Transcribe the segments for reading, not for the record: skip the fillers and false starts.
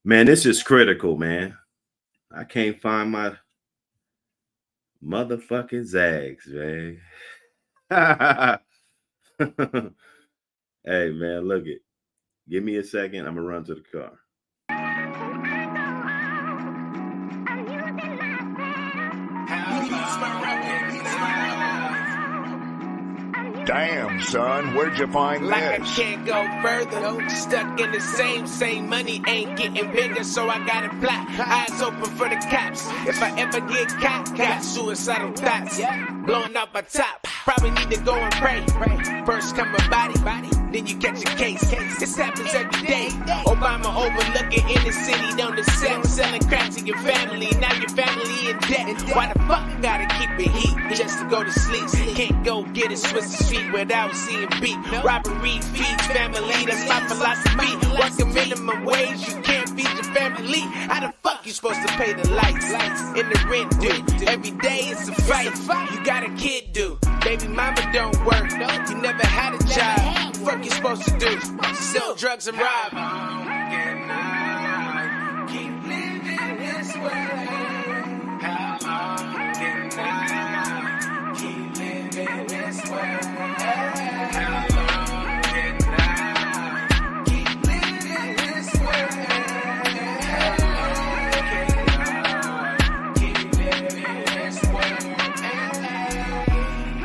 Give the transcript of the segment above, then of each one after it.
Man, this is critical, man. I can't find my motherfucking Zags, man. Hey, man, look it. Give me a second. I'm gonna run to the car. Damn, son, where'd you find like this? I can't go further. Stuck in the same money ain't getting bigger, so I gotta plot. Eyes open for the cops. If I ever get caught, got suicidal thoughts. Blowing out my top. Probably need to go and pray. First come a body, then you catch a case. This happens every day. Obama overlooking in the city on the set, selling crack to your family. Now your family in debt. Why the fuck I gotta keep it heat just to go to sleep? Can't go get a Swiss street without seeing beat. Robbery feeds family, that's my philosophy. Work a minimum wage, you can't feed your family. How the fuck you supposed to pay the lights and the rent due? Every day it's a fight, you got a kid do. Baby mama don't work, you never had a job. Fuck you supposed to do? Sell drugs and rob. How long can I keep living this way? How long can I keep living this way? How long can I keep living this way? How long can I keep living this way?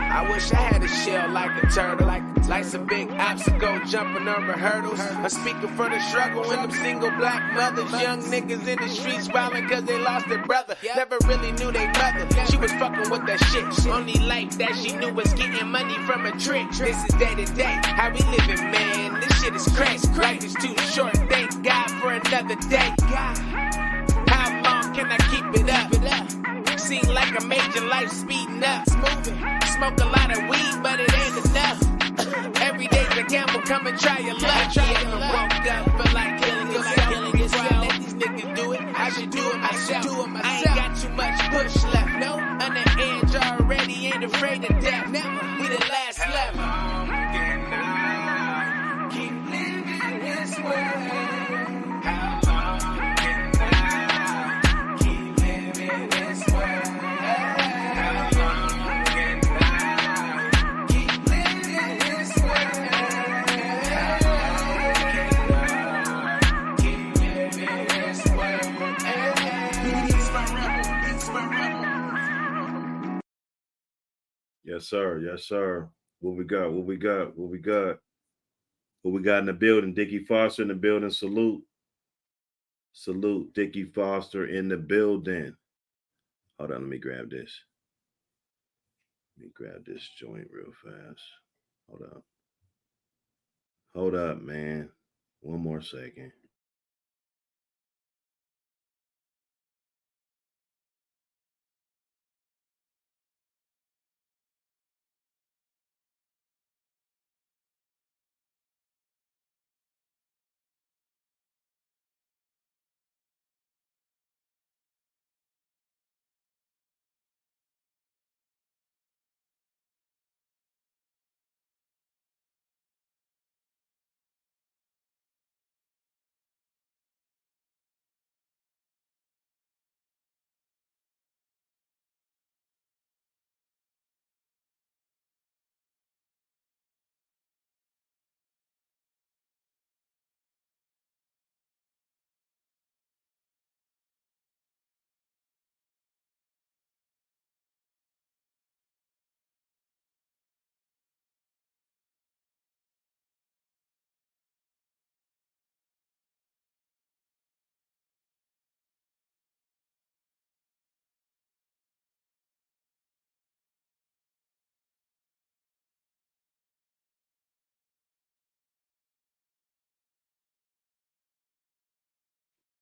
I wish I had a shell like a turtle, life's a big obstacle, jumping over hurdles. I'm speaking for the struggle and them single black mothers. Young niggas in the streets violent cause they lost their brother. Never really knew they mother. She was fucking with that shit. Only life that she knew was getting money from a trick. This is day to day, how we living, man. This shit is crazy. Life is too short, thank God for another day. How long can I keep it up? Seem like a major life speeding up. Smoke a lot of weed, but it ain't enough. Every day's a gamble, come and try your luck. Woke up, feel like killing yourself. Before I let these niggas do it, I should do it myself. I ain't got too much push left. No, on the edge already, ain't afraid of death. We the last left. How long can I keep living this way? How long can I keep living this way? How long can I keep living this way? How long can I keep living this way? It's my rebel. Yes, sir. Yes, sir. What we got? What we got? What we got? What we got in the building? Dickie Foster in the building. Salute. Salute. Dickie Foster in the building. Hold on. Let me grab this. Let me grab this joint real fast. Hold up. Hold up, man. One more second.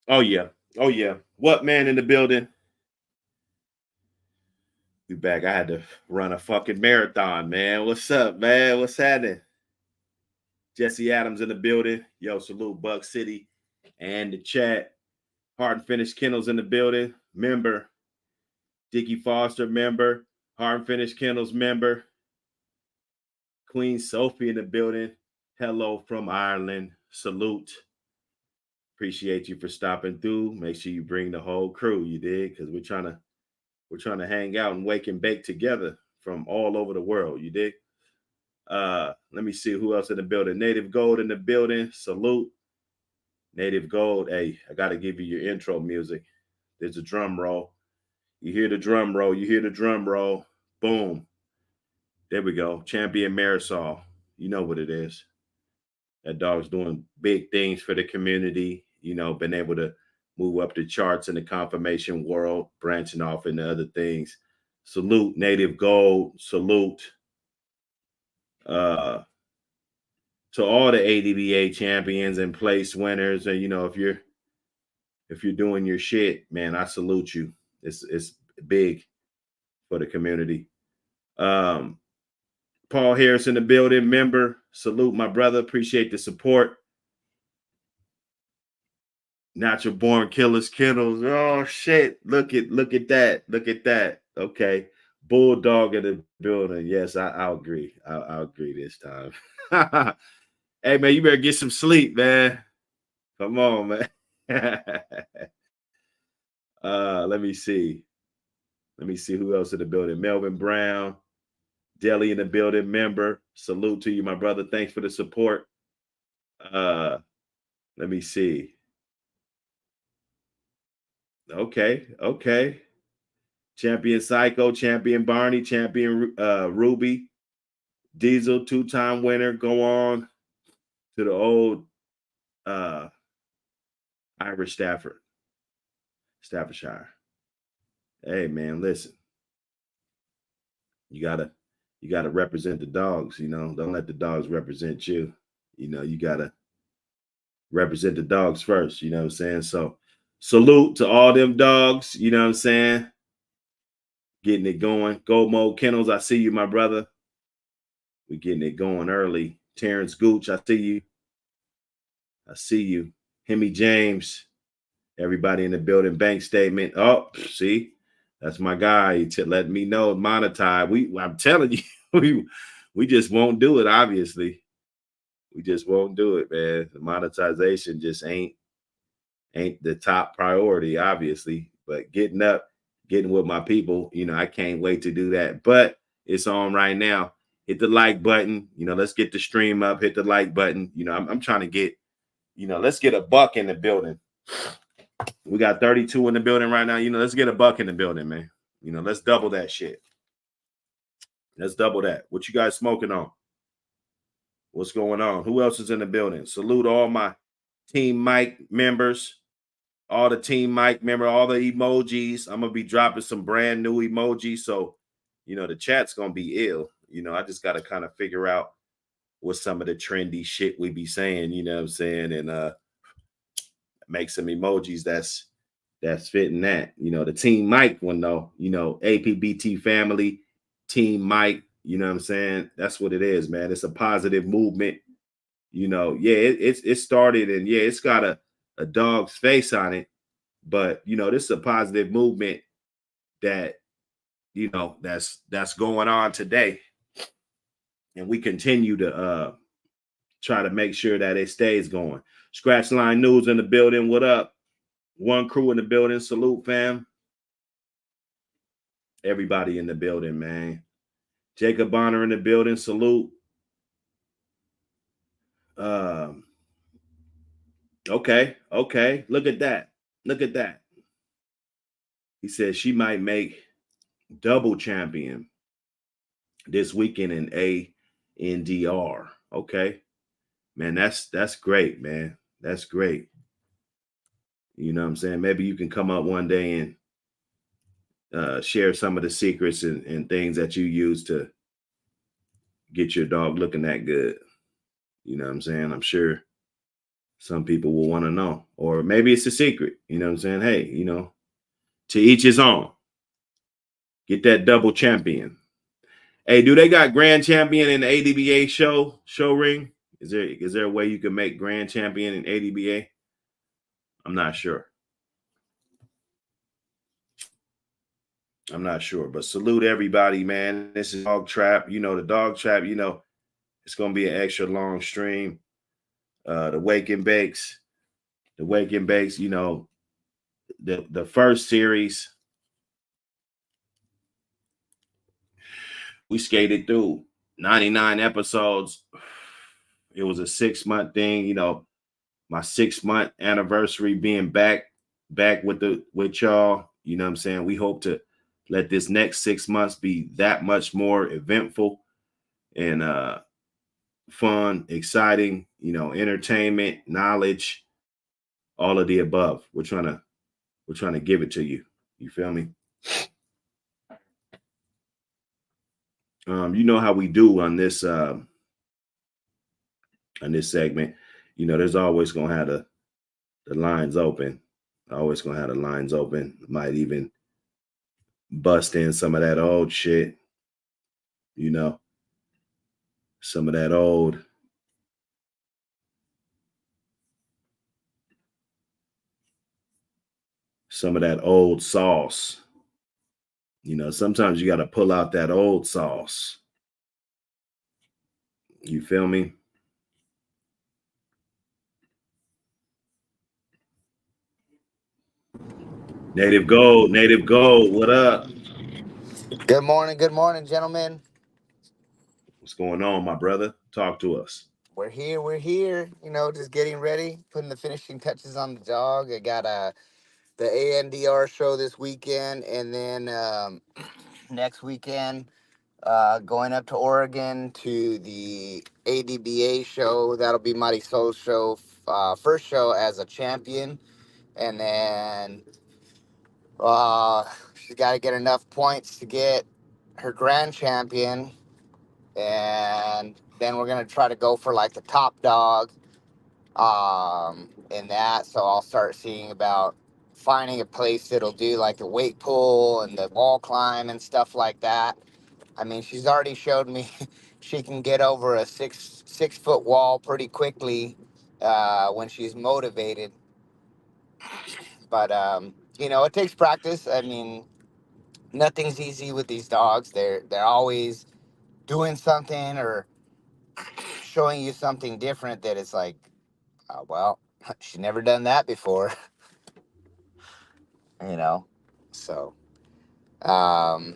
Oh, yeah. Oh, yeah. What man in the building? We back. I had to run a fucking marathon, man. What's up, man? What's happening? Jesse Adams in the building. Yo, salute Buck City and the chat. Hard and Finished Kennels in the building. Member. Dickie Foster, member. Hard and Finished Kennels, member. Queen Sophie in the building. Hello from Ireland. Salute. Appreciate you for stopping through. Make sure you bring the whole crew, you dig? Because we're trying to hang out and wake and bake together from all over the world, you dig? Let me see who else in the building. Native Gold in the building. Salute. Native Gold. Hey, I gotta give you your intro music. There's a drum roll. You hear the drum roll, you hear the drum roll. Boom. There we go. Champion Marisol. You know what it is. That dog's doing big things for the community, been able to move up the charts in the confirmation world, branching off into other things. Salute Native Gold. Salute to all the ADBA champions and place winners. And if you're doing your shit, man, I salute you. It's big for the community. Paul Harris in the building, member. Salute, my brother. Appreciate the support. Natural born killers, kennels. Oh shit! Look at that. Look at that. Okay, Bulldog in the building. Yes, I'll agree. I'll agree this time. Hey man, you better get some sleep, man. Come on, man. Let me see. Let me see who else in the building. Melvin Brown, Deli in the building, member. Salute to you, my brother. Thanks for the support. Let me see. Okay. Champion Psycho, Champion Barney, Champion Ruby, Diesel, 2-time winner. Go on to the old Irish Staffordshire. Hey man, listen. You gotta represent the dogs, Don't let the dogs represent you. You gotta represent the dogs first, you know what I'm saying? So salute to all them dogs, you know what I'm saying? Getting it going. Gold Mode Kennels, I see you, my brother. We getting it going early. Terrence Gooch, I see you. Hemi James, everybody in the building. Bank statement. Oh, see, that's my guy. He let me know monetize. I'm telling you, we just won't do it. Obviously, we just won't do it, man. The monetization just ain't the top priority, obviously. But getting with my people, I can't wait to do that. But it's on right now. Hit the like button. Let's get the stream up. Hit the like button. I'm trying to get, let's get a buck in the building. We got 32 in the building right now. Let's get a buck in the building, man. Let's double that shit. Let's double that. What you guys smoking on? What's going on? Who else is in the building? Salute all my Team Mike members. All the Team Mike member, all the emojis. I'm going to be dropping some brand new emojis. So, the chat's going to be ill. I just got to kind of figure out what some of the trendy shit we be saying, you know what I'm saying? And make some emojis that's fitting that. The Team Mike one, though, APBT family, Team Mike, you know what I'm saying? That's what it is, man. It's a positive movement. It started, and it's got a dog's face on it, but this is a positive movement that that's going on today, and we continue to try to make sure that it stays going. Scratch Line News in the building. What up? One crew in the building. Salute, fam. Everybody in the building, man. Jacob Bonner in the building. Salute. Okay. Look at that. He said she might make double champion this weekend in ANDR. Okay. Man, that's great, man. That's great. You know what I'm saying? Maybe you can come up one day and share some of the secrets and things that you use to get your dog looking that good. You know what I'm saying? I'm sure some people will want to know. Or maybe it's a secret. You know what I'm saying? Hey, to each his own. Get that double champion. Hey, do they got grand champion in the ADBA show ring? Is there a way you can make grand champion in ADBA? I'm not sure. But salute everybody, man. This is Dog Trap. The Dog Trap, it's going to be an extra long stream. The Wake and Bakes. the Wake and Bakes, you know, the first series, we skated through 99 episodes. It was a 6-month thing, you know, my 6-month anniversary being back with y'all. You know what I'm saying? We hope to let this next 6 months be that much more eventful and fun, exciting, you know, entertainment, knowledge, all of the above. We're trying to give it to you. You feel me? You know how we do on this segment. You know, there's always gonna have the lines open. Always gonna have the lines open. Might even bust in some of that old shit. You know, some of that old sauce. You know, sometimes you got to pull out that old sauce. You feel me? Native Gold, what up? Good morning, gentlemen. What's going on, my brother? Talk to us. We're here. You know, just getting ready, putting the finishing touches on the dog. I got the ANDR show this weekend, and then next weekend, going up to Oregon to the ADBA show. That'll be Marisol's show, first show as a champion, and then she's got to get enough points to get her grand champion. And then we're gonna try to go for like the top dog in that. So I'll start seeing about finding a place that'll do like the weight pull and the wall climb and stuff like that. I mean, she's already showed me she can get over a six foot wall pretty quickly when she's motivated. But you know, it takes practice. I mean, nothing's easy with these dogs. They're always doing something or showing you something different that it's like, well, she's never done that before, you know. So, Right.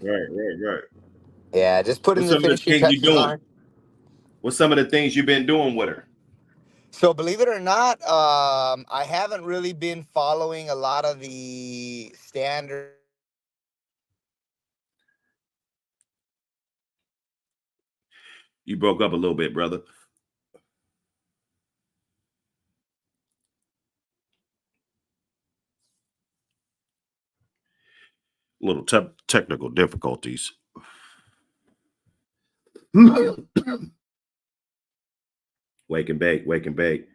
yeah, just putting What's the some of the finishing things you touches on doing? her. What's some of the things you've been doing with her? So, believe it or not, I haven't really been following a lot of the standard. You broke up a little bit, brother. Little technical difficulties. Wake and bake.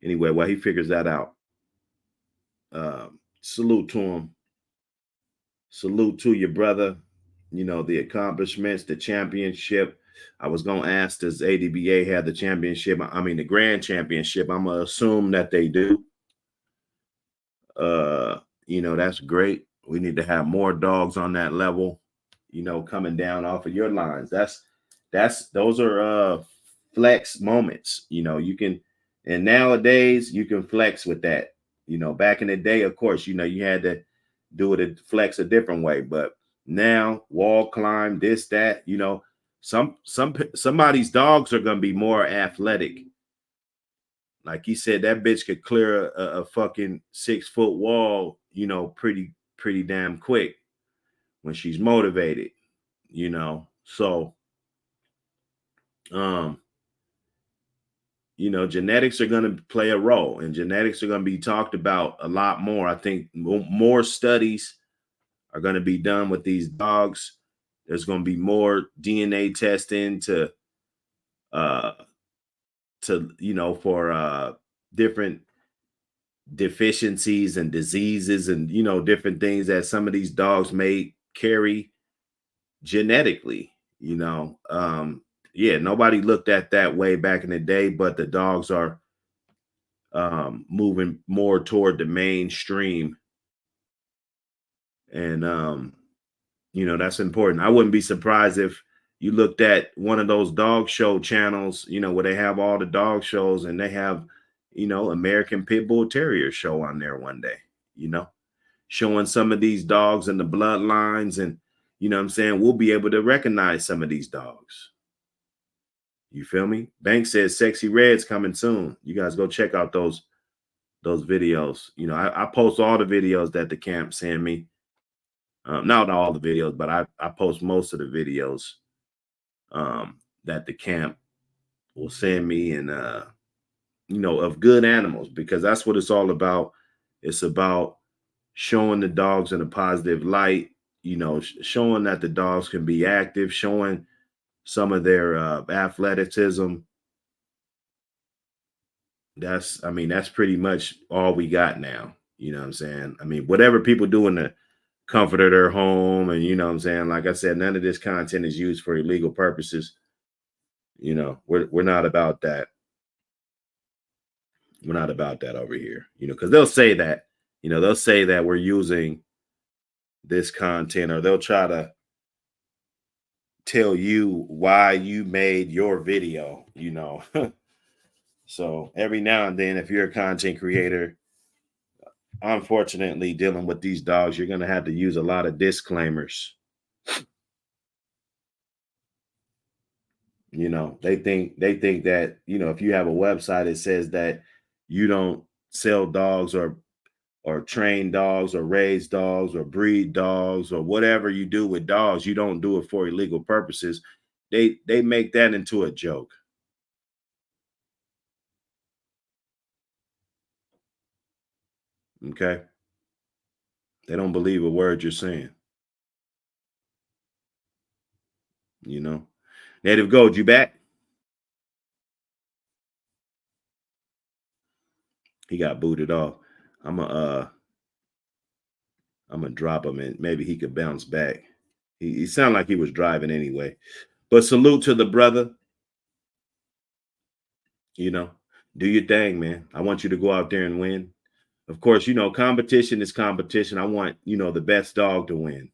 Anyway, while he figures that out, salute to him. Salute to your brother. You know, the accomplishments, the championship. I was going to ask, does ADBA have the championship? I mean, the grand championship. I'm going to assume that they do. You know, that's great. We need to have more dogs on that level, you know, coming down off of your lines. Those are flex moments. You know, you can, and nowadays you can flex with that. You know, back in the day, of course, you know, you had to do it flex a different way, but now wall climb, this, that, you know, somebody's dogs are gonna be more athletic. Like he said, that bitch could clear a fucking 6-foot wall, you know, pretty damn quick when she's motivated, you know. So you know, genetics are going to play a role, and genetics are going to be talked about a lot more. I think more studies are going to be done with these dogs. There's going to be more DNA testing to you know, for different deficiencies and diseases and, you know, different things that some of these dogs may carry genetically, you know. Yeah, nobody looked at that way back in the day, but the dogs are moving more toward the mainstream. And you know, that's important. I wouldn't be surprised if you looked at one of those dog show channels, you know, where they have all the dog shows and they have, American Pit Bull Terrier show on there one day, you know, showing some of these dogs and the bloodlines. And, what I'm saying? We'll be able to recognize some of these dogs. You feel me? Bank says Sexy Red's coming soon. You guys go check out those videos. I post all the videos that the camp send me. Not all the videos, but I post most of the videos that the camp will send me, and of good animals, because that's what it's all about. It's about showing the dogs in a positive light, showing that the dogs can be active, showing some of their athleticism. That's pretty much all we got now. You know what I'm saying? Whatever people do in the comfort of their home, and you know what I'm saying? Like I said, none of this content is used for illegal purposes. We're not about that. We're not about that over here, because they'll say that, we're using this content, or they'll try to tell you why you made your video. So every now and then, if you're a content creator, unfortunately, dealing with these dogs, you're going to have to use a lot of disclaimers. They think that, if you have a website, it says that you don't sell dogs or train dogs or raise dogs or breed dogs or whatever you do with dogs, you don't do it for illegal purposes. They make that into a joke. Okay. They don't believe a word you're saying. Native Gold, you back? He got booted off. I'm gonna drop him, and maybe he could bounce back. He sounded like he was driving anyway. But salute to the brother. Do your thing, man. I want you to go out there and win. Of course, competition is competition. I want, the best dog to win.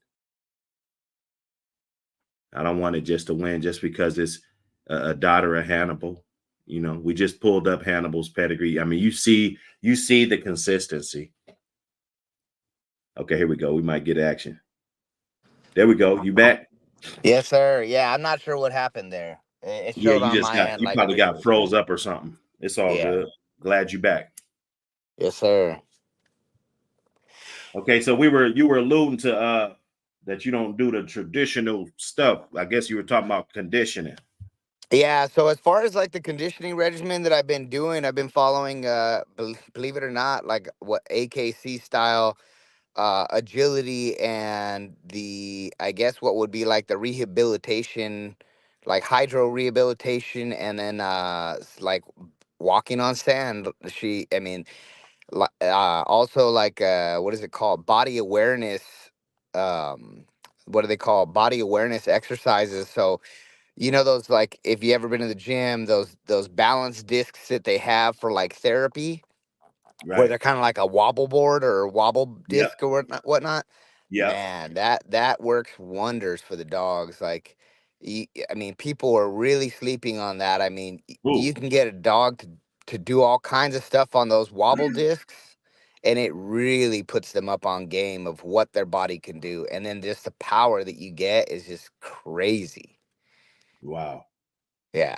I don't want it just to win just because it's a daughter of Hannibal. We just pulled up Hannibal's pedigree. You see the consistency. Okay, here we go. We might get action. There we go. You back? Yes, sir. Yeah, I'm not sure what happened there. It Yeah, showed you on just my got, end you like probably everything got was froze good. up or something. It's all Yeah. good. Glad you back. Yes, sir. Okay, so you were alluding to that you don't do the traditional stuff. I guess you were talking about conditioning. Yeah, so as far as like the conditioning regimen that I've been doing, I've been following believe it or not, like what AKC style agility and the, I guess what would be like the rehabilitation, like hydro rehabilitation, and then like walking on sand. Also like what is it called, body awareness, um what do they call, body awareness exercises. So those, like, if you ever been to the gym, those balance discs that they have for like therapy, where Right. they're kind of like a wobble board or a wobble Yep. disc or whatnot. Yep. Man, that works wonders for the dogs. Like, people are really sleeping on that. You Ooh. can get a dog to do all kinds of stuff on those wobble discs, and it really puts them up on game of what their body can do. And then just the power that you get is just crazy. Wow. Yeah.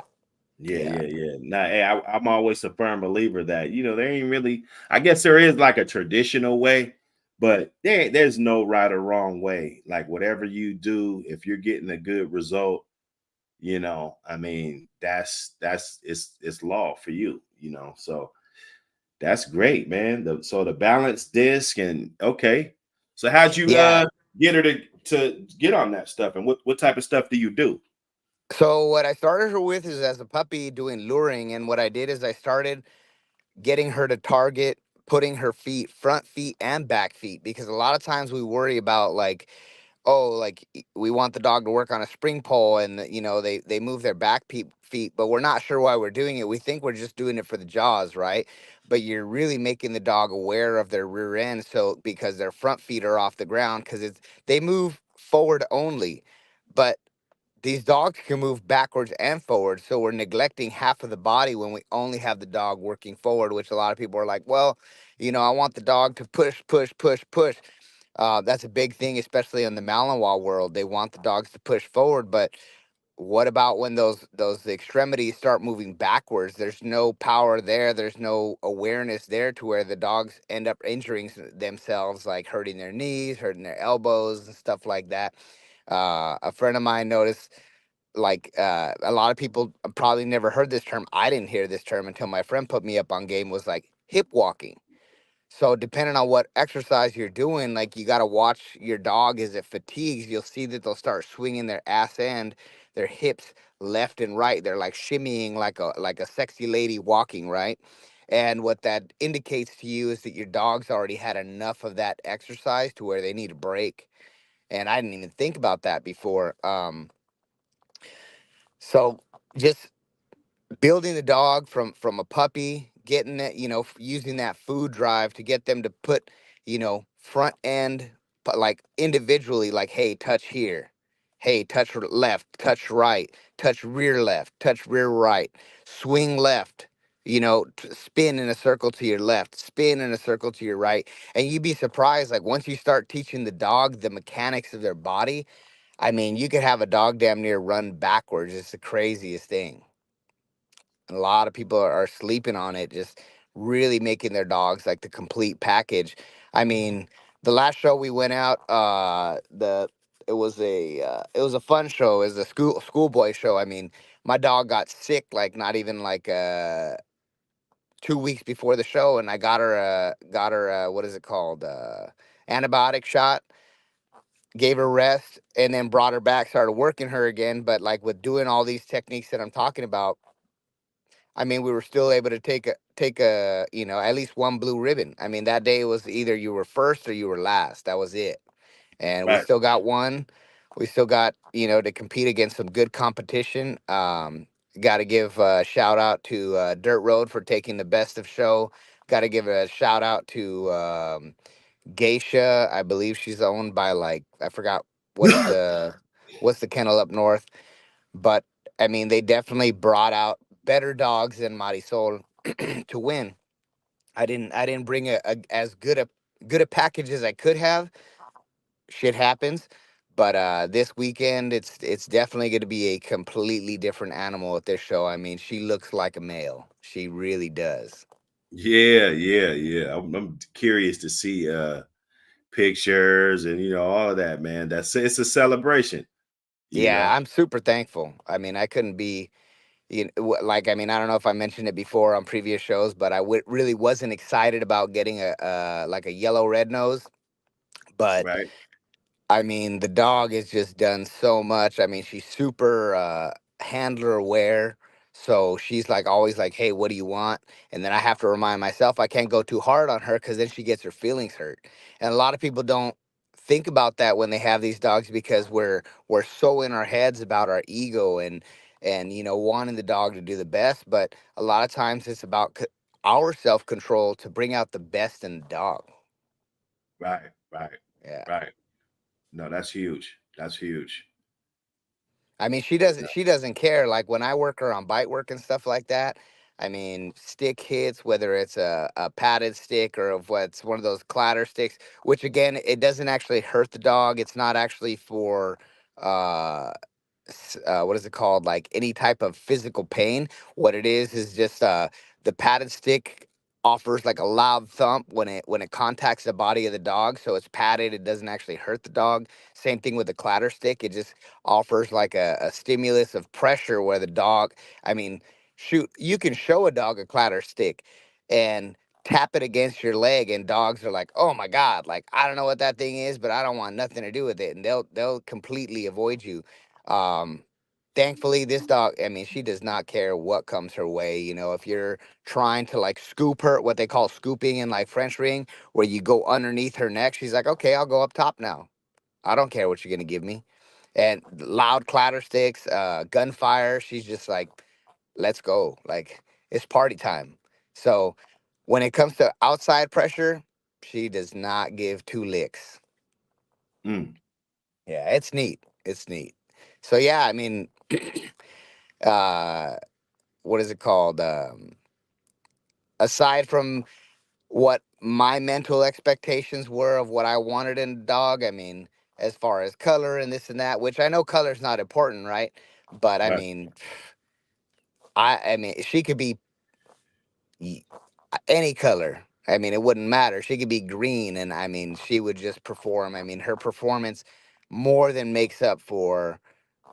Yeah, Yeah. yeah, yeah. Now, hey, I'm always a firm believer that there ain't really. I guess there is like a traditional way, but there's no right or wrong way. Like whatever you do, if you're getting a good result, that's it's law for you. So that's great, man. So the balance disc, and okay. So how'd you Yeah. get her to get on that stuff, and what type of stuff do you do? So what I started her with is as a puppy doing luring, and what I did is I started getting her to target putting her feet, front feet and back feet, because a lot of times we worry about like, oh, like we want the dog to work on a spring pole, and they move their back feet, but we're not sure why we're doing it. We think we're just doing it for the jaws, right? But you're really making the dog aware of their rear end, so because their front feet are off the ground, because they move forward only. But these dogs can move backwards and forward. So we're neglecting half of the body when we only have the dog working forward, which a lot of people are like, well, I want the dog to push, push, push, push. That's a big thing, especially in the Malinois world. They want the dogs to push forward, but what about when those extremities start moving backwards? There's no power there. There's no awareness there to where the dogs end up injuring themselves, like hurting their knees, hurting their elbows, and stuff like that. A friend of mine noticed, like, a lot of people probably never heard this term. I didn't hear this term until my friend put me up on game. Was like hip walking. So depending on what exercise you're doing, like you got to watch your dog as it fatigues. You'll see that they'll start swinging their ass end, their hips left and right. They're like shimmying like a sexy lady walking, right? And what that indicates to you is that your dog's already had enough of that exercise to where they need a break. And I didn't even think about that before. So just building the dog from a puppy, getting it, using that food drive to get them to put, front end, but like individually, like, hey, touch here, hey, touch left, touch right, touch rear left, touch rear right, swing left, spin in a circle to your left, spin in a circle to your right. And you'd be surprised, like once you start teaching the dog the mechanics of their body, I mean, you could have a dog damn near run backwards. It's the craziest thing. A lot of people are sleeping on it, just really making their dogs like the complete package. I mean, the last show we went out, the it was a fun show. It was a schoolboy show. I mean, my dog got sick like not even like 2 weeks before the show, and I got her what is it called, antibiotic shot. Gave her rest, and then brought her back, started working her again. But like with doing all these techniques that I'm talking about, I mean, we were still able to take a at least one blue ribbon. I mean, that day it was either you were first or you were last. That was it. And we Right. still got one. We still got, to compete against some good competition. Got to give a shout out to Dirt Road for taking the best of show. Got to give a shout out to Geisha. I believe she's owned by, like, I forgot what's the kennel up north, but I mean, they definitely brought out better dogs than Marisol to win. I didn't bring as good a package as I could have. Shit happens. But this weekend it's definitely going to be a completely different animal at this show. I mean, she looks like a male. She really does. Yeah, yeah, yeah. I'm curious to see pictures and all of that, man. It's a celebration, you Yeah, know. I'm super thankful. I mean, I couldn't be, like, I mean, I don't know if I mentioned it before on previous shows, but I really wasn't excited about getting a like a yellow red nose. But Right, I mean, the dog has just done so much. I mean, she's super handler aware. So she's like always like, "Hey, what do you want?" And then I have to remind myself I can't go too hard on her because then she gets her feelings hurt. And a lot of people don't think about that when they have these dogs because we're so in our heads about our ego and wanting the dog to do the best. But a lot of times it's about our self control to bring out the best in the dog. right, right, Yeah. right. No, that's huge. That's huge. I mean, she doesn't care. Like when I work her on bite work and stuff like that, I mean, stick hits, whether it's a padded stick or of what's one of those clatter sticks, which again, it doesn't actually hurt the dog. It's not actually for uh what is it called? Like any type of physical pain. What it is just the padded stick offers like a loud thump when it contacts the body of the dog. So it's padded. It doesn't actually hurt the dog. Same thing with the clatter stick. It just offers like a stimulus of pressure where the dog. I mean, shoot, you can show a dog a clatter stick and tap it against your leg and dogs are like, oh my god, like I don't know what that thing is, but I don't want nothing to do with it, and they'll completely avoid you. um, Thankfully, this dog, I mean, she does not care what comes her way. If you're trying to like scoop her, what they call scooping in like French ring, where you go underneath her neck, she's like, okay, I'll go up top now. I don't care what you're gonna give me. And loud clatter sticks, gunfire, she's just like, let's go. Like it's party time. So when it comes to outside pressure, she does not give two licks. Mm. Yeah, it's neat. It's neat. So yeah, I mean, uh, what is it called? Aside from what my mental expectations were of what I wanted in a dog, I mean, as far as color and this and that, which I know color's not important, right? But I Right. mean, I mean, she could be y- any color. I mean, it wouldn't matter. She could be green, and I mean, she would just perform. I mean, her performance more than makes up for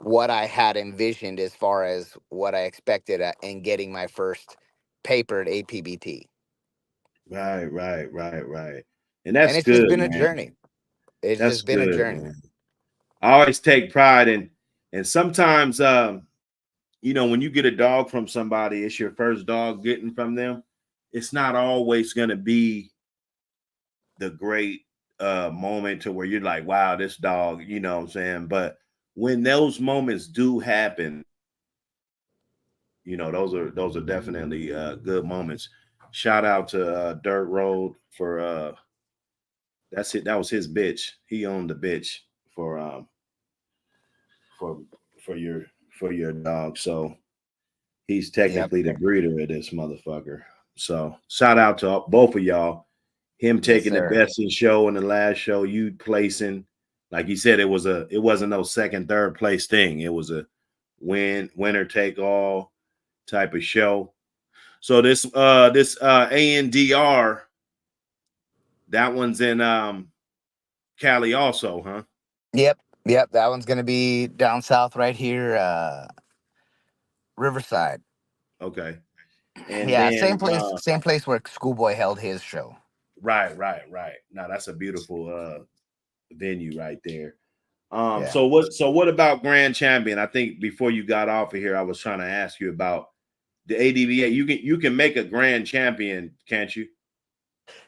what I had envisioned as far as what I expected in getting my first papered APBT. Right, right, right, right. And And that's it's just good, been a man. journey. It's That's just been a good, journey. man. I always take pride in, and sometimes, when you get a dog from somebody, it's your first dog getting from them. It's not always going to be the great moment to where you're like, wow, this dog, you know what I'm saying? But when those moments do happen, those are definitely good moments. Shout out to Dirt Road for that's it. That was his bitch. He owned the bitch for for for your for your dog. So he's Yep. technically the breeder of this motherfucker. So shout out to both of y'all. Him Yes, taking the sir. best in show in the last show, you placing, like you said, it wasn't no second, third place thing. It was a winner take all type of show. So this ANDR, that one's in Cali also, huh? Yep. Yep. That one's gonna be down south right here, Riverside. Okay. And Yeah, then same place. Same place where Schoolboy held his show. right, right, right. Now that's a beautiful venue right there. Yeah. So what about Grand Champion? I think before you got off of here, I was trying to ask you about the ADVA. You can make a Grand Champion, can't you?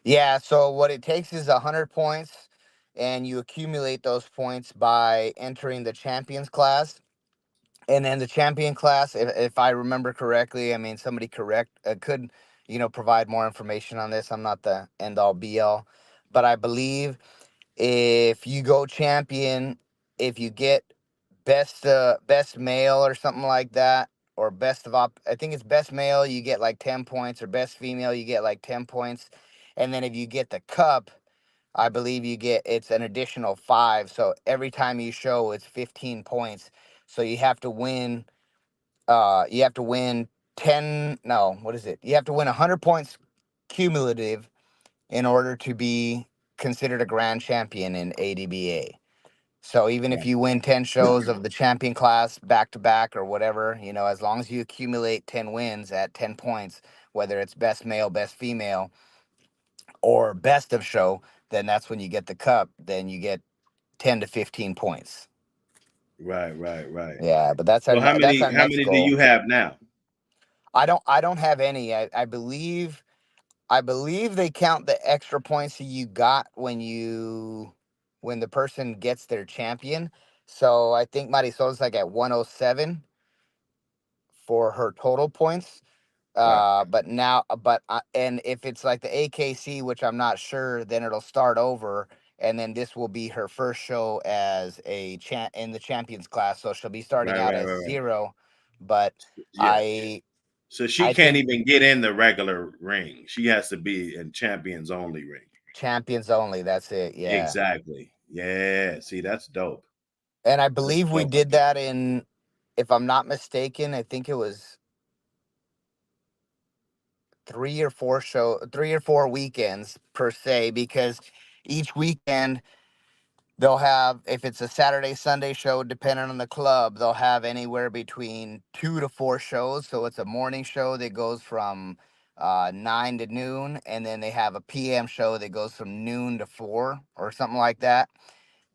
Yeah. So what it takes is 100 points, and you accumulate those points by entering the champions class. And then the champion class, if I remember correctly, I mean somebody correct could provide more information on this. I'm not the end all be all, but I believe if you go champion, if you get best male or something like that, or I think it's best male, you get like 10 points, or best female, you get like 10 points. And then if you get the cup, I believe it's an additional 5. So every time you show, it's 15 points. So you have to win 10, no, what is it? You have to win 100 points cumulative in order to be considered a grand champion in ADBA. So even if Right, you win 10 shows of the champion class back to back or whatever, as long as you accumulate 10 wins at 10 points, whether it's best male, best female, or best of show, then that's when you get the cup. Then you get 10 to 15 points. right, right, right. Yeah, but So how that's many our how next many do goal. you have now? I don't have any. I believe they count the extra points that you got when the person gets their champion. So I think Marisol's like at 107 for her total points. Right, And if it's like the AKC, which I'm not sure, then it'll start over, and then this will be her first show as in the champions class. So she'll be starting right, out right, as right, right. 0. But Yeah. I So she I can't think even get in the regular ring. She has to be in champions only ring. champions only. That's it. Yeah. Exactly. Yeah. See, that's dope. And I That's believe we dope. did that in, if I'm not mistaken, I think it was 3 or 4 weekends per se, because each weekend they'll have, if it's a Saturday, Sunday show, depending on the club, they'll have anywhere between 2 to 4 shows. So it's a morning show that goes from 9 to noon, and then they have a PM show that goes from noon to 4 or something like that.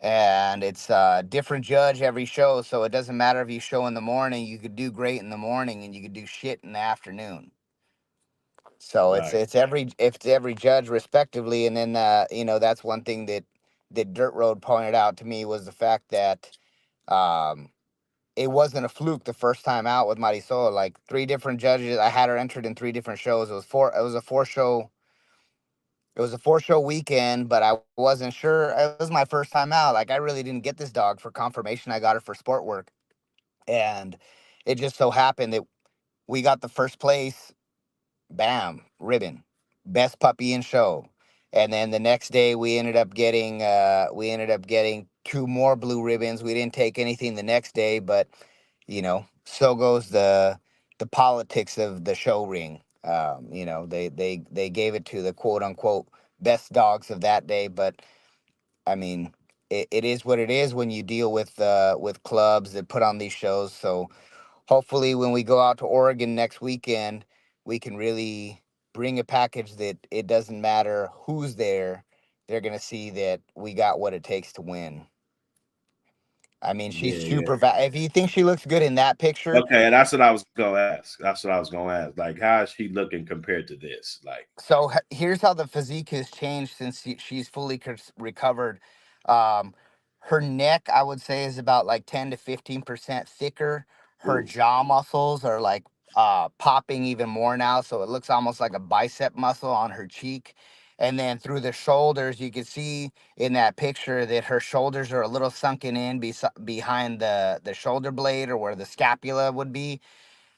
And it's a different judge every show, so it doesn't matter if you show in the morning. You could do great in the morning, and you could do shit in the afternoon. So it's Right. it's every it's every judge respectively. And then that's one thing that Dirt Road pointed out to me, was the fact that um it wasn't a fluke the first time out with Marisol. Like, 3 different judges, I had her entered in 3 different shows. It was a 4 show weekend, but I wasn't sure. It was my first time out. Like, I really didn't get this dog for conformation. I got her for sport work. And it just so happened that we got the first place, bam, ribbon, best puppy in show. And then the next day we ended up getting two more blue ribbons. We didn't take anything the next day, but so goes the politics of the show ring. They gave it to the quote unquote best dogs of that day, but I mean, it is what it is when you deal with clubs that put on these shows. So hopefully when we go out to Oregon next weekend, we can really bring a package that it doesn't matter who's there. They're going to see that we got what it takes to win. I mean, she's Yeah. if you think she looks good in that picture, Okay, that's what I was gonna ask. That's what I was gonna ask. Like, how is she looking compared to this? Like, so here's how the physique has changed since she's fully recovered. Um, Her neck, I would say, is about like 10 to 15% thicker. Her ooh, jaw muscles are like popping even more now, so it looks almost like a bicep muscle on her cheek. And then through the shoulders, you can see in that picture that her shoulders are a little sunken in behind the shoulder blade, or where the scapula would be.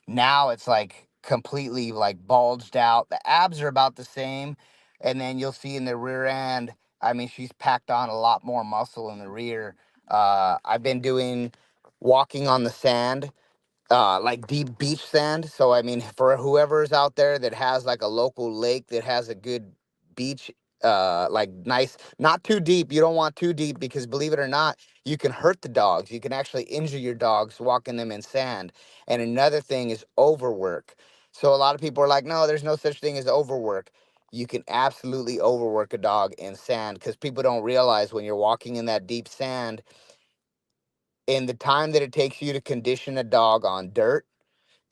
Now it's like completely like bulged out. The abs are about the same. And then you'll see in the rear end, I mean, she's packed on a lot more muscle in the rear. I've been doing walking on the sand, like deep beach sand. So I mean, for whoever's out there that has like a local lake that has a good beach, like nice, not too deep. You don't want too deep, because believe it or not, you can hurt the dogs. You can actually injure your dogs walking them in sand. And another thing is overwork. So a lot of people are like, no, there's no such thing as overwork. You can absolutely overwork a dog in sand, because people don't realize when you're walking in that deep sand, in the time that it takes you to condition a dog on dirt,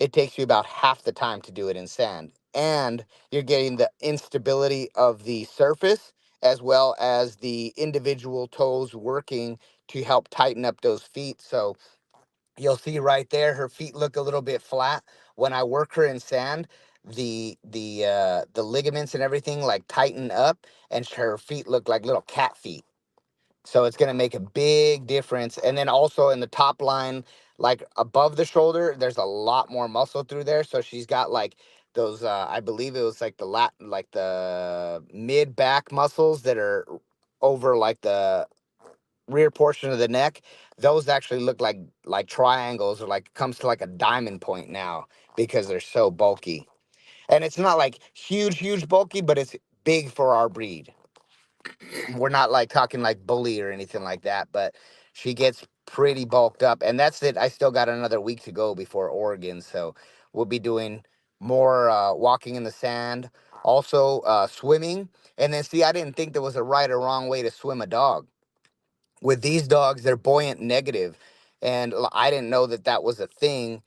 it takes you about half the time to do it in sand. And you're getting the instability of the surface, as well as the individual toes working to help tighten up those feet. So you'll see right there, her feet look a little bit flat. When I work her in sand, the ligaments and everything like tighten up, and her feet look like little cat feet. So it's going to make a big difference. And then also in the top line, like above the shoulder, there's a lot more muscle through there. So she's got like those, I believe it was like like the mid back muscles that are over like the rear portion of the neck. Those actually look like triangles, or like comes to like a diamond point now, because they're so bulky. And it's not like huge bulky, but it's big for our breed. We're not like talking like bully or anything like that, but she gets pretty bulked up. And that's it. I still got another week to go before Oregon. So we'll be doing more walking in the sand, also swimming. And then see, I didn't think there was a right or wrong way to swim a dog. With these dogs, they're buoyant negative. And I didn't know that that was a thing.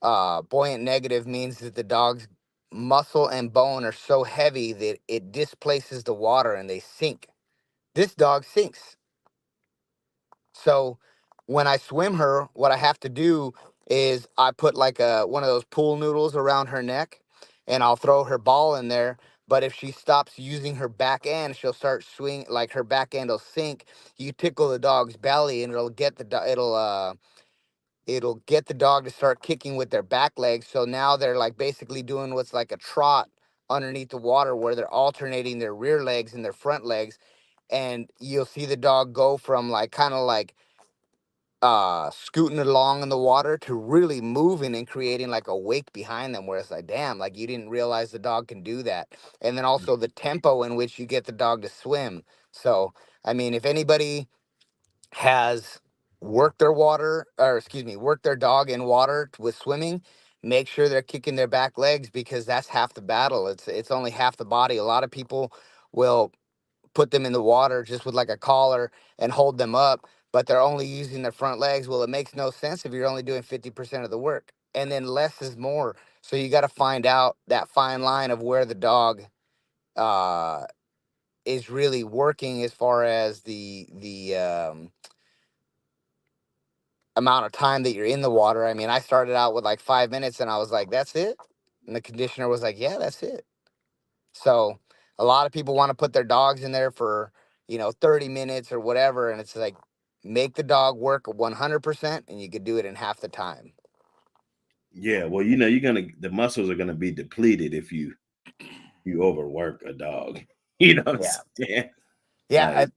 Buoyant negative means that the dog's muscle and bone are so heavy that it displaces the water and they sink. This dog sinks. So when I swim her, what I have to do is I put like one of those pool noodles around her neck, and I'll throw her ball in there. But if she stops using her back end, she'll start swing, like her back end will sink. You tickle the dog's belly, and it'll get the dog to start kicking with their back legs. So now they're like basically doing what's like a trot underneath the water, where they're alternating their rear legs and their front legs. And you'll see the dog go from like kind of like scooting along in the water to really moving and creating like a wake behind them, where it's like, damn, like you didn't realize the dog can do that. And then also the tempo in which you get the dog to swim. So I mean, if anybody has worked their dog in water with swimming, make sure they're kicking their back legs, because that's half the battle. It's only half the body. A lot of people will put them in the water just with like a collar and hold them up, but they're only using their front legs. Well, it makes no sense if you're only doing 50% of the work. And then less is more. So you got to find out that fine line of where the dog uh, is really working, as far as the amount of time that you're in the water. I mean, I started out with like 5 minutes, and I was like, that's it. And the conditioner was like, yeah, that's it. So a lot of people want to put their dogs in there for, 30 minutes or whatever. And it's like, make the dog work 100%, and you could do it in half the time. Yeah, well, the muscles are gonna be depleted if you overwork a dog. You know what I'm Yeah. saying? Yeah, Like,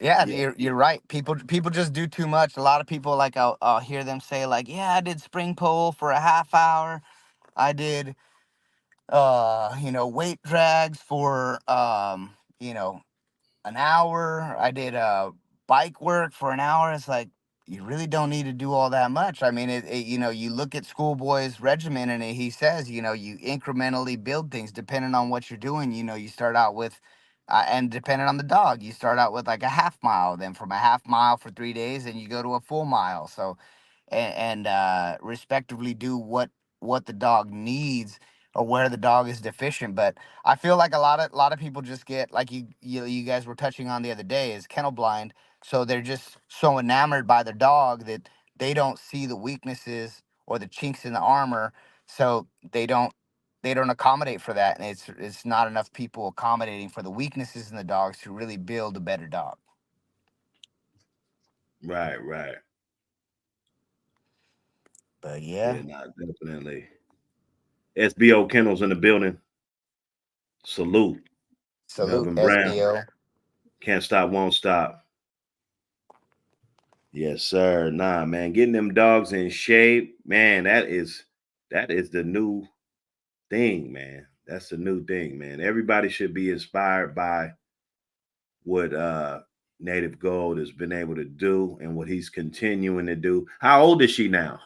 yeah, yeah, you're right. People just do too much. A lot of people, like, I'll hear them say, like, yeah, I did spring pole for a half hour. I did weight drags for an hour. I did bike work for an hour. It's like, you really don't need to do all that much. I mean, you look at Schoolboy's regimen, and he says, you incrementally build things depending on what you're doing. You start out with, and depending on the dog, you start out with like a half mile, then from a half mile for 3 days, and you go to a full mile. So, and respectively do what the dog needs or where the dog is deficient. But I feel like a lot of people just get, like, you guys were touching on the other day, is kennel blind. So they're just so enamored by their dog that they don't see the weaknesses or the chinks in the armor. So they don't accommodate for that, and it's not enough people accommodating for the weaknesses in the dogs to really build a better dog. right, right. But Yeah, yeah, not definitely. SBO Kennels in the building. Salute. salute Melvin Brown. SBO. Can't stop, won't stop. Yes, sir. Nah, man. Getting them dogs in shape, man, that is the new thing, man. That's the new thing, man. Everybody should be inspired by what Native Gold has been able to do and what he's continuing to do. How old is she now?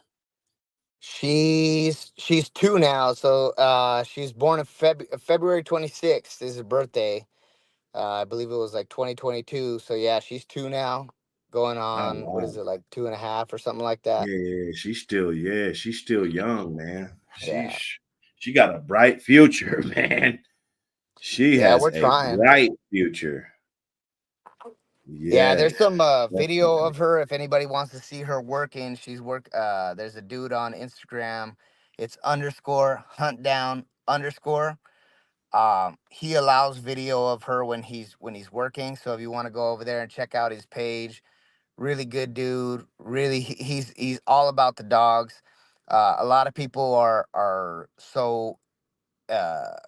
She's two now, so she's born in February 26th is her birthday. I believe it was like 2022. So yeah, she's two now, going Oh on, what wow. is it, like 2.5 or something like that. Yeah, she's still young, man. Yeah, She got a bright future, man. She yeah, has we're a trying. bright future. Yeah, Yes, there's some video definitely. of her if anybody wants to see her working. There's a dude on Instagram. It's underscore hunt down underscore. He allows video of her when he's working. So if you want to go over there and check out his page, really good dude. Really, he's all about the dogs. A lot of people are so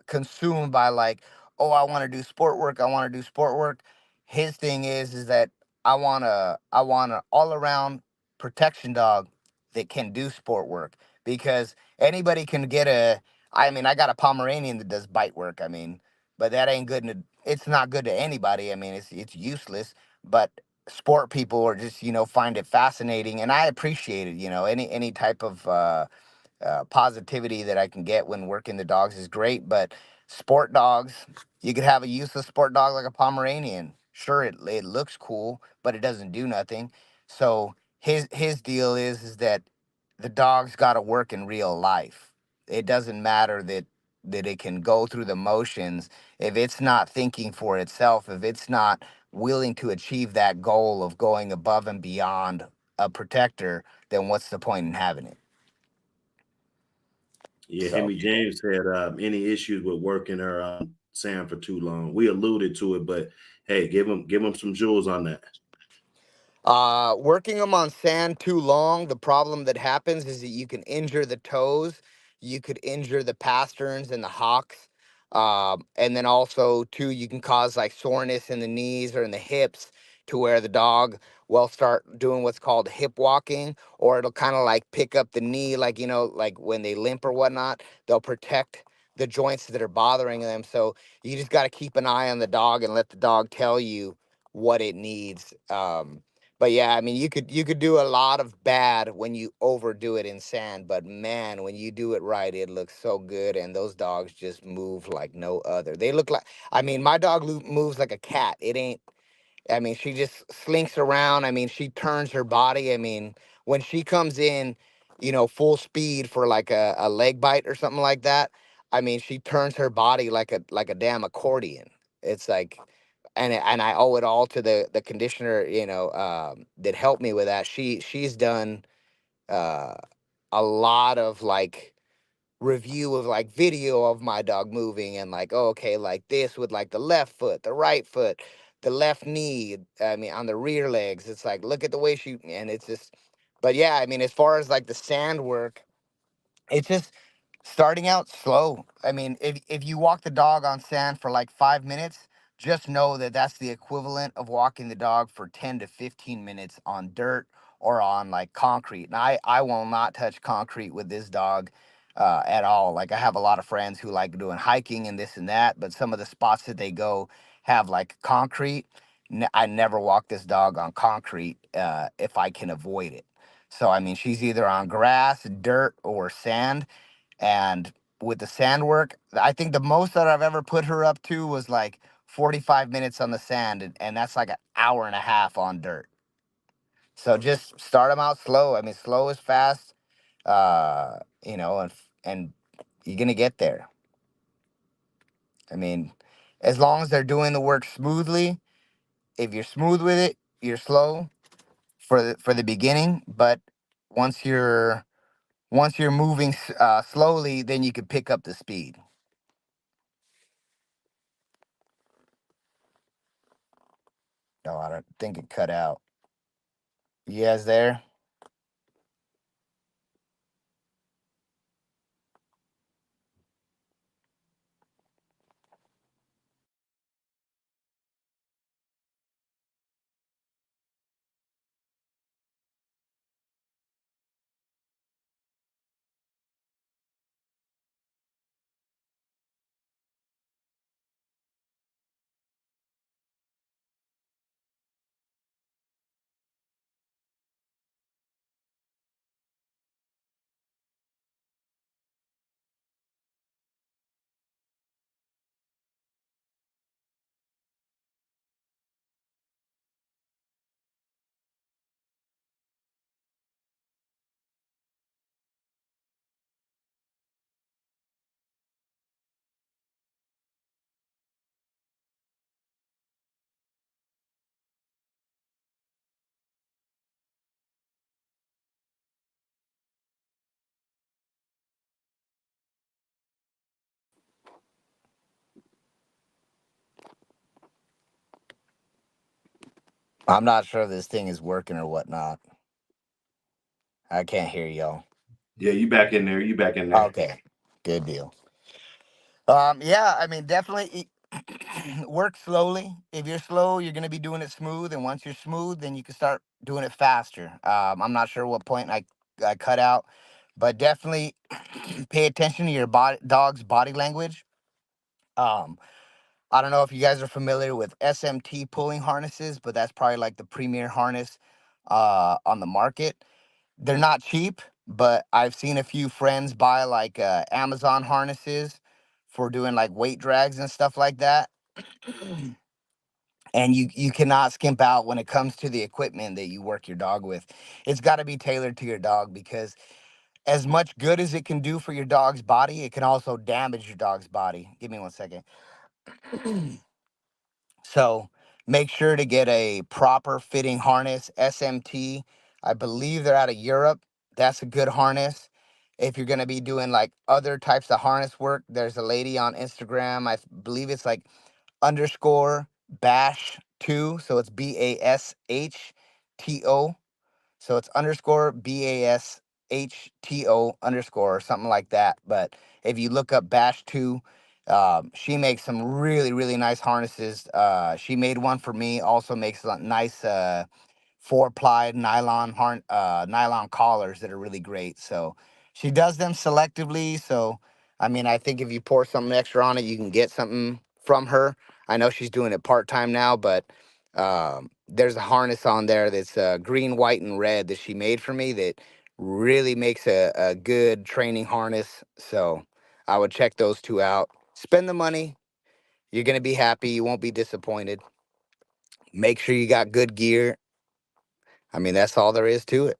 consumed by, like, oh, I want to do sport work, I want to do sport work. His thing is that I want a all around protection dog that can do sport work, because anybody can get a, I mean, I got a Pomeranian that does bite work. I mean, but that ain't good it's not good to anybody. I mean, it's useless. But sport people are just, find it fascinating, and I appreciate it. Any type of positivity that I can get when working the dogs is great. But sport dogs, you could have a useless sport dog like a Pomeranian. Sure, it looks cool, but it doesn't do nothing. So his deal is that the dog's got to work in real life. It doesn't matter that it can go through the motions if it's not thinking for itself, if it's not willing to achieve that goal of going above and beyond a protector, then what's the point in having it? Yeah, So Hemi James had any issues with working her Sam for too long. We alluded to it, but hey, give him some jewels on that. Working them on sand too long, the problem that happens is that you can injure the toes, you could injure the pasterns and the hocks, and then also too, you can cause like soreness in the knees or in the hips, to where the dog will start doing what's called hip walking, or it'll kind of like pick up the knee, like, like when they limp or whatnot, they'll protect the joints that are bothering them. So you just got to keep an eye on the dog and let the dog tell you what it needs. But yeah, I mean, you could do a lot of bad when you overdo it in sand, but man, when you do it right, it looks so good, and those dogs just move like no other. They look like, I mean, my dog moves like a cat. It ain't. I mean, she just slinks around. I mean, she turns her body. I mean, when she comes in, full speed for like a leg bite or something like that, I mean, she turns her body like a damn accordion. It's like, and I owe it all to the conditioner, that helped me with that. She's done uh, a lot of like review of like video of my dog moving, and like, oh, okay, like this with like the left foot, the right foot, the left knee. I mean, on the rear legs, it's like, look at the way she, and it's just, but yeah, I mean, as far as like the sand work, it's just starting out slow. I mean, if you walk the dog on sand for like 5 minutes, just know that that's the equivalent of walking the dog for 10 to 15 minutes on dirt or on like concrete. And I will not touch concrete with this dog at all. Like I have a lot of friends who like doing hiking and this and that, but some of the spots that they go have like concrete. I never walk this dog on concrete if I can avoid it. So I mean, she's either on grass, dirt, or sand. And with the sand work, I think the most that I've ever put her up to was like 45 minutes on the sand, and that's like an hour and a half on dirt. So just start them out slow. I mean, slow is fast, and you're gonna get there. I mean, as long as they're doing the work smoothly. If you're smooth with it, you're slow for the beginning. But once you're once you're moving slowly, then you can pick up the speed. No, I don't think it cut out. You guys there? I'm not sure if this thing is working or whatnot. I can't hear y'all. Yeah, you back in there. You back in there. Okay, good deal. Yeah, I mean, definitely work slowly. If you're slow, you're gonna be doing it smooth, and once you're smooth, then you can start doing it faster. I'm not sure what point I cut out, but definitely pay attention to your dog's body language. Um, I don't know if you guys are familiar with SMT pulling harnesses, but that's probably like the premier harness on the market. They're not cheap, but I've seen a few friends buy like Amazon harnesses for doing like weight drags and stuff like that. And you cannot skimp out when it comes to the equipment that you work your dog with. It's got to be tailored to your dog because as much good as it can do for your dog's body, it can also damage your dog's body. Give me 1 second. So make sure to get a proper fitting harness. SMT, I believe they're out of Europe. That's a good harness. If you're going to be doing like other types of harness work, there's a lady on Instagram. I believe it's like underscore bash two. So it's BASHTO. So it's underscore BASHTO underscore or something like that. But if you look up Bash2, she makes some really, really nice harnesses. She made one for me, also makes nice 4-ply nylon collars that are really great. So she does them selectively. So, I mean, I think if you pour something extra on it, you can get something from her. I know she's doing it part-time now, but there's a harness on there that's green, white, and red that she made for me that really makes a good training harness. So I would check those two out. Spend the money. You're going to be happy. You won't be disappointed. Make sure you got good gear. I mean, that's all there is to it.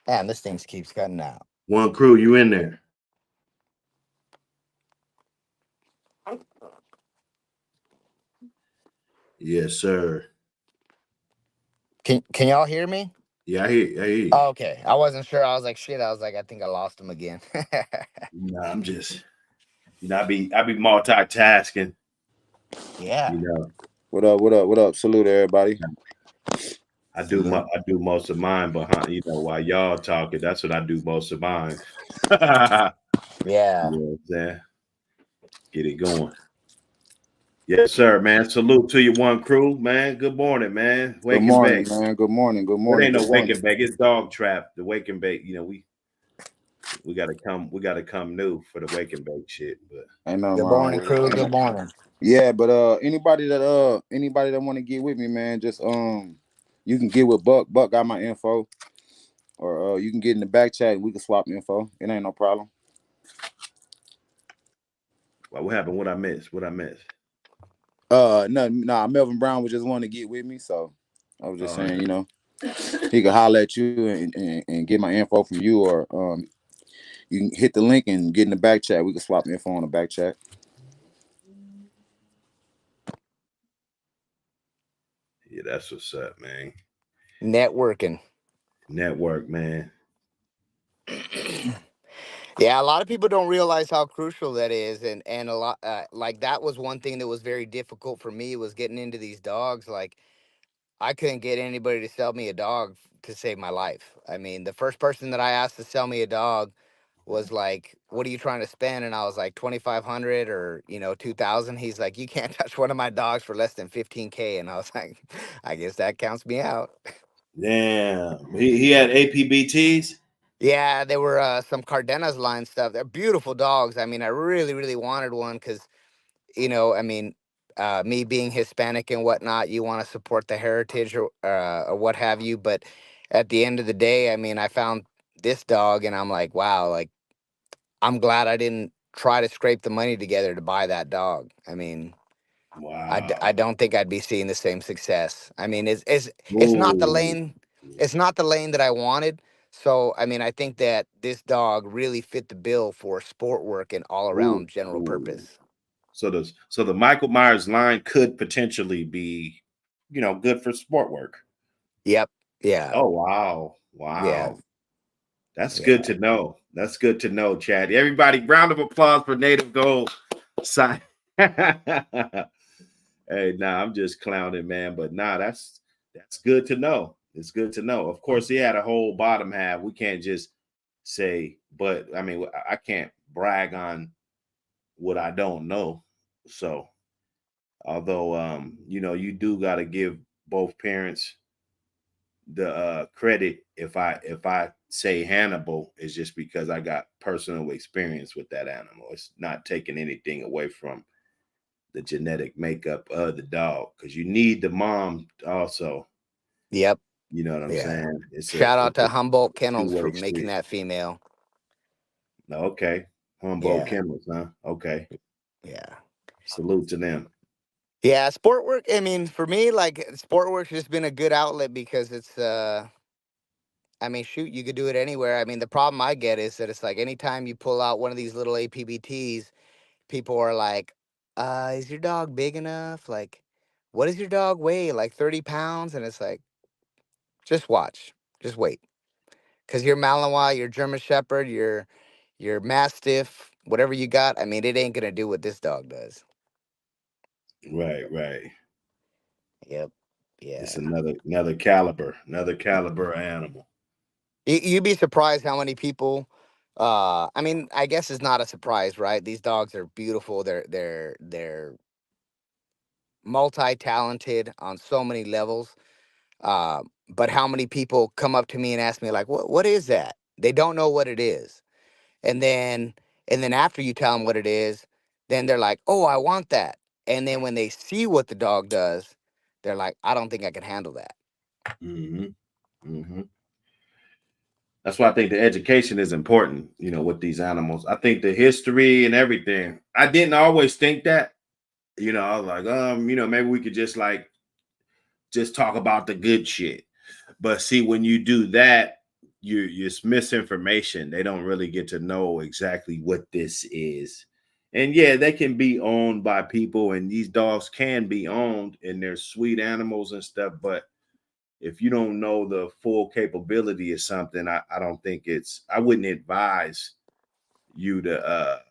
Man, this thing keeps cutting out. One crew, you in there? Yes, sir. Can y'all hear me? Yeah, I hear you. Oh, okay. I wasn't sure. I was like, shit. I was like, I think I lost him again. Nah, I'm just I be multitasking. Yeah. What up? What up? What up? Salute everybody. I do most of mine behind, while y'all talking. That's what I do most of mine. Yeah. You know what I'm saying? Get it going. Yes, sir, man. Salute to you, one crew, man. Good morning, man. Good Wake and morning, bake. man. Good morning. Good It morning. ain't no Good wake morning. and bake. It's dog trap. The wake and bake. We gotta come. We gotta come new for the wake and bake shit. But Ain't nothing Good wrong morning, with it. crew. Good morning. Yeah, but anybody that want to get with me, man, just you can get with Buck. Buck got my info. Or you can get in the back chat and we can swap info. It ain't no problem. what happened? What I missed? What I missed? Nah, Melvin Brown was just wanting to get with me, so I was just Oh, saying, yeah. he could holler at you and get my info from you, or you can hit the link and get in the back chat. We can swap info on the back chat. Yeah, that's what's up, man. Networking. Network, man. Yeah, a lot of people don't realize how crucial that is, and a lot like that was one thing that was very difficult for me was getting into these dogs. Like I couldn't get anybody to sell me a dog to save my life. I mean, the first person that I asked to sell me a dog was like, "What are you trying to spend?" And I was like, 2,500 or 2,000. He's like, "You can't touch one of my dogs for less than 15K." And I was like, "I guess that counts me out." Damn. He had APBTs. Yeah, there were some Cardenas line stuff. They're beautiful dogs. I mean, I really, really wanted one because, I mean, me being Hispanic and whatnot, you want to support the heritage or what have you. But at the end of the day, I mean, I found this dog and I'm like, wow, like, I'm glad I didn't try to scrape the money together to buy that dog. I mean, I Wow. don't think I'd be seeing the same success. I mean, it's not the Ooh. lane. It's not the lane that I wanted. So, I mean, I think that this dog really fit the bill for sport work and all Ooh. around general Ooh. purpose. So the Michael Myers line could potentially be, good for sport work. Yep. Yeah. Oh wow. Yeah. Wow. That's good Yeah. to know. That's good to know, Chad. Everybody, round of applause for Native Gold. Hey, nah, I'm just clowning, man. But nah, that's good to know. It's good to know. Of course, he had a whole bottom half. We can't just say, but I mean, I can't brag on what I don't know. So, although you do got to give both parents the credit. If I say Hannibal, is just because I got personal experience with that animal. It's not taking anything away from the genetic makeup of the dog, because you need the mom also. Yep. You know what I'm Yeah. saying? It's a Shout out it's to a Humboldt Kennels two-way for making street. that female. Okay, Humboldt Yeah. Kennels, huh? Okay, Yeah. salute to them. Yeah. Sport work. I mean, for me, like sport work's just been a good outlet because it's, I mean, shoot, you could do it anywhere. I mean, the problem I get is that it's like anytime you pull out one of these little APBTs, people are like, is your dog big enough? Like, what does your dog weigh? Like 30 pounds? And it's like, just watch, just wait. Because your Malinois, your German Shepherd, your Mastiff, whatever you got, I mean, it ain't going to do what this dog does. Right, right. Yep. It's Yeah. another caliber animal. You'd be surprised how many people. I mean, I guess it's not a surprise, right? These dogs are beautiful. They're multi-talented on so many levels. But how many people come up to me and ask me like, what is that? They don't know what it is. And then after you tell them what it is, then they're like, oh, I want that. And then when they see what the dog does, they're like, I don't think I can handle that. Hmm. Hmm. That's why I think the education is important, with these animals. I think the history and everything. I didn't always think that. I was like, maybe we could just talk about the good shit. But see, when you do that, it's misinformation. They don't really get to know exactly what this is. And yeah, they can be owned by people, and these dogs can be owned, and they're sweet animals and stuff. But if you don't know the full capability of something, I don't think I wouldn't advise you to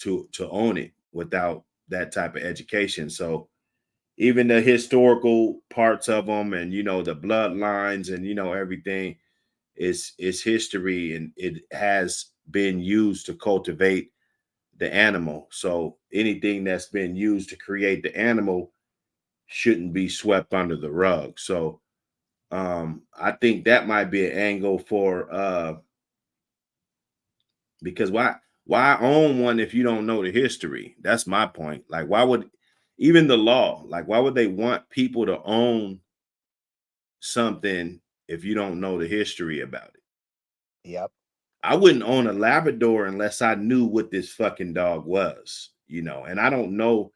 to own it without that type of education. So even the historical parts of them, and the bloodlines, and everything is history, and it has been used to cultivate the animal. So anything that's been used to create the animal shouldn't be swept under the rug. So I think that might be an angle for because why own one if you don't know the history? That's my point. Like, why would even the law, like, why would they want people to own something if you don't know the history about it? Yep. I wouldn't own a Labrador unless I knew what this fucking dog was, and I don't know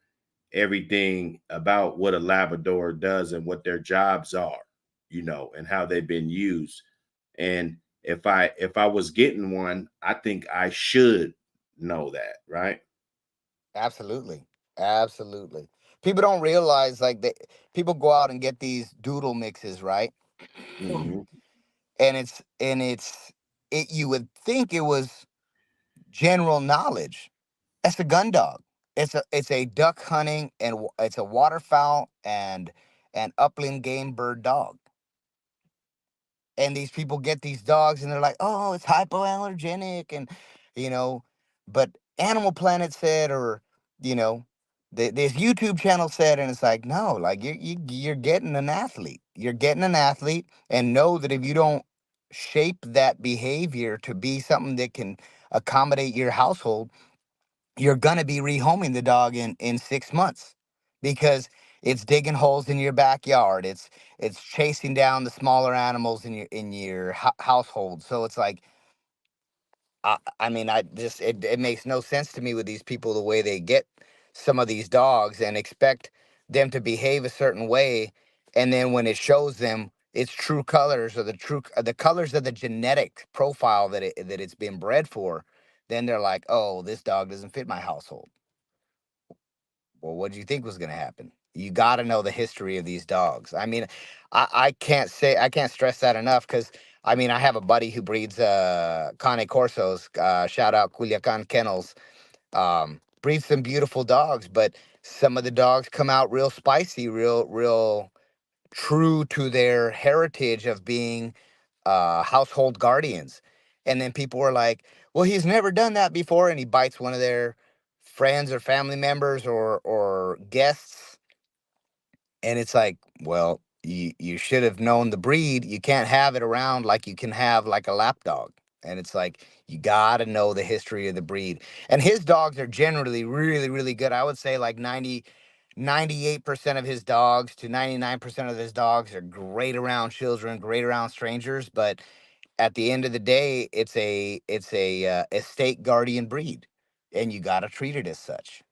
everything about what a Labrador does and what their jobs are, and how they've been used. And if I was getting one, I think I should know that, right? Absolutely. Absolutely. People don't realize like people go out and get these doodle mixes, right? Mm-hmm. And you would think it was general knowledge. That's a gun dog. It's a duck hunting it's a waterfowl and upland game bird dog. And these people get these dogs and they're like, oh, it's hypoallergenic, and you know, but Animal Planet said, or you know, this YouTube channel said, and it's like, no, like you're getting an athlete. You're getting an athlete, and know that if you don't shape that behavior to be something that can accommodate your household, you're gonna be rehoming the dog in 6 months, because it's digging holes in your backyard. It's chasing down the smaller animals in your household. So it's like, I mean, it makes no sense to me with these people, the way they get some of these dogs and expect them to behave a certain way, and then when it shows them its true colors, or the colors of the genetic profile that it's been bred for, then they're like, oh, this dog doesn't fit my household. Well, what do you think was going to happen? You got to know the history of these dogs. I mean, I can't stress that enough, because I mean, I have a buddy who breeds Cane Corsos. Shout out Culiacan Kennels. Breeds some beautiful dogs, but some of the dogs come out real spicy, real true to their heritage of being household guardians. And then people were like, well, he's never done that before. And he bites one of their friends or family members or guests. And it's like, well, you should have known the breed. You can't have it around like you can have like a lap dog. And it's like, you got to know the history of the breed. And his dogs are generally really, really good. I would say like 98% of his dogs to 99% of his dogs are great around children, great around strangers. But at the end of the day, it's a estate guardian breed, and you got to treat it as such.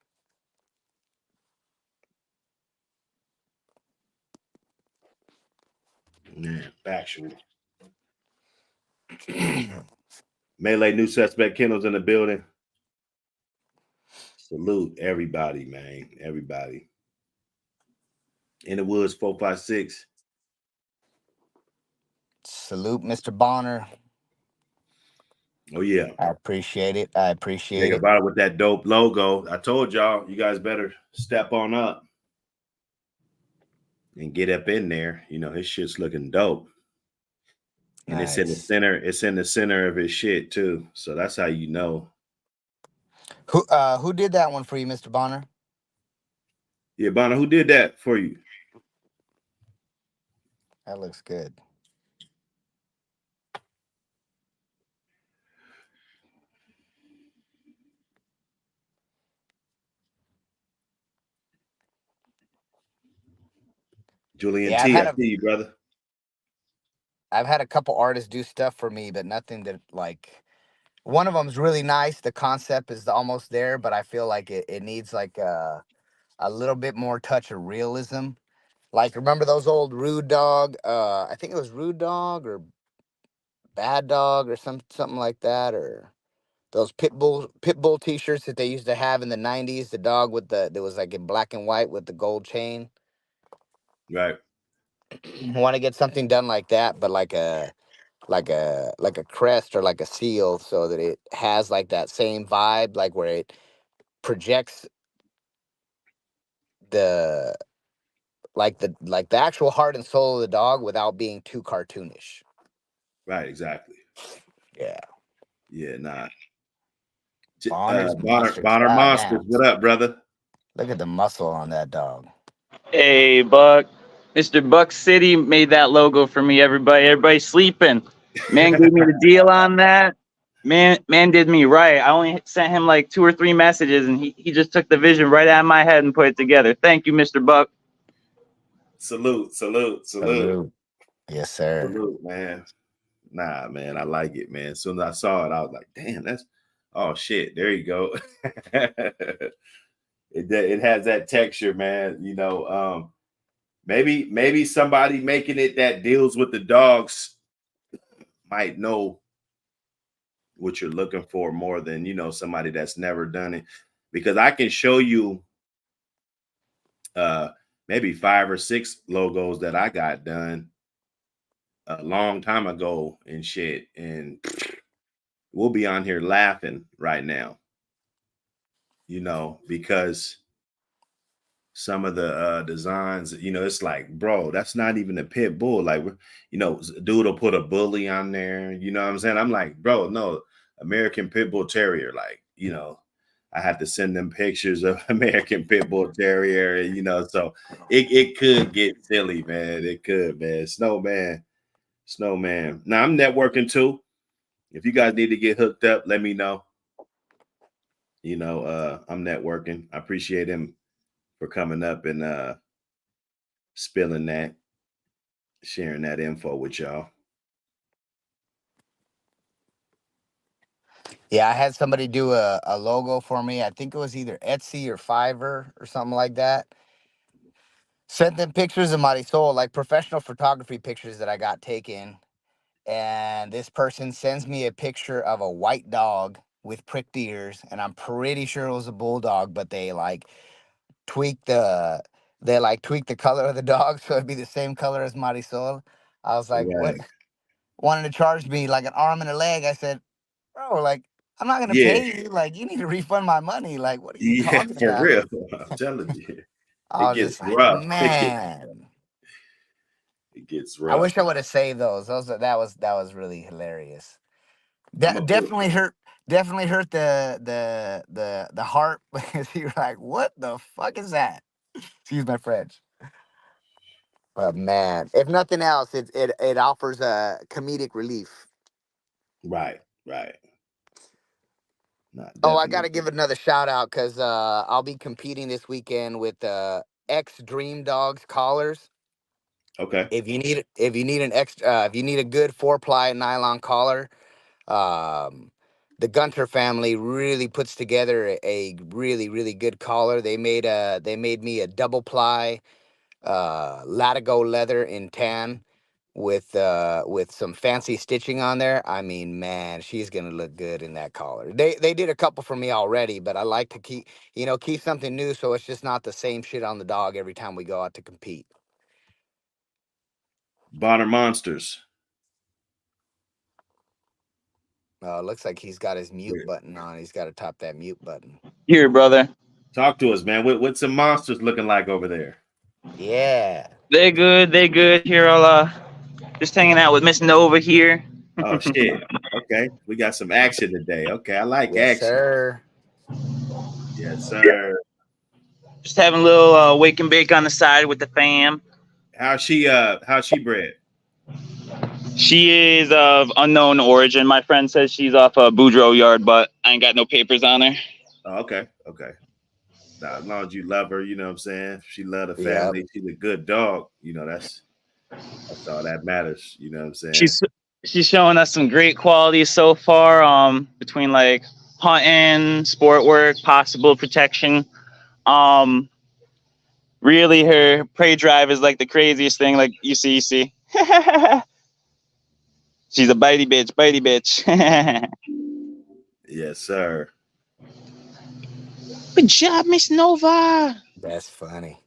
Yeah, factual. Melee New Suspect Kennels in the building. Salute everybody, man. Everybody. In the Woods 456. Salute, Mr. Bonner. Oh yeah. I appreciate it. I appreciate Think it. about it with that dope logo. I told y'all, you guys better step on up and get up in there. His shit's looking dope. And it's in the Nice. center. It's in the center of his shit too. So that's how you know. Who did that one for you, Mr. Bonner? Yeah, Bonner, who did that for you? That looks good. Julian Yeah, T, I see you, brother. I've had a couple artists do stuff for me, but nothing that like. One of them's really nice. The concept is almost there, but I feel like it needs like a little bit more touch of realism. Like, remember those old Rude Dog? I think it was Rude Dog or Bad Dog or something like that, or those Pitbull T-shirts that they used to have in the '90s. The dog with that was like in black and white with the gold chain. Right. Want to get something done like that, but like a crest or like a seal, so that it has like that same vibe, like where projects the the actual heart and soul of the dog without being too cartoonish. Right, exactly. Yeah. Yeah, nah. Bonner's Bonner monsters. Bonner God Monsters, damn. what up, brother? Look at the muscle on that dog. Hey, Buck. Mr. Buck City made that logo for me, everybody. Everybody's sleeping. Man gave me the deal on that. Man did me right. I only sent him like 2 or 3 messages, and he just took the vision right out of my head and put it together. Thank you, Mr. Buck. Salute. Salute. Yes, sir. Salute, man. Nah, man, I like it, man. As soon as I saw it, I was like, damn, that's oh shit. There you go. It has that texture, man. You know, maybe somebody making it that deals with the dogs might know what you're looking for more than somebody that's never done it, because I can show you maybe 5 or 6 logos that I got done a long time ago and shit, and we'll be on here laughing right now, because some of the designs, it's like, bro, that's not even a pit bull. Like, dude will put a bully on there. You know what I'm saying? I'm like, bro, no, American Pit Bull Terrier. Like, I had to send them pictures of American Pit Bull Terrier, so it could get silly, man. It could, man. Snowman. Now I'm networking too. If you guys need to get hooked up, let me know. I'm networking. I appreciate him for coming up and spilling that, sharing that info with y'all. Yeah, I had somebody do a logo for me. I think it was either Etsy or Fiverr or something like that. Sent them pictures of Marisol, like professional photography pictures that I got taken. And this person sends me a picture of a white dog with pricked ears, and I'm pretty sure it was a bulldog, but tweaked the tweaked the color of the dog so it'd be the same color as Marisol. I was like, what? Right. Wanted to charge me like an arm and a leg. I said, bro, like, I'm not gonna Yeah. pay you. Like, you need to refund my money. Like, what are you Yeah, talking for about? real. I'm telling you. It I was gets just like, rough. man. It gets I rough. wish I would have saved those. That was really hilarious. I'm gonna put Definitely hurt the heart because you're like, what the fuck is that? Excuse my French. But man, if nothing else, it offers a comedic relief. right. Not Oh, I gotta definitely. give another shout out because I'll be competing this weekend with X Dream Dogs collars. Okay. If you need a good 4-ply nylon collar, um, the Gunter family really puts together a really really good collar. They made me a double ply Latigo leather in tan with some fancy stitching on there. I mean, man, she's gonna look good in that collar. They did a couple for me already, but I like to keep something new so it's just not the same shit on the dog every time we go out to compete. Bonner Monsters. Looks like he's got his mute Weird. button on. He's got to tap that mute button. Here, brother. Talk to us, man. What's some monsters looking like over there? Yeah. They good. They good. Here, I'll just hanging out with Miss Nova here. Oh shit. Okay. We got some action today. Okay. I like Yes, action. sir. Yes, sir. Just having a little wake and bake on the side with the fam. How's she bred? She is of unknown origin. My friend says she's off a Boudreaux yard, but I ain't got no papers on her. Oh, okay. Now, as long as you love her, you know what I'm saying? She love the Yep. family. She's a good dog. That's all that matters. You know what I'm saying? She's showing us some great qualities so far. Between like hunting, sport work, possible protection. Really, her prey drive is like the craziest thing. Like you see. She's a bitey bitch. Yes, sir. Good job, Miss Nova. That's funny.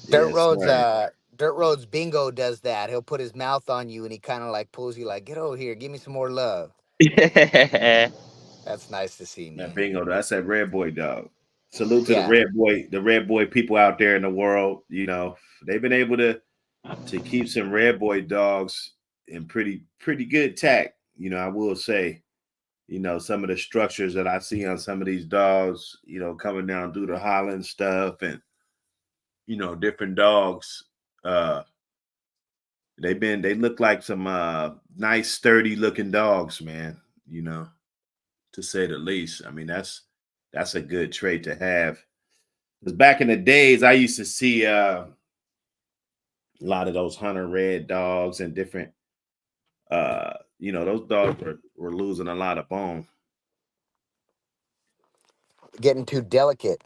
Yes, sir. Dirt Roads Bingo does that. He'll put his mouth on you and he kind of like pulls you like, get over here, give me some more love. Yeah. That's nice to see, That man. bingo, that's that red boy dog. Salute to Yeah. the red boy people out there in the world. You know, they've been able to keep some red boy dogs in pretty good tact. You know, I will say, you know, some of the structures that I see on some of these dogs, you know, coming down through the Holland stuff and you know, different dogs. They look like some nice, sturdy looking dogs, man, you know, to say the least. I mean, that's a good trait to have. Because back in the days, I used to see a lot of those hunter red dogs and different you know, those dogs were losing a lot of bone. Getting too delicate.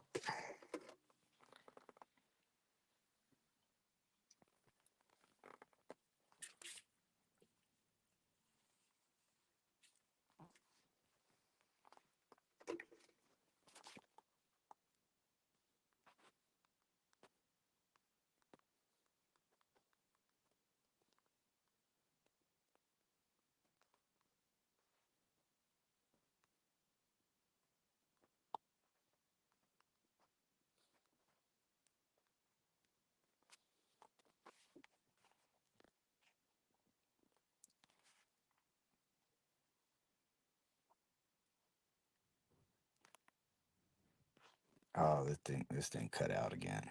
Oh, this thing cut out again.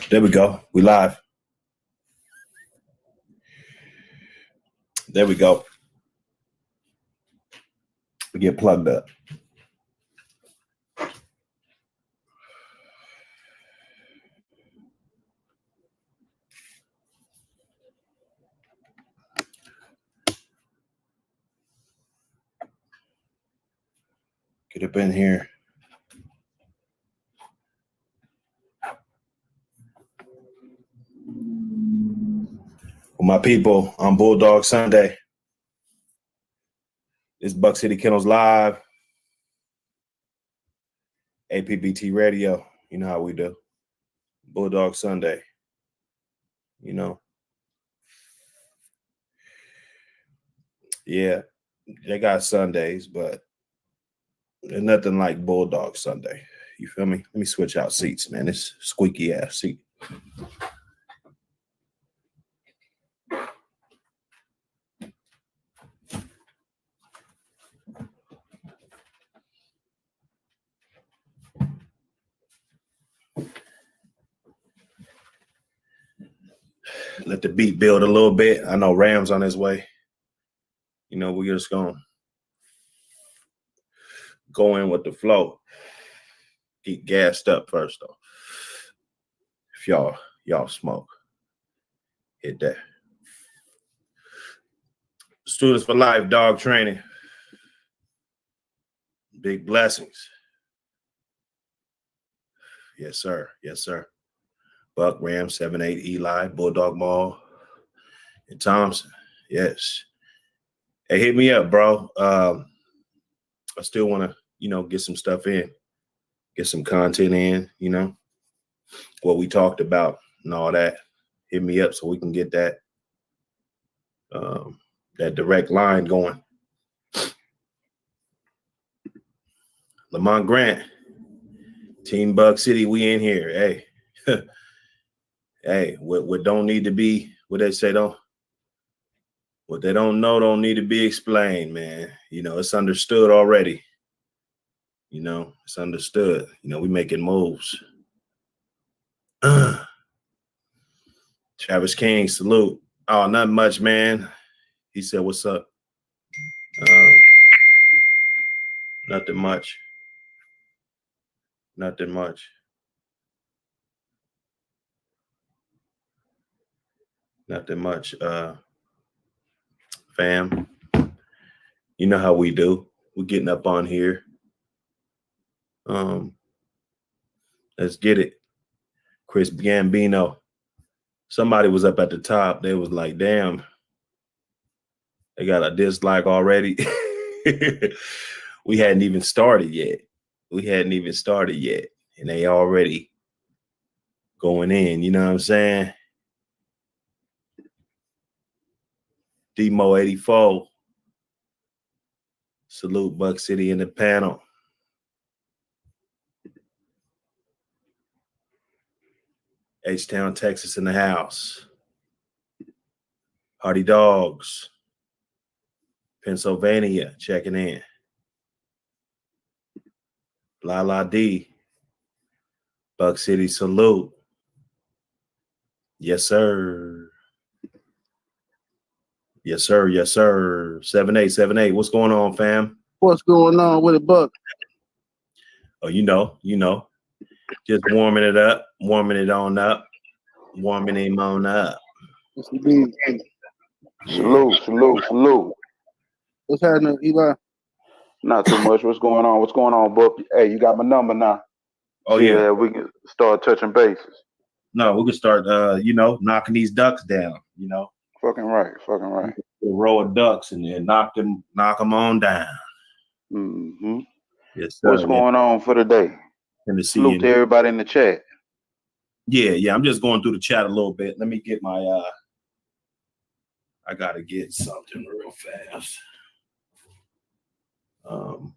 There we go. We live. There we go. We get plugged up. Get up in here. With my people on Bulldog Sunday. It's Buck City Kennels Live. APBT Radio. You know how we do. Bulldog Sunday. You know. Yeah, they got Sundays, but there's nothing like Bulldog Sunday. You feel me? Let me switch out seats, man. It's squeaky ass seat. Let the beat build a little bit. I know Ram's on his way. You know, we're just gonna go in with the flow. Get gassed up first though. If y'all smoke, hit that. Students for Life dog training. Big blessings. Yes, sir. Yes, sir. Buck, Ram, 7-8, Eli, Bulldog Mall, and Thompson. Yes. Hey, hit me up, bro. I still want to, you know, get some stuff in, get some content in, you know, what we talked about and all that. Hit me up so we can get that that direct line going. Lamont Grant, Team Buck City, we in here. Hey, hey, what don't need to be, what they say, what they don't know don't need to be explained, man. You know, it's understood already. You know, it's understood. You know, we making moves. Travis King, salute. Oh, not much, man. He said, "What's up?" Nothing much. Nothing much. Nothing much. Fam, you know how we do. We're getting up on here. Let's get it. Chris Gambino. Somebody was up at the top. They was like, damn, they got a dislike already. We hadn't even started yet. And they already going in. You know what I'm saying? Demo 84. Salute Buck City in the panel. H-Town, Texas in the house. Hardy Dogs. Pennsylvania checking in. La La D. Buck City salute. Yes, sir. Yes, sir. Yes, sir. 7878. What's going on, fam? What's going on with it, Buck? Oh, you know. Just warming it up, warming him on up. What's the deal? Salute. What's happening, Eli? Not too much. What's going on, Buck? Hey, you got my number now. Oh, yeah. We can start touching bases. No, we can start, knocking these ducks down, Fucking right. A row of ducks and then knock them on down. Mm-hmm. Yes, sir. What's going on for the day? Salute to everybody in the chat. Yeah. I'm just going through the chat a little bit. Let me get my I gotta get something real fast. Oh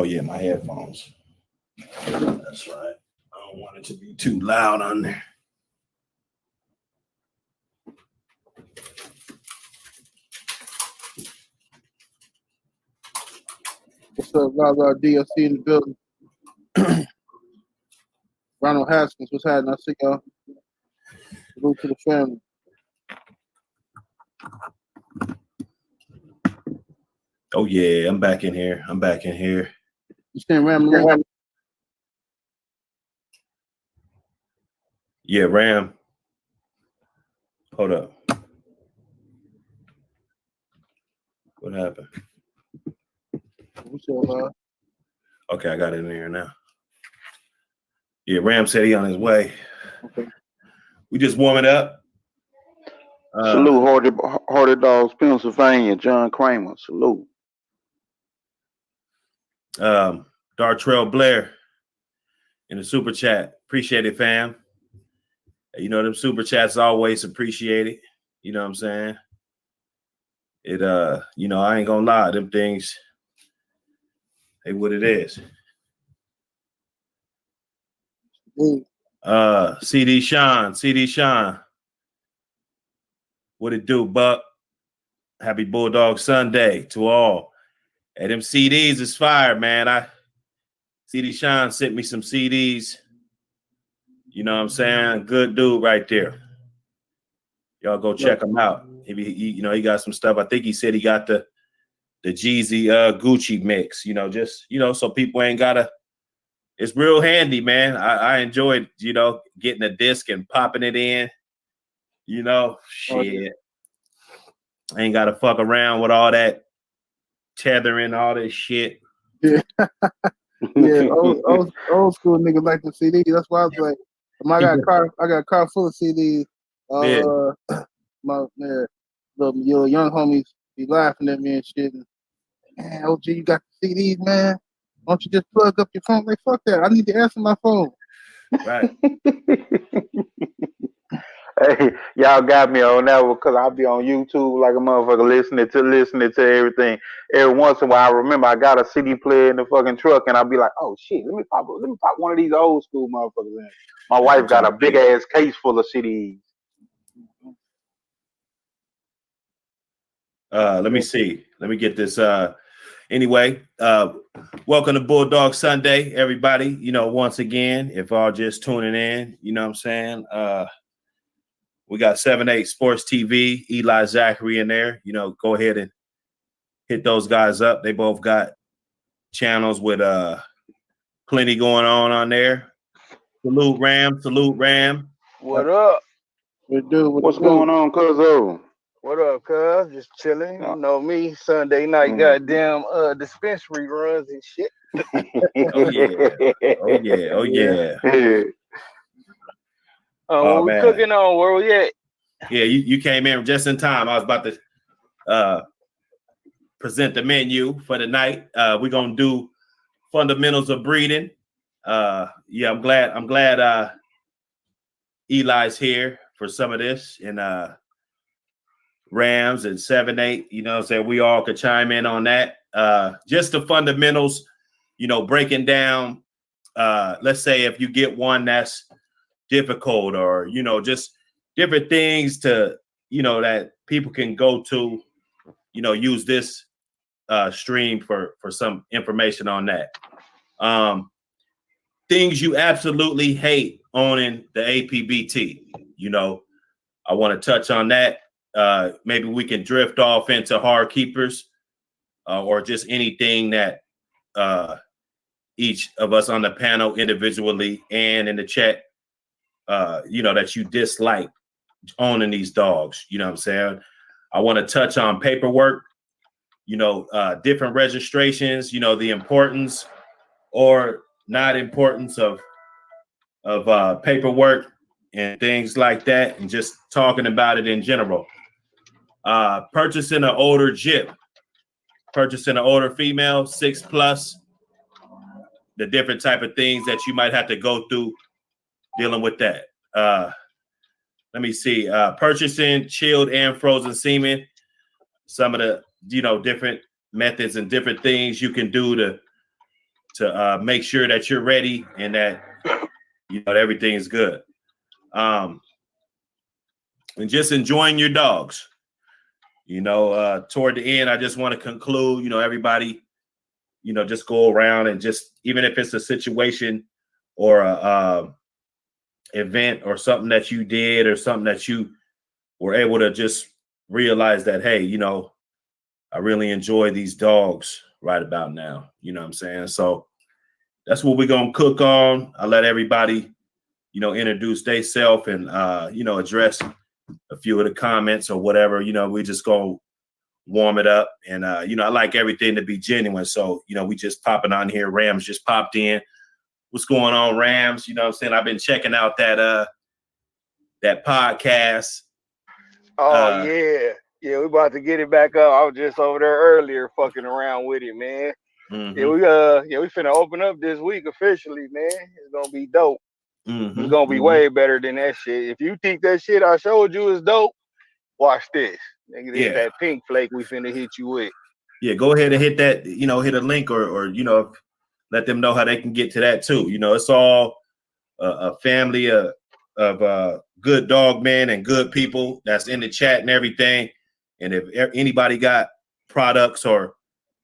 yeah, my headphones. That's right. I don't want it to be too loud on there. What's up, blah, DLC in the building? Ronald Haskins, what's happening? I see y'all. Salute to the family. Oh yeah, I'm back in here. You staying Ram? Yeah, Ram. Hold up. What happened? What's up, Okay, I got it in here now. Yeah, Ram said he on his way. Okay. We just warming up. Salute Hardy Dogs, Pennsylvania, John Kramer. Salute. Dartrell Blair in the super chat. Appreciate it, fam. You know, them super chats always appreciated. You know what I'm saying? It I ain't gonna lie, them things, they what it is. CD Sean. What it do, Buck? Happy Bulldog Sunday to all. Hey, them CDs is fire, man. CD Sean sent me some CDs. You know what I'm saying? Good dude right there. Y'all go check him out. He got some stuff. I think he said he got the Jeezy Gucci mix, so people ain't gotta. It's real handy, man. I enjoyed, getting a disc and popping it in. Shit. I ain't gotta fuck around with all that tethering, all this shit. Yeah. Yeah, old school niggas like the CD. That's why I was like, I got a car full of CDs. Your young homies be laughing at me and shit. And, man, OG, you got the CDs, man. Why don't you just plug up your phone? Like, fuck that. I need to answer my phone. Right. Hey, y'all got me on that one because I'll be on YouTube like a motherfucker listening to everything. Every once in a while, I remember I got a CD player in the fucking truck, and I'll be like, "Oh shit, let me pop one of these old school motherfuckers in." My wife got a big ass case full of CDs. Let me see. Let me get this. Anyway, welcome to Bulldog Sunday, everybody. Once again, if all just tuning in, you know what I'm saying? We got 7-8 Sports TV, Eli Zachary in there. Go ahead and hit those guys up. They both got channels with plenty going on there. Salute Ram. What up? What's going on, cuzzo? What up, cuz? Just chilling. You know me, Sunday night, goddamn dispensary runs and shit. Oh yeah. What we cooking on? Where we at? Yeah, you came in just in time. I was about to present the menu for the night. We're gonna do fundamentals of breeding. I'm glad Eli's here for some of this, and Rams and 7-8, we all could chime in on that. Just the fundamentals, breaking down, let's say if you get one that's difficult, or, just different things to, that people can go to, use this stream for some information on that. Things you absolutely hate owning the APBT, I want to touch on that. Maybe we can drift off into hard keepers, or just anything that each of us on the panel individually and in the chat, that you dislike owning these dogs. You know what I'm saying? I want to touch on paperwork, different registrations, the importance or not importance of paperwork and things like that, and just talking about it in general. Purchasing an older Jip, purchasing an older female, 6+, the different type of things that you might have to go through dealing with that. Let me see. Purchasing chilled and frozen semen, some of the different methods and different things you can do to make sure that you're ready and that everything is good. And just enjoying your dogs. Toward the end, I just want to conclude, everybody, just go around and just, even if it's a situation or a event or something that you did or something that you were able to just realize that, hey, I really enjoy these dogs right about now. You know what I'm saying? So that's what we're going to cook on. I'll let everybody, introduce themselves and, address a few of the comments or whatever. We just go warm it up. And, I like everything to be genuine. So, we just popping on here. Rams just popped in. What's going on, Rams? You know what I'm saying? I've been checking out that podcast. Oh, yeah. Yeah, we about to get it back up. I was just over there earlier fucking around with it, man. Mm-hmm. We finna open up this week officially, man. It's gonna be dope. Mm-hmm. It's gonna be way better than that shit. If you think that shit I showed you is dope, watch this. Nigga, this that pink flake we finna hit you with. Yeah, go ahead and hit that, hit a link or let them know how they can get to that too. It's all a family of good dog men and good people that's in the chat and everything. And if anybody got products or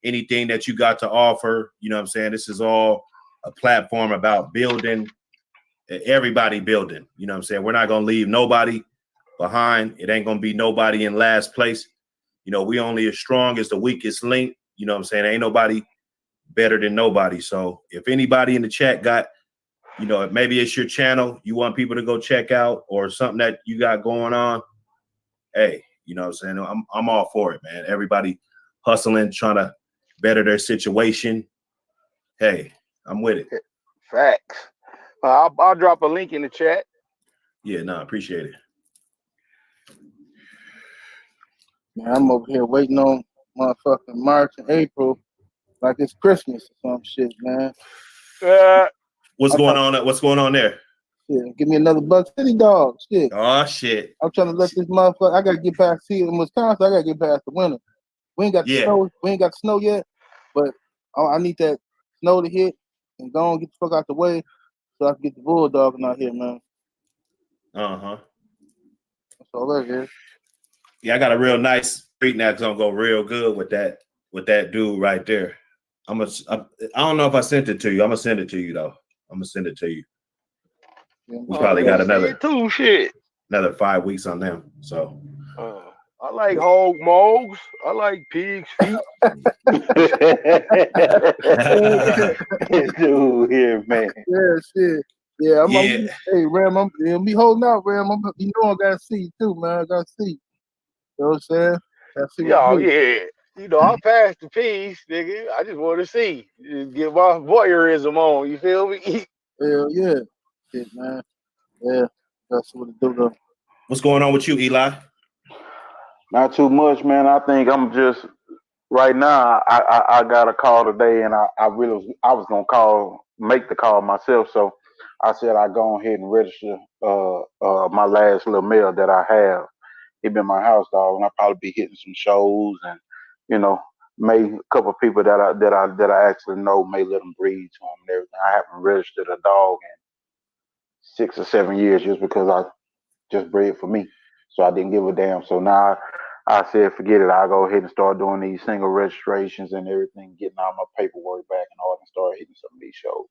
anything that you got to offer, this is all a platform about building, everybody building. We're not going to leave nobody behind. It ain't going to be nobody in last place. We only as strong as the weakest link. Ain't nobody better than nobody. So if anybody in the chat got, maybe it's your channel you want people to go check out or something that you got going on, hey, I'm all for it, man. Everybody hustling, trying to better their situation. Hey, I'm with it. Facts. I'll drop a link in the chat. Yeah, no, appreciate it. Man, I'm over here waiting on motherfucking March and April like it's Christmas or some shit, man. What's going on? What's going on there? Yeah, give me another Buck City dog. Shit. Oh shit. I'm trying to let this motherfucker. I gotta get past here in Wisconsin. I gotta get past the winter. We ain't got the snow. We ain't got snow yet, but I need that snow to hit and go and get the fuck out the way so I can get the Bulldog out here, man. Uh-huh. That's all that is. Yeah, I got a real nice street now. It's gonna go real good with that with that dude right there. I don't know if I sent it to you. I'm gonna send it to you though. I'm gonna send it to you. We probably got another 5 weeks on them. So I like hog mogs. I like pig's feet. Dude here, man. Yeah, shit. Yeah, hey, Ram, I'm be holding out, Ram. You know I gotta see you too, man. I gotta see. You know what I'm saying? Yeah. You know, I passed the piece, nigga. I just want to see. Just get my voyeurism on. You feel me? Hell yeah. Shit, man. Yeah. That's what it do though. What's going on with you, Eli? Not too much, man. I think I'm just right now. I got a call today, and I was gonna make the call myself. So I said I go ahead and register my last little mail that I have. He been my house dog, and I'll probably be hitting some shows, and you know, may a couple of people that I actually know may let them breed to him and everything. I haven't registered a dog in 6 or 7 years just because I just bred for me. So I didn't give a damn. So now I said, forget it. I'll go ahead and start doing these single registrations and everything, getting all my paperwork back and all, and start hitting some of these shows.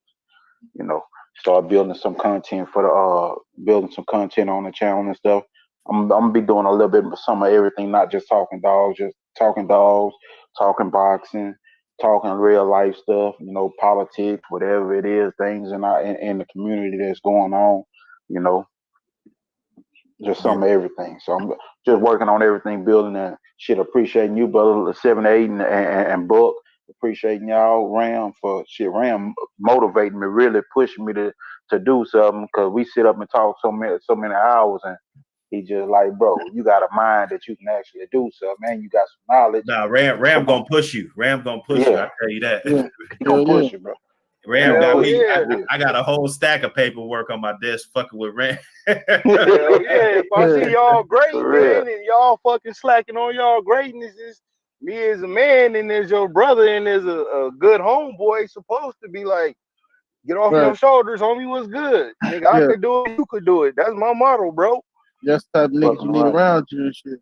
You know, start building some content for building some content on the channel and stuff. I'm gonna be doing a little bit of some of everything, not just talking dogs, talking boxing, talking real life stuff. You know, politics, whatever it is, things in the community that's going on. You know, just some of everything. So I'm just working on everything, building that shit. Appreciating you, brother, 7-8 and Buck. Appreciating y'all, Ram, for shit. Ram motivating me, really pushing me to do something, because we sit up and talk so many hours, and he just like, bro, you got a mind that you can actually do something, man. You got some knowledge. Nah, Ram gonna push you. Ram gonna push you. I tell you that. Yeah. He gonna push you, bro. Ram got me. I got a whole stack of paperwork on my desk fucking with Ram. Hell yeah. If I see y'all great, man, and y'all fucking slacking on y'all greatness, is me as a man and as your brother and as a good homeboy supposed to be like, get off your shoulders, homie, what's good? Nigga, I could do it, you could do it. That's my motto, bro. That's the type of niggas you need around you and shit.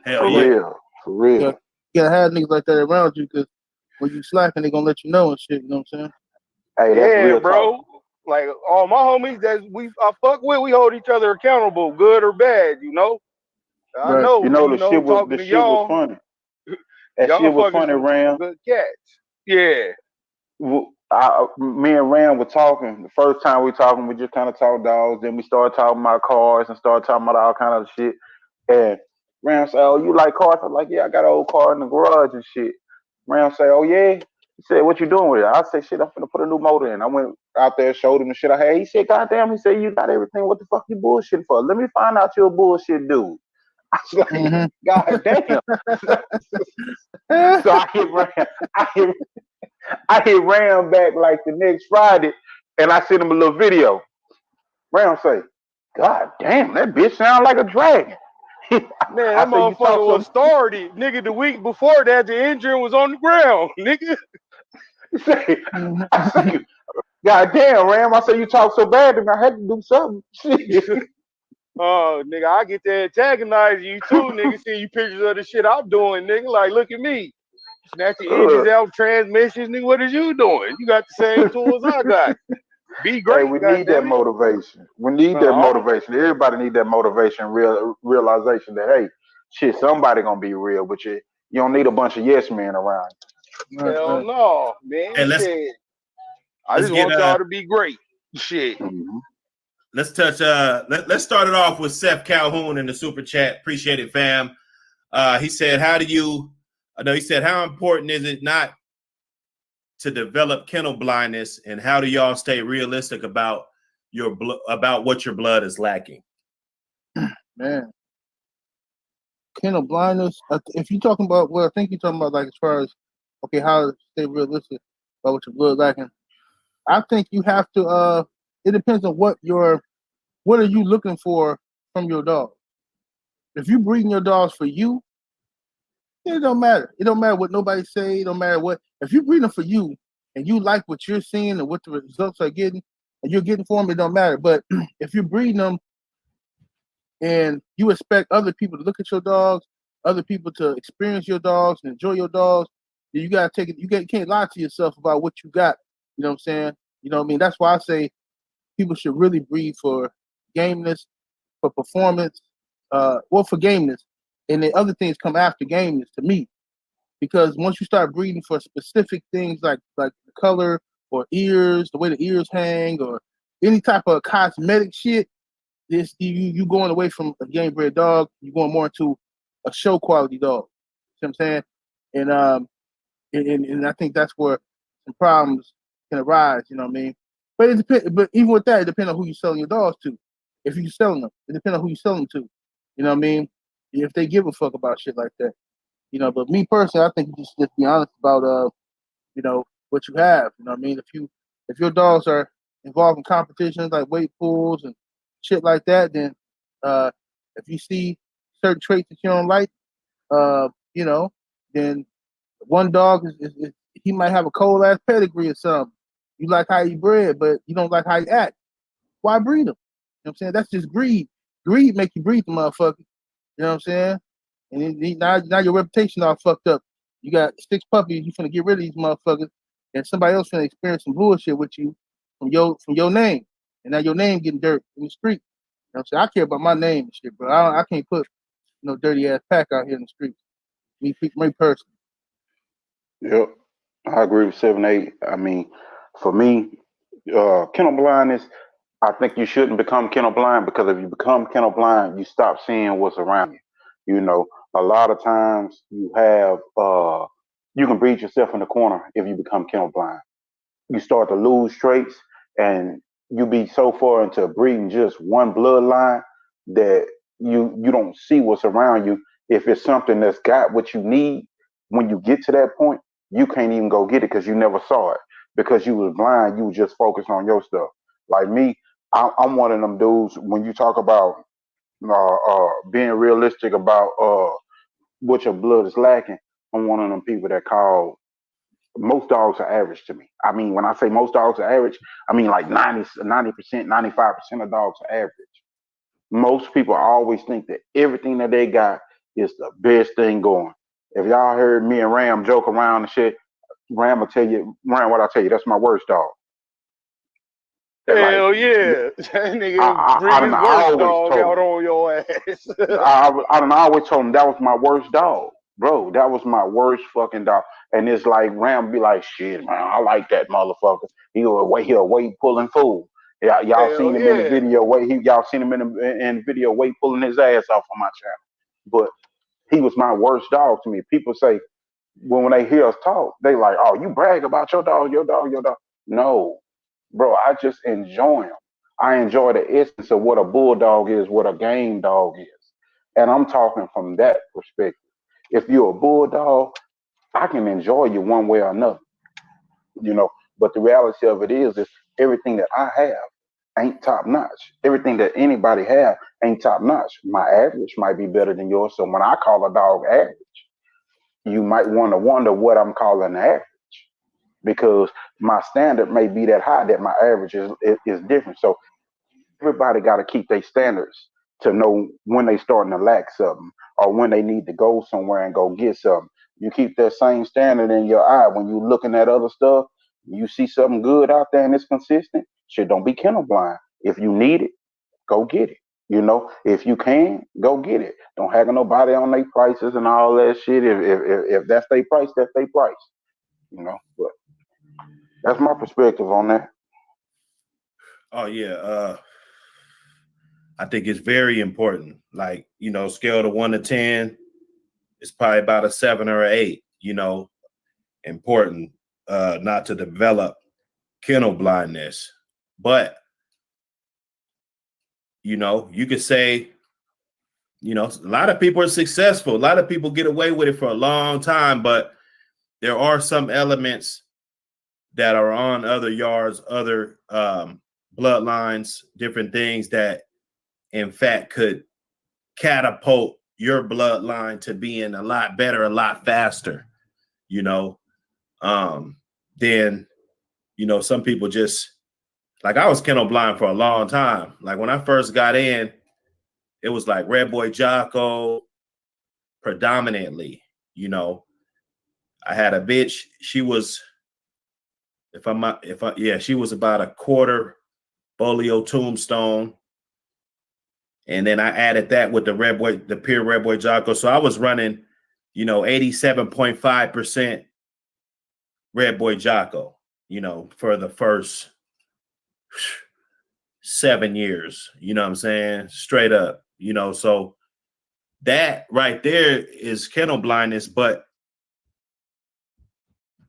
Hell yeah. For real. You gotta have niggas like that around you, because when you slacking, they gonna let you know and shit. You know what I'm saying? Hey, that's real, bro. talk. Like all my homies that I fuck with, we hold each other accountable, good or bad, you know. I know, you know, the shit was funny. That shit was funny, Ram. Good cats. Yeah. Me and Ram were talking. The first time we talking, we just kind of talked dogs. Then we started talking about cars and started talking about all kind of shit. And Ram said, "Oh, you like cars?" I'm like, "Yeah, I got an old car in the garage and shit." Ram said, "Oh yeah." He said, "What you doing with it?" I said, "Shit, I'm finna put a new motor in." I went out there, showed him the shit I had. He said, "God damn," he said, "you got everything. What the fuck you bullshitting for? Let me find out you're a bullshit dude." I was like, "God damn." So I hit Ram back like the next Friday, and I sent him a little video. Ram say, "God damn, that bitch sound like a dragon." Man, that motherfucker was started. Nigga, the week before that, the engine was on the ground, nigga. I say, "God damn, Ram." I say, "You talk so bad to me, I had to do something." Oh, nigga, I get to antagonize you too, nigga. See you pictures of the shit I'm doing, nigga. Like, look at me. Snatching engines out, transmissions, nigga. What is you doing? You got the same tools I got. Be great. Hey, we need that motivation. We need that motivation. Everybody need that motivation, realization that, hey, shit, somebody gonna be real, but you don't need a bunch of yes men around you. Hell no, man. Hey, I just want y'all to be great. Shit. Mm-hmm. Let's touch. Let's start it off with Seth Calhoun in the super chat. Appreciate it, fam. He said, he said, how important is it not to develop kennel blindness, and how do y'all stay realistic about about what your blood is lacking? Man, kennel blindness. If you're talking about, I think you're talking about, like, as far as, okay, how to stay realistic about what your blood lacking. I think you have to. It depends on what are you looking for from your dog. If you breeding your dogs for you, it don't matter. It don't matter what nobody say. It don't matter what. If you breed them for you and you like what you're seeing and what the results are getting, and you're getting for them, it don't matter. But if you're breeding them and you expect other people to look at your dogs, other people to experience your dogs and enjoy your dogs, you gotta take it. You can't lie to yourself about what you got. You know what I'm saying? You know what I mean? That's why I say people should really breed for gameness, for performance, well, for gameness, and then other things come after gameness to me. Because once you start breeding for specific things like the color or ears, the way the ears hang, or any type of cosmetic shit, this you going away from a game bred dog. You're going more into a show quality dog. You know what I'm saying? And I think that's where some problems can arise. You know what I mean? But it depends. But even with that, it depends on who you're selling your dogs to. If you're selling them, it depends on who you're selling them to. You know what I mean? If they give a fuck about shit like that. You know, but me personally, I think you just be honest about you know, what you have. You know what I mean? If your dogs are involved in competitions like weight pools and shit like that, then if you see certain traits that you don't like, you know, then one dog is he might have a cold ass pedigree or something. You like how he bred, but you don't like how he act. Why breed him? You know what I'm saying? That's just greed. Greed make you breed the motherfucker. You know what I'm saying? And then now your reputation all fucked up. You got 6 puppies. You finna get rid of these motherfuckers, and somebody else finna experience some bullshit with you from your name, and now your name getting dirt in the street. You know what I'm saying? I care about my name and shit, bro. I can't put no dirty ass pack out here in the streets. Me personally. Yep, I agree with 7-8. I mean, for me, kennel blindness. I think you shouldn't become kennel blind because if you become kennel blind, you stop seeing what's around you. You know, a lot of times you can breed yourself in the corner if you become kennel blind. You start to lose traits and you be so far into breeding just one bloodline that you don't see what's around you. If it's something that's got what you need, when you get to that point, you can't even go get it because you never saw it because you was blind. You was just focused on your stuff. Like me, I'm one of them dudes. When you talk about being realistic about what your blood is lacking, I'm one of them people that call most dogs are average to me. I mean, when I say most dogs are average, I mean like 90%, 95% of dogs are average. Most people always think that everything that they got is the best thing going. If y'all heard me and Ram joke around and shit, Ram will tell you, Ram, what I tell you, that's my worst dog. Like, Hell yeah. That nigga I bring his done worst always dog told out him. on your ass. I done always told him that was my worst dog. Bro, that was my worst fucking dog. And it's like Ram be like, shit, man, I like that motherfucker. He a weight pulling fool. Yeah, y'all Hell seen him in the yeah. video. Y'all seen him in the video weight pulling his ass off on my channel. But he was my worst dog to me. People say when they hear us talk, they like, oh, you brag about your dog, your dog, your dog. No, bro, I just enjoy him. I enjoy the essence of what a bulldog is, what a game dog is. And I'm talking from that perspective. If you're a bulldog, I can enjoy you one way or another, you know. But the reality of it is everything that I have ain't top notch. Everything that anybody have ain't top notch. My average might be better than yours. So when I call a dog average, you might want to wonder what I'm calling average because my standard may be that high that my average is different. So everybody got to keep their standards to know when they starting to lack something or when they need to go somewhere and go get something. You keep that same standard in your eye when you looking at other stuff. You see something good out there and it's consistent. Shit, don't be kennel blind. If you need it, go get it. You know, if you can, go get it. Don't have nobody on their prices and all that shit. If that's their price, that's their price. You know, but that's my perspective on that. Oh yeah, I think it's very important. Like, you know, scale to 1 to 10, it's probably about a 7 or an 8. You know, important not to develop kennel blindness, but you know, you could say, you know, a lot of people are successful. A lot of people get away with it for a long time, but there are some elements that are on other yards, other bloodlines, different things that, in fact, could catapult your bloodline to being a lot better, a lot faster, you know. Then, you know, some people just, like, I was kennel blind for a long time. Like, when I first got in, it was like Red Boy Jocko predominantly, you know. I had a bitch. She was, she was about a quarter Bolio Tombstone. And then I added that with the pure Red Boy Jocko. So I was running, 87.5% Red Boy Jocko, for the first 7 years, you know what I'm saying? Straight up, so that right there is kennel blindness, but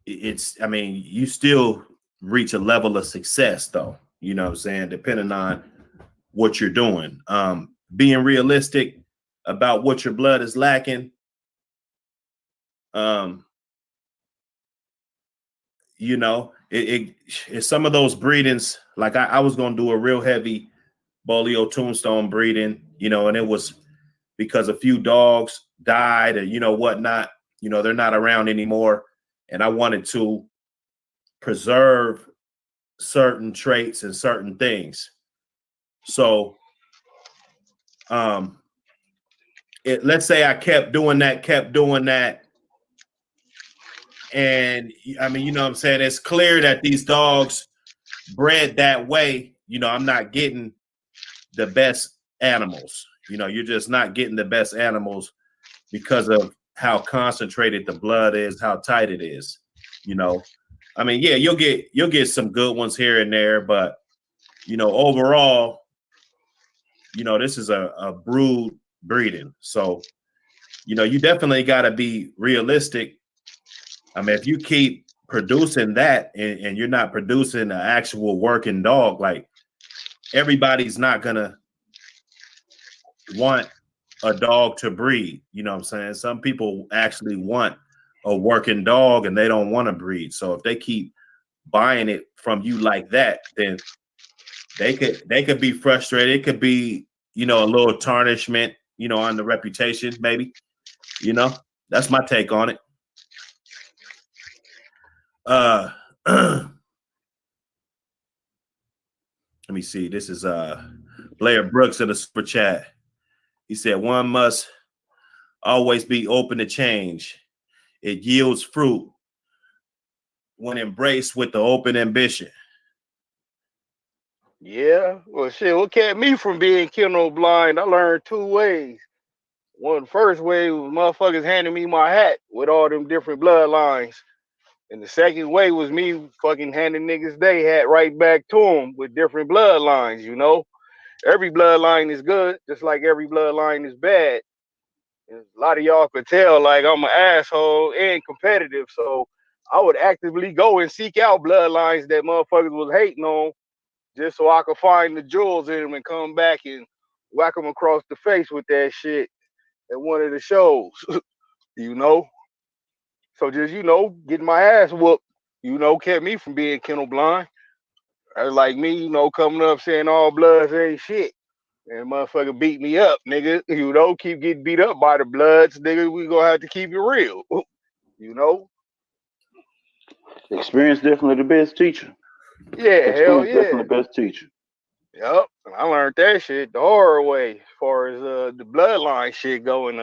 you still reach a level of success though, you know what I'm saying? Depending on what you're doing, being realistic about what your blood is lacking. It's some of those breedings, like I was going to do a real heavy Bolio Tombstone breeding, and it was because a few dogs died or, whatnot, they're not around anymore. And I wanted to preserve certain traits and certain things. So, let's say I kept doing that. And I mean, you know what I'm saying? It's clear that these dogs bred that way, I'm not getting the best animals. You're just not getting the best animals because of how concentrated the blood is, how tight it is. I mean, yeah, you'll get some good ones here and there, but overall, this is a brood breeding. So, you definitely got to be realistic. I mean, if you keep producing that and you're not producing an actual working dog, like everybody's not gonna want a dog to breed. You know what I'm saying? Some people actually want a working dog and they don't want to breed. So if they keep buying it from you like that, then they could be frustrated. It could be, a little tarnishment, on the reputation, maybe. That's my take on it. Let me see. This is Blair Brooks in the super chat. He said, one must always be open to change. It yields fruit when embraced with the open ambition. Yeah, well, shit, what kept me from being kennel blind? I learned 2 ways. One first way was motherfuckers handing me my hat with all them different bloodlines. And the second way was me fucking handing niggas they hat right back to them with different bloodlines, Every bloodline is good, just like every bloodline is bad. And a lot of y'all could tell, like, I'm an asshole and competitive, so I would actively go and seek out bloodlines that motherfuckers was hating on just so I could find the jewels in them and come back and whack them across the face with that shit at one of the shows, So just, getting my ass whooped, kept me from being kennel blind. Like me, coming up saying all bloods ain't shit. And motherfucker beat me up, nigga. Keep getting beat up by the bloods, nigga. We gonna have to keep it real, Experience definitely the best teacher. Yeah, hell yeah. Definitely the best teacher. Yep, I learned that shit the hard way as far as the bloodline shit going.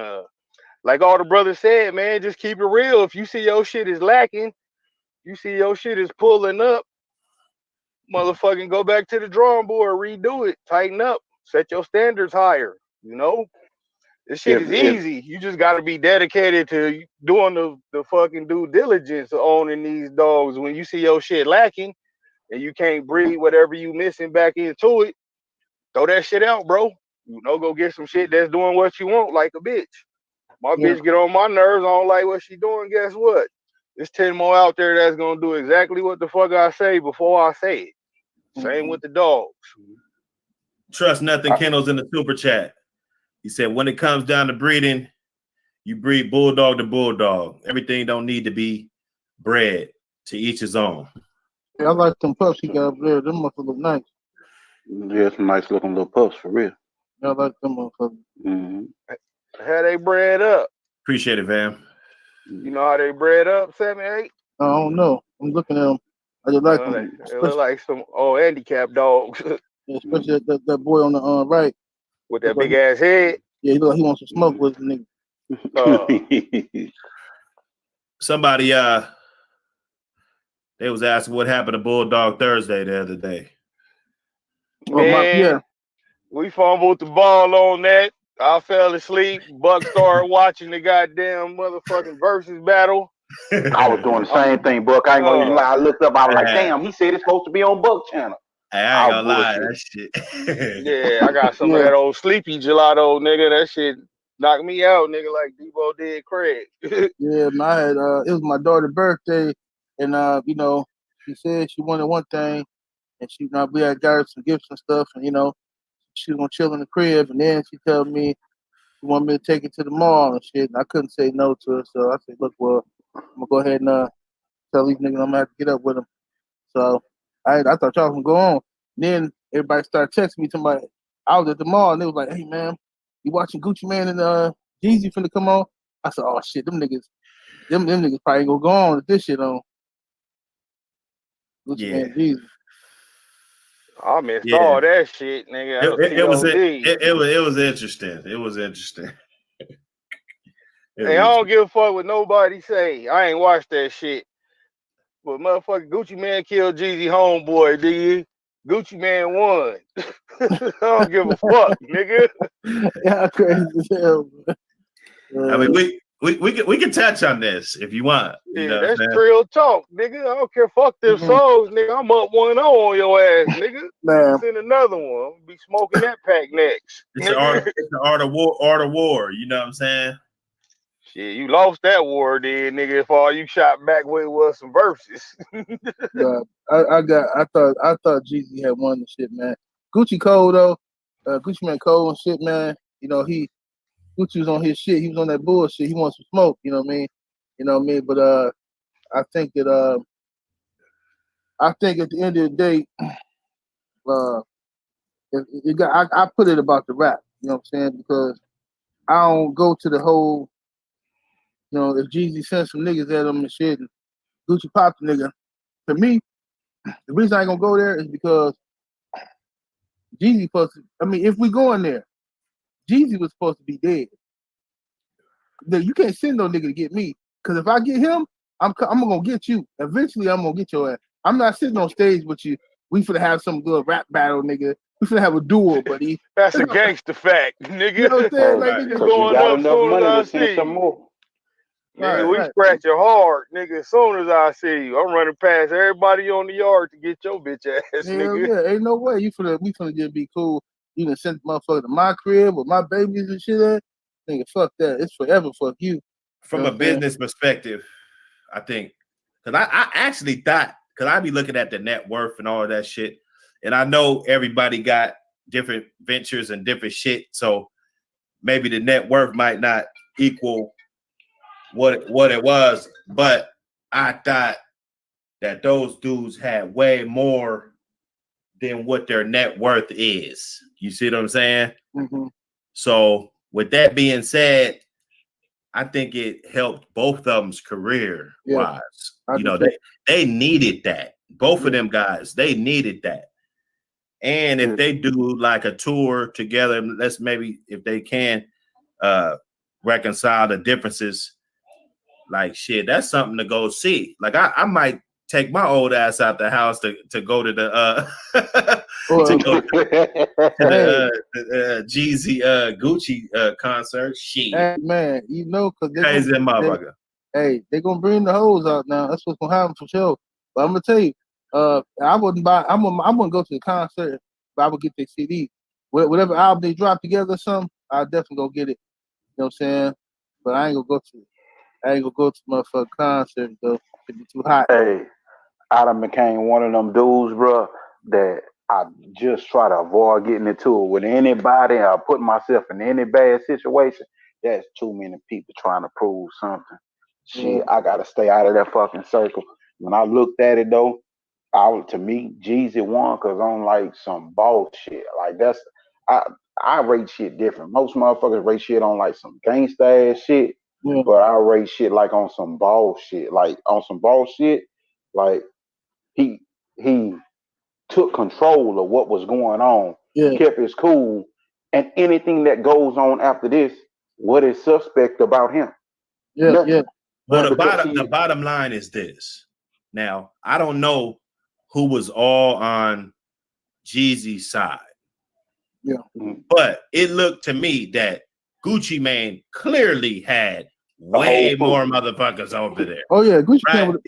Like all the brothers said, man, just keep it real. If you see your shit is lacking, you see your shit is pulling up, motherfucking go back to the drawing board, redo it, tighten up, set your standards higher. This shit is easy. You just got to be dedicated to doing the fucking due diligence of owning these dogs. When you see your shit lacking and you can't breed whatever you missing back into it, throw that shit out, bro. Go get some shit that's doing what you want, like a bitch. My bitch get on my nerves. I don't like what she doing. Guess what? There's 10 more out there that's gonna do exactly what the fuck I say before I say it. Same with the dogs. Trust Nothing Kennels in the super chat. He said, when it comes down to breeding, you breed bulldog to bulldog. Everything don't need to be bred, to each his own. Yeah, I like them pups he got up there. Them motherfuckers look nice. Yeah, some nice looking little pups for real. Yeah, I like them motherfuckers. Mm-hmm. How they bred up? Appreciate it, fam. You know how they bred up, 7, 8? I don't know. I'm looking at them. I just like them. They look like some old handicap dogs. Especially that boy on the right. With that big ass head. Yeah, he look like he wants to smoke with the nigga. somebody they was asking what happened to Bulldog Thursday the other day. Man, we fumbled the ball on that. I fell asleep. Buck started watching the goddamn motherfucking versus battle. I was doing the same thing, Buck. I ain't gonna even lie. I looked up. I was like, damn, he said it's supposed to be on Buck channel. Hey, I ain't gonna lie, that shit. Yeah, I got some of that old sleepy gelato, nigga. That shit knocked me out, nigga, like Debo did Craig. Yeah, man, I had it was my daughter's birthday, and you know, she said she wanted one thing, and we had got her some gifts and stuff, and you know, she was gonna chill in the crib, and then she told me she wanted me to take it to the mall and shit, and I couldn't say no to her, so I said, look, well, I'm gonna go ahead and tell these niggas I'm gonna have to get up with them. So I thought y'all was gonna go on. Then everybody started texting me to I was at the mall, and they was like, hey man, you watching Gucci Man and Jeezy finna come on? I said, oh shit, them niggas probably ain't gonna go on with this shit on. Gucci Man, Jeezy. I missed all that shit, nigga. It was interesting. It was interesting. Hey, I don't give a fuck what nobody say. I ain't watched that shit. But motherfucking Gucci Man killed Jeezy homeboy, did you? Gucci Man won. I don't give a fuck, nigga. Yeah, crazy as hell. I mean, we can touch on this if you want. Yeah, you know that's real talk, nigga. I don't care. Fuck them souls, nigga. I'm up 1-0 on your ass, nigga. Man. Send another one. I'm gonna be smoking that pack next. It's the art of war. You know what I'm saying? Shit, you lost that war, then, nigga. If all you shot back with was some verses. Yeah, I thought Jeezy had won the shit, man. Gucci cold though. Gucci Man cold and shit, man. You know, Gucci was on his shit. He was on that bullshit. He wants some smoke. You know what I mean? You know what I mean? But I think that I think at the end of the day, I put it about the rap. You know what I'm saying? Because I don't go to the whole. You know, if Jeezy sends some niggas at him and shit, and Gucci popped the nigga. To me, the reason I ain't gonna go there is because Jeezy supposed to. I mean, if we go in there, Jeezy was supposed to be dead. You can't send no nigga to get me, because if I get him, I'm gonna get you. Eventually, I'm gonna get your ass. I'm not sitting on stage with you. We finna have some good rap battle, nigga. We finna have a duel, buddy. That's a gangster fact, nigga. You know what I'm saying? Like, nigga, going up soon as I see you. Nigga, we scratch your heart, nigga. As soon as I see you, I'm running past everybody on the yard to get your bitch ass, nigga. Yeah, ain't no way. We finna just be cool. You done sent the motherfucker to my crib with my babies and shit at. Nigga, fuck that. It's forever fuck you. From a business perspective, I think, because I actually thought, because I be looking at the net worth and all of that shit, and I know everybody got different ventures and different shit, so maybe the net worth might not equal what it was, but I thought that those dudes had way more than what their net worth is. You see what I'm saying? Mm-hmm. So with that being said, I think it helped both of them's career wise. You know, they needed that. Both of them guys, they needed that. And if they do like a tour together, let's maybe if they can reconcile the differences, like shit, that's something to go see. Like I might take my old ass out the house to go to the Jeezy Gucci concert. Shit, hey, man, you know, because crazy motherfucker. They gonna bring the hoes out now. That's what's gonna happen for sure. But I'm gonna tell you, I wouldn't buy. I'm gonna go to the concert, but I would get their CD. Whatever album they drop together or something, I'll definitely go get it. You know what I'm saying? But I ain't gonna go to motherfucking concert though. It'd be too hot. Hey, I done became one of them dudes, bro, that I just try to avoid getting into it with anybody. I put myself in any bad situation. There's too many people trying to prove something. Shit, I gotta stay out of that fucking circle. When I looked at it though, to me, Jeezy won because I'm like some bullshit. Like I rate shit different. Most motherfuckers rate shit on like some gangsta ass shit. Yeah. But I rate shit like on some bullshit. Like on some bullshit, like he took control of what was going on, kept his cool, and anything that goes on after this, what is suspect about him? Yeah, Nothing. yeah. Well, the bottom line is this. Now, I don't know who was all on Jeezy's side. Yeah. But it looked to me that Gucci Mane clearly had way more motherfuckers over there. Oh yeah, Gucci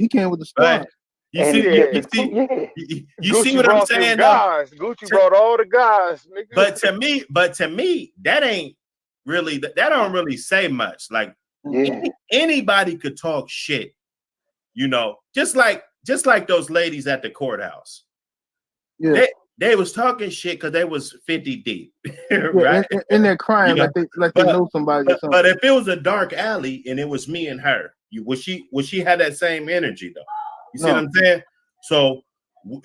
came with the squad. Right? You see what I'm saying? Guys. Gucci brought all the guys. Nigga. But to me, that ain't really that don't really say much. Like anybody could talk shit, you know, just like those ladies at the courthouse. Yeah. They was talking shit because they was 50 deep, right? And they're crying they know somebody. Or something. But if it was a dark alley and it was me and her, would she have that same energy though? You see what I'm saying? So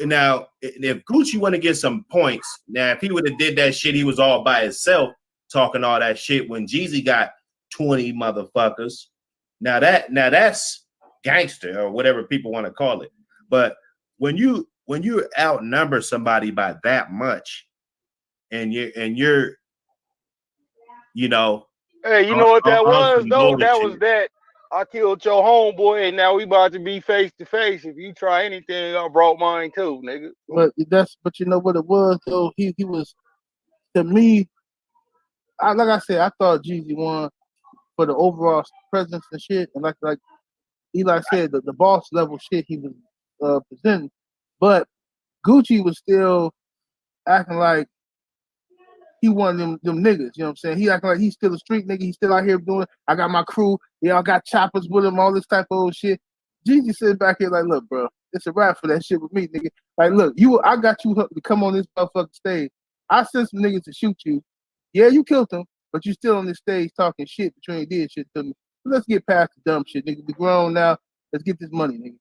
now, if Gucci want to get some points, now if he would have did that shit, he was all by himself talking all that shit when Jeezy got 20 motherfuckers. Now that's gangster or whatever people want to call it. But when you outnumber somebody by that much, and you're you know, hey, you know what that was though? That was that I killed your homeboy, and now we about to be face to face. If you try anything, I brought mine too, nigga. But you know what it was though? He was, to me, like I said, I thought Jeezy won for the overall presence and shit, and like Eli said, the boss level shit he was presenting. But Gucci was still acting like he one of them niggas, you know what I'm saying? He acting like he's still a street nigga. He's still out here doing, I got my crew, y'all got choppers with him, all this type of old shit. Jeezy sitting back here like, look, bro, it's a rap for that shit with me, nigga. Like, look, I got you to come on this motherfucking stage. I sent some niggas to shoot you. Yeah, you killed them, but you still on this stage talking shit between you did shit to me. So let's get past the dumb shit, nigga. We grown now. Let's get this money, nigga.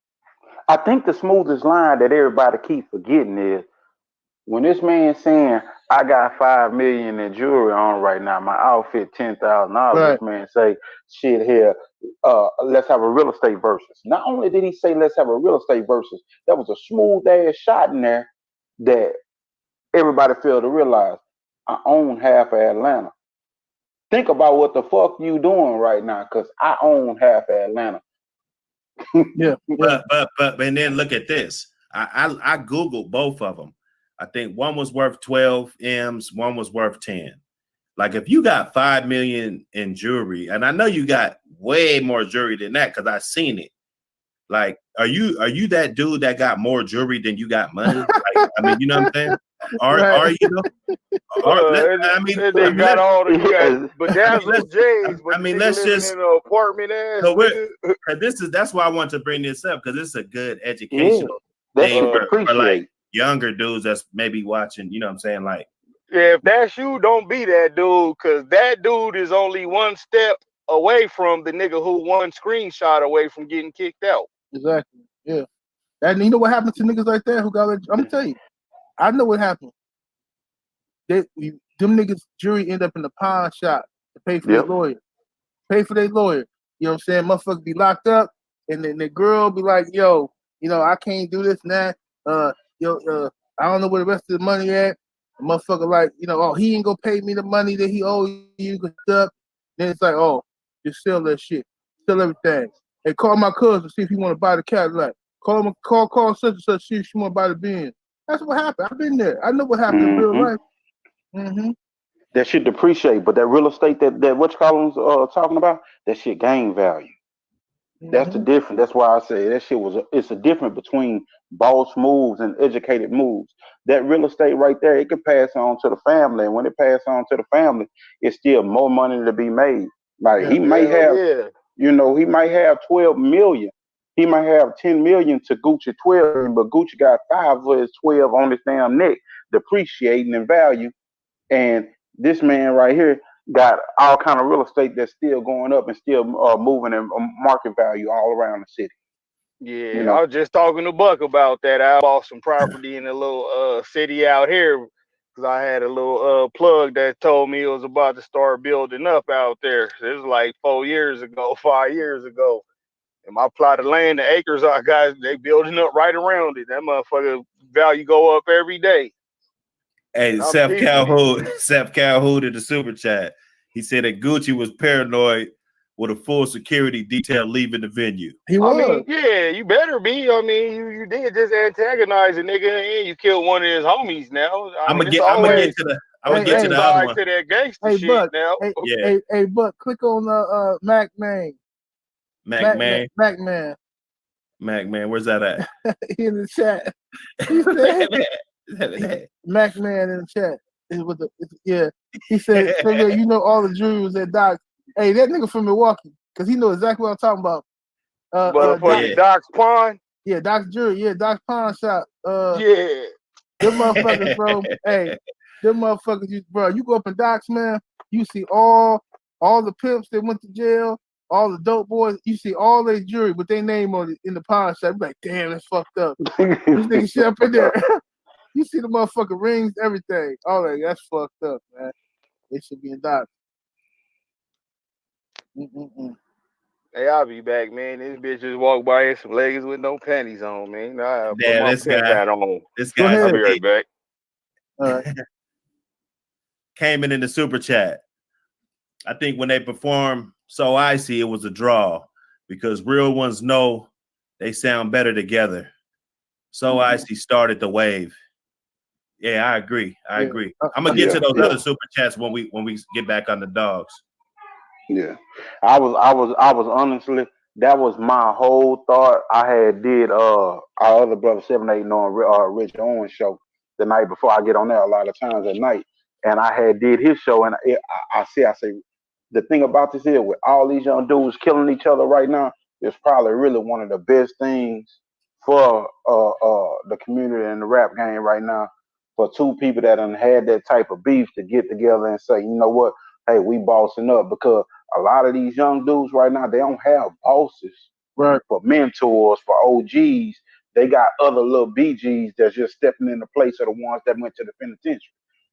I think the smoothest line that everybody keep forgetting is when this man saying, I got $5 million in jewelry on right now, my outfit $10,000. Right. This man say, shit here, let's have a real estate versus. Not only did he say let's have a real estate versus, that was a smooth ass shot in there that everybody failed to realize. I own half of Atlanta. Think about what the fuck you doing right now, because I own half of Atlanta. Yeah. But and then look at this. I Googled both of them. I think one was worth 12 M's, one was worth 10. Like if you got 5 million in jewelry, and I know you got way more jewelry than that because I seen it. Like, are you that dude that got more jewelry than you got money? Like, I mean, you know what I'm saying? Are you know? They got all the bedazzled J's. I mean, let's just in an apartment ass. So that's why I want to bring this up because it's a good educational thing for like younger dudes that's maybe watching. You know what I'm saying? Like, yeah, if that's you, don't be that dude because that dude is only one step away from the nigga who one screenshot away from getting kicked out. Exactly. Yeah. And you know what happened to niggas like that who got? I'm gonna tell you. I know what happened. Them niggas jury end up in the pawn shop to pay for their lawyer. Pay for their lawyer. You know what I'm saying? Motherfucker be locked up, and then the girl be like, yo, you know, I can't do this and that. I don't know where the rest of the money at. The motherfucker like, you know, oh, he ain't gonna pay me the money that he owe you and stuff. Then it's like, oh, just sell that shit. Sell everything. Hey, call my cousin, see if he want to buy the Cadillac. Call such and such, see if she want to buy the Benz. That's what happened. I've been there. I know what happened in real life. Mm-hmm. That shit depreciate, but that real estate that what you call talking about, that shit gain value. Mm-hmm. That's the difference. That's why I say that shit it's a difference between boss moves and educated moves. That real estate right there, it can pass on to the family, and when it passes on to the family, it's still more money to be made. Like he might have, you know, he might have 12 million. He might have 10 million to Gucci 12, but Gucci got 5 of his 12 on his damn neck, depreciating in value. And this man right here got all kind of real estate that's still going up and still moving in market value all around the city. Yeah, you know? I was just talking to Buck about that. I bought some property in a little city out here because I had a little plug that told me it was about to start building up out there. It was like 5 years ago. And my plot of land, the acres I got, they building up right around it. That motherfucker value go up every day. Hey, Seth Calhoun did the super chat. He said that Gucci was paranoid with a full security detail leaving the venue. He was. I mean, yeah, you better be. I mean, you did just antagonize a nigga and you killed one of his homies. Now I'm gonna get to the other one. To that gangster Hey, shit Buck. now. Hey, Buck. Click on Mac Man. Mac Man. Where's that at? In the chat. He said, Mac Man in the chat. He said, you know all the jury was at Doc's. Hey, that nigga from Milwaukee, because he know exactly what I'm talking about. Doc's Pawn? Yeah, Doc's jury. Yeah, Doc's Pawn shop. Yeah. Them motherfuckers, bro. Hey, them motherfuckers, bro. You go up in Doc's, man, you see all the pimps that went to jail, all the dope boys, you see all their jury with their name on it in the pawn shop. You're like, damn, that's fucked up. This nigga shit up in there. You see the motherfucking rings, everything. All that, that's fucked up, man. They should be in Doc's. Hey, I'll be back, man. This bitch just walked by in some leggings with no panties on, man. Nah, damn, this guy on. This guy. I'll be right back. All right. Came in the super chat. I think when they perform So Icy, it was a draw because real ones know they sound better together. So Icy started the wave. Yeah, I agree. I agree. I'm gonna get to those other super chats when we get back on the dogs. Yeah, I was honestly, that was my whole thought. I had did our other brother 7-8 on Rich Owens show the night before. I get on there a lot of times at night, and I had did his show, and I say the thing about this here with all these young dudes killing each other right now is probably really one of the best things for the community and the rap game right now. For two people that done had that type of beef to get together and say, you know what, hey, we bossing up, because a lot of these young dudes right now, they don't have bosses, right, for mentors, for OGs. They got other little BGs that's just stepping in the place of the ones that went to the penitentiary.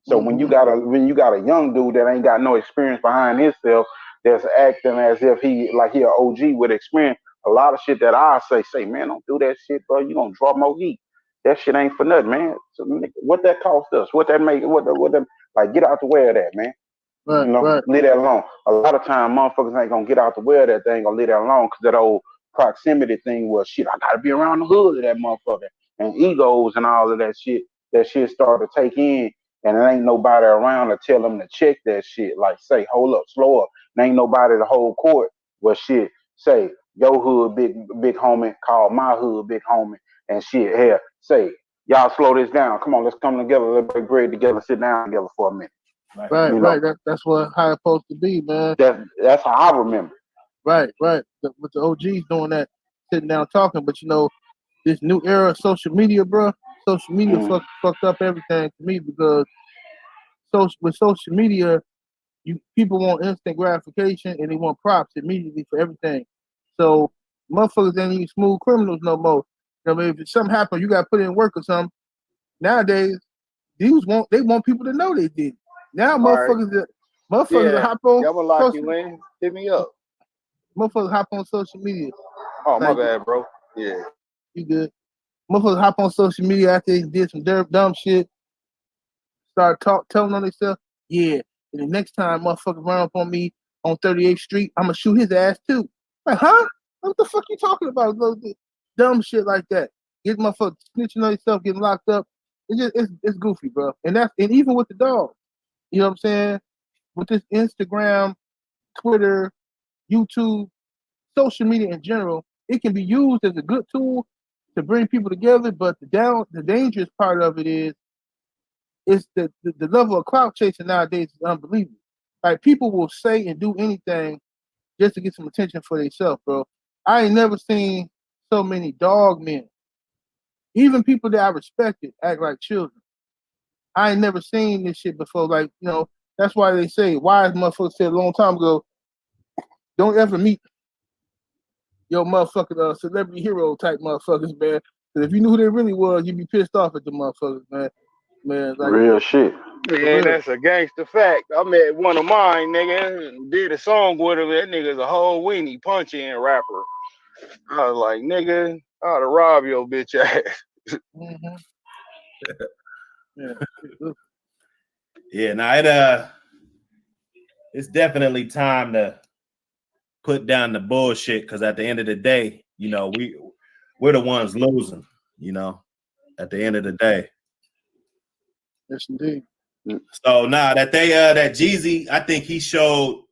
So when you got a young dude that ain't got no experience behind himself, that's acting as if he an OG with experience, a lot of shit that I say, man, don't do that shit, bro. You gonna draw more heat. That shit ain't for nothing, man. So, what that cost us? What that make? What that, like? Get out the way of that, man. Right. Leave that alone. A lot of time, motherfuckers ain't gonna get out the way of that thing. Gonna leave that alone because that old proximity thing was shit. I gotta be around the hood of that motherfucker, and egos and all of that shit. That shit started to take in, and there ain't nobody around to tell them to check that shit. Like, say, hold up, slow up. There ain't nobody to hold court. Well, shit, say your hood big homie, call my hood big homie, and shit. Here, say y'all slow this down. Come on, let's come together. Let's break bread together. Sit down together for a minute. Right. That's how it's supposed to be, man. That's how I remember. Right. With the OGs doing that, sitting down talking. But this new era of social media, bro. Social media fucked up everything to me, because with social media, people want instant gratification and they want props immediately for everything. So motherfuckers ain't even smooth criminals no more. I mean, if something happens, you got to put in work or something. Nowadays, they want people to know they did. Now motherfuckers that hop on. Y'all lock you in. Hit me up. Motherfuckers hop on social media. Oh, my bad, bro. Yeah. You good. Motherfuckers hop on social media after they did some dumb shit. Start telling on themselves, yeah, and the next time motherfucker run up on me on 38th Street, I'm gonna shoot his ass too. Like, huh? What the fuck you talking about? Dumb shit like that. Get motherfuckers snitching on yourself, getting locked up. It's goofy, bro. And even with the dog. You know what I'm saying? With this Instagram, Twitter, YouTube, social media in general, it can be used as a good tool to bring people together, but the dangerous part of it is the level of clout chasing nowadays is unbelievable. Like, people will say and do anything just to get some attention for themselves, bro. I ain't never seen so many dog men, even people that I respected, act like children. I ain't never seen this shit before. Like, that's why they say, wise motherfuckers said a long time ago, don't ever meet your motherfucking celebrity hero type motherfuckers, man. Because if you knew who they really was, you'd be pissed off at the motherfuckers, man. Man, like, real shit. Yeah, that's a gangster fact. I met one of mine, nigga, did a song with him. That nigga's a whole weenie punching rapper. I was like, nigga, I ought to rob your bitch ass. Yeah, now it's definitely time to put down the bullshit, because at the end of the day, you know, we're the ones losing, you know, at the end of the day. Yes, indeed. So now that that Jeezy, I think he showed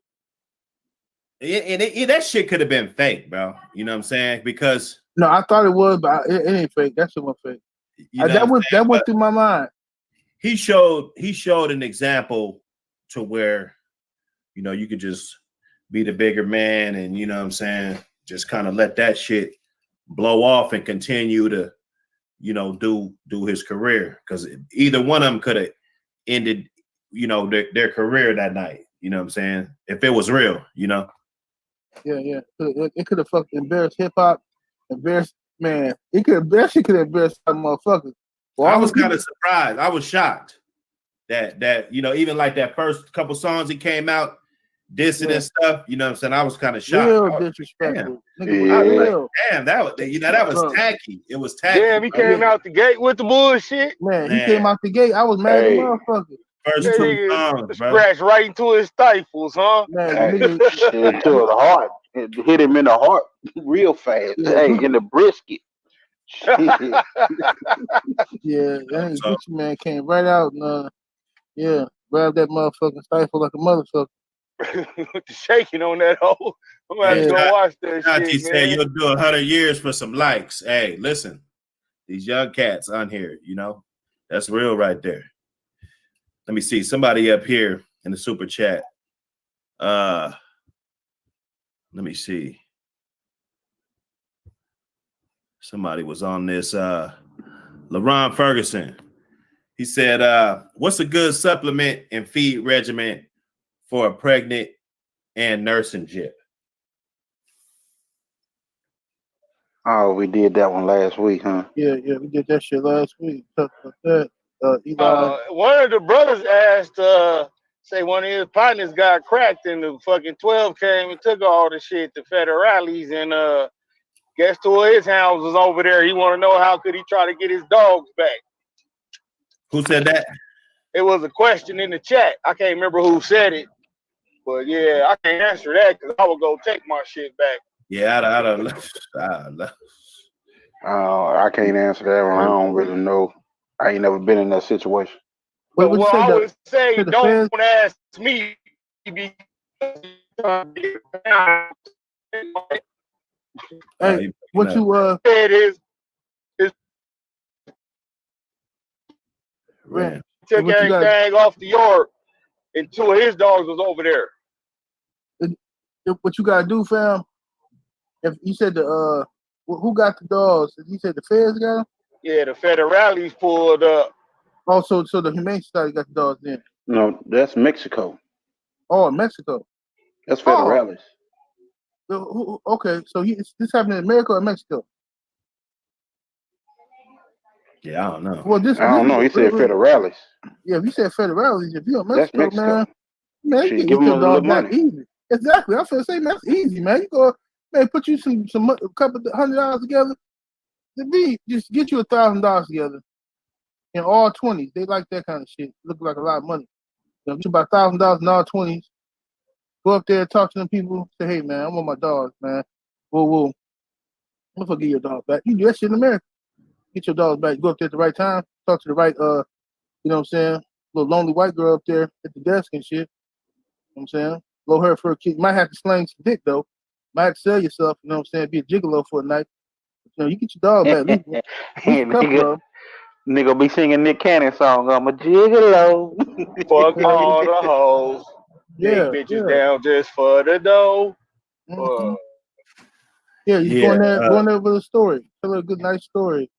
that shit could have been fake, bro. You know what I'm saying? Because no, I thought it was, but it ain't fake. That shit was fake. That went through my mind. He showed an example to where, you know, you could just be the bigger man, and you know what I'm saying, just kind of let that shit blow off and continue to, you know, do his career, because either one of them could have ended, you know, their career that night. You know what I'm saying? If it was real, you know. Yeah. It could have fucking embarrassed hip hop, embarrassed man. That shit could have embarrassed some motherfuckers. Well, I was kind of surprised. I was shocked that you know, even like that first couple songs he came out dissing and stuff. You know what I'm saying? I was kind of shocked. Real disrespectful. Damn, that was, you know, that was tacky. It was tacky. Damn, he came out the gate with the bullshit. Man, he came out the gate. I was mad at the motherfucker. First two songs, bro. Scratched right into his stifles, huh? Hey, into the heart. It hit him in the heart real fast. Yeah. Hey, in the brisket. Yeah, that Gucci man came right out and grabbed that motherfucking stifle like a motherfucker. With the shaking on that hole. I'm gonna have to go watch that shit. He said you'll do 100 years for some likes. Hey, listen, these young cats on here, you know, that's real right there. Let me see somebody up here in the super chat. Let me see. Somebody was on this. LaRon Ferguson. He said, what's a good supplement and feed regimen for a pregnant and nursing jip? Oh, we did that one last week, huh? Yeah, we did that shit last week. Stuff like that. One of the brothers asked, say one of his partners got cracked and the fucking 12 came and took all the shit to federales, and guess two of his hounds was over there. He want to know how could he try to get his dogs back. Who said that? It was a question in the chat. I can't remember who said it, but yeah, I can't answer that because I would go take my shit back. Yeah, I don't know. I can't answer that one. I don't really know. I ain't never been in that situation. But well, I would say don't ask me. Hey, what you said is man, took everything off the yard, and two of his dogs was over there. What you gotta do, fam? If you said who got the dogs? You said the feds got them? Yeah, the federales pulled up. Oh, so the Humane Society got the dogs then? No, that's Mexico. Oh, Mexico. That's federales. Oh. Okay, so this happened in America or Mexico? Yeah, I don't know. Well, I don't know. He said federales. Yeah, if you said federales, if you're in Mexico, man, you can give get your dog back money. easy. Exactly. I was gonna say, man, that's easy, man. You go, man, put you some a couple $100 together. Just get you $1,000 together. In all 20s, they like that kind of shit. Look like a lot of money. You know, get you about $1,000 in all 20s. Go up there, talk to them people. Say, hey, man, I want my dogs, man. Whoa. I'm gonna get your dog back. You do that shit in America. Get your dogs back. Go up there at the right time. Talk to the right, you know what I'm saying? Little lonely white girl up there at the desk and shit. You know what I'm saying? Blow her for a kid. You might have to slang some dick, though. Might have to sell yourself, you know what I'm saying? Be a gigolo for a night. You know, you get your dog back. Nigga be singing Nick Cannon song. I'm a gigolo. Fuck all the hoes. Yeah, Big bitches down just for the dough. Mm-hmm. You go in there with a story. Tell her a good, nice story.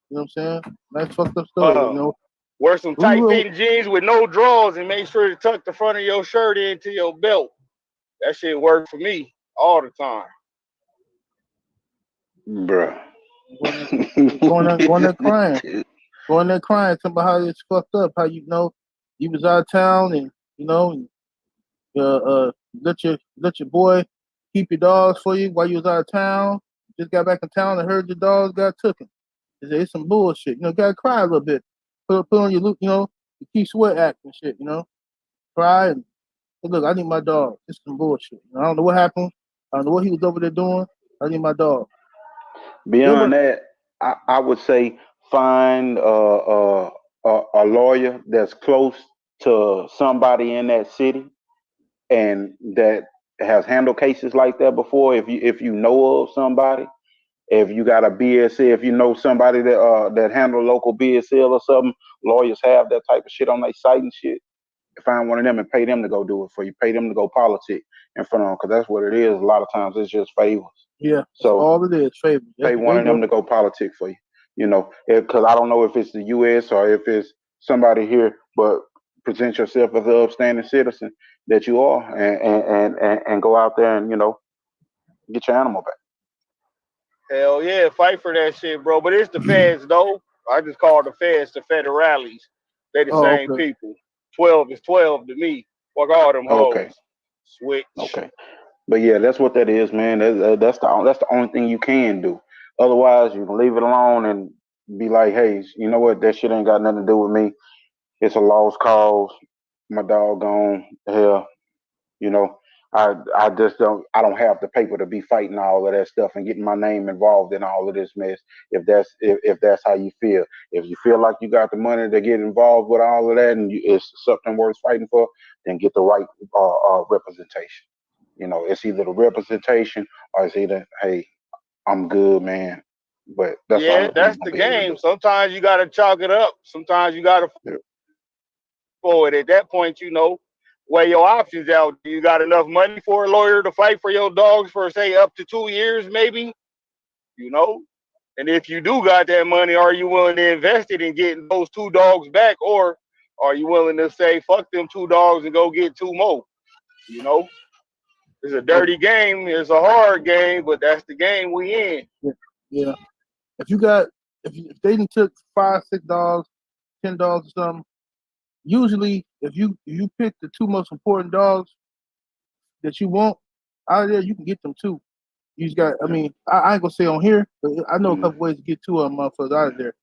You know what I'm saying? Nice fucked up story, you know? Wear some tight fitting jeans with no drawers and make sure to tuck the front of your shirt into your belt. That shit worked for me all the time. Bruh. Going there crying. Going there crying, talking about how it's fucked up, how you know you was out of town and you know let your boy keep your dogs for you while you was out of town. Just got back in town and heard your dogs got taken. It's some bullshit. You know, gotta cry a little bit. Put on your look, you know, the Keith Sweat act and shit, you know. Cry and hey, look, I need my dog. It's some bullshit. I don't know what happened. I don't know what he was over there doing. I need my dog. Beyond that, I would say find a lawyer that's close to somebody in that city and that has handled cases like that before. If you know of somebody, if you got a BSL, if you know somebody that handle local BSL or something, lawyers have that type of shit on their site and shit. Find one of them and pay them to go do it for you. Pay them to go politic in front of them, because that's what it is. A lot of times it's just favors. Yeah, so all it is, favors. Pay one of them to go politic for you. You know, because I don't know if it's the U.S. or if it's somebody here, but present yourself as an upstanding citizen that you are, and go out there and get your animal back. Hell yeah, fight for that shit, bro. But it's the feds though. I just call the feds the federales. They the same people. 12 is 12 to me. Fuck all them hoes. Okay. Switch. Okay. But yeah, that's what that is, man. That's the only thing you can do. Otherwise, you can leave it alone and be like, hey, you know what? That shit ain't got nothing to do with me. It's a lost cause. My dog gone. Hell, I just don't have the paper to be fighting all of that stuff and getting my name involved in all of this mess. If that's how you feel, if you feel like you got the money to get involved with all of that and it's something worth fighting for, then get the right representation. It's either the representation or it's either, hey, I'm good, man. But that's that's the game. Sometimes you gotta chalk it up. Sometimes you gotta forward. At that point, weigh your options out. Do you got enough money for a lawyer to fight for your dogs for, say, up to 2 years, maybe? And if you do got that money, are you willing to invest it in getting those 2 dogs back, or are you willing to say, fuck them 2 dogs and go get 2 more? It's a dirty game. It's a hard game, but that's the game we in. Yeah. If they done took 5, 6 dogs, 10 dogs or something, usually if you pick the 2 most important dogs that you want out of there, you can get them too. You just got. I mean, I ain't gonna say on here, but I know a couple ways to get 2 of them motherfuckers out of there.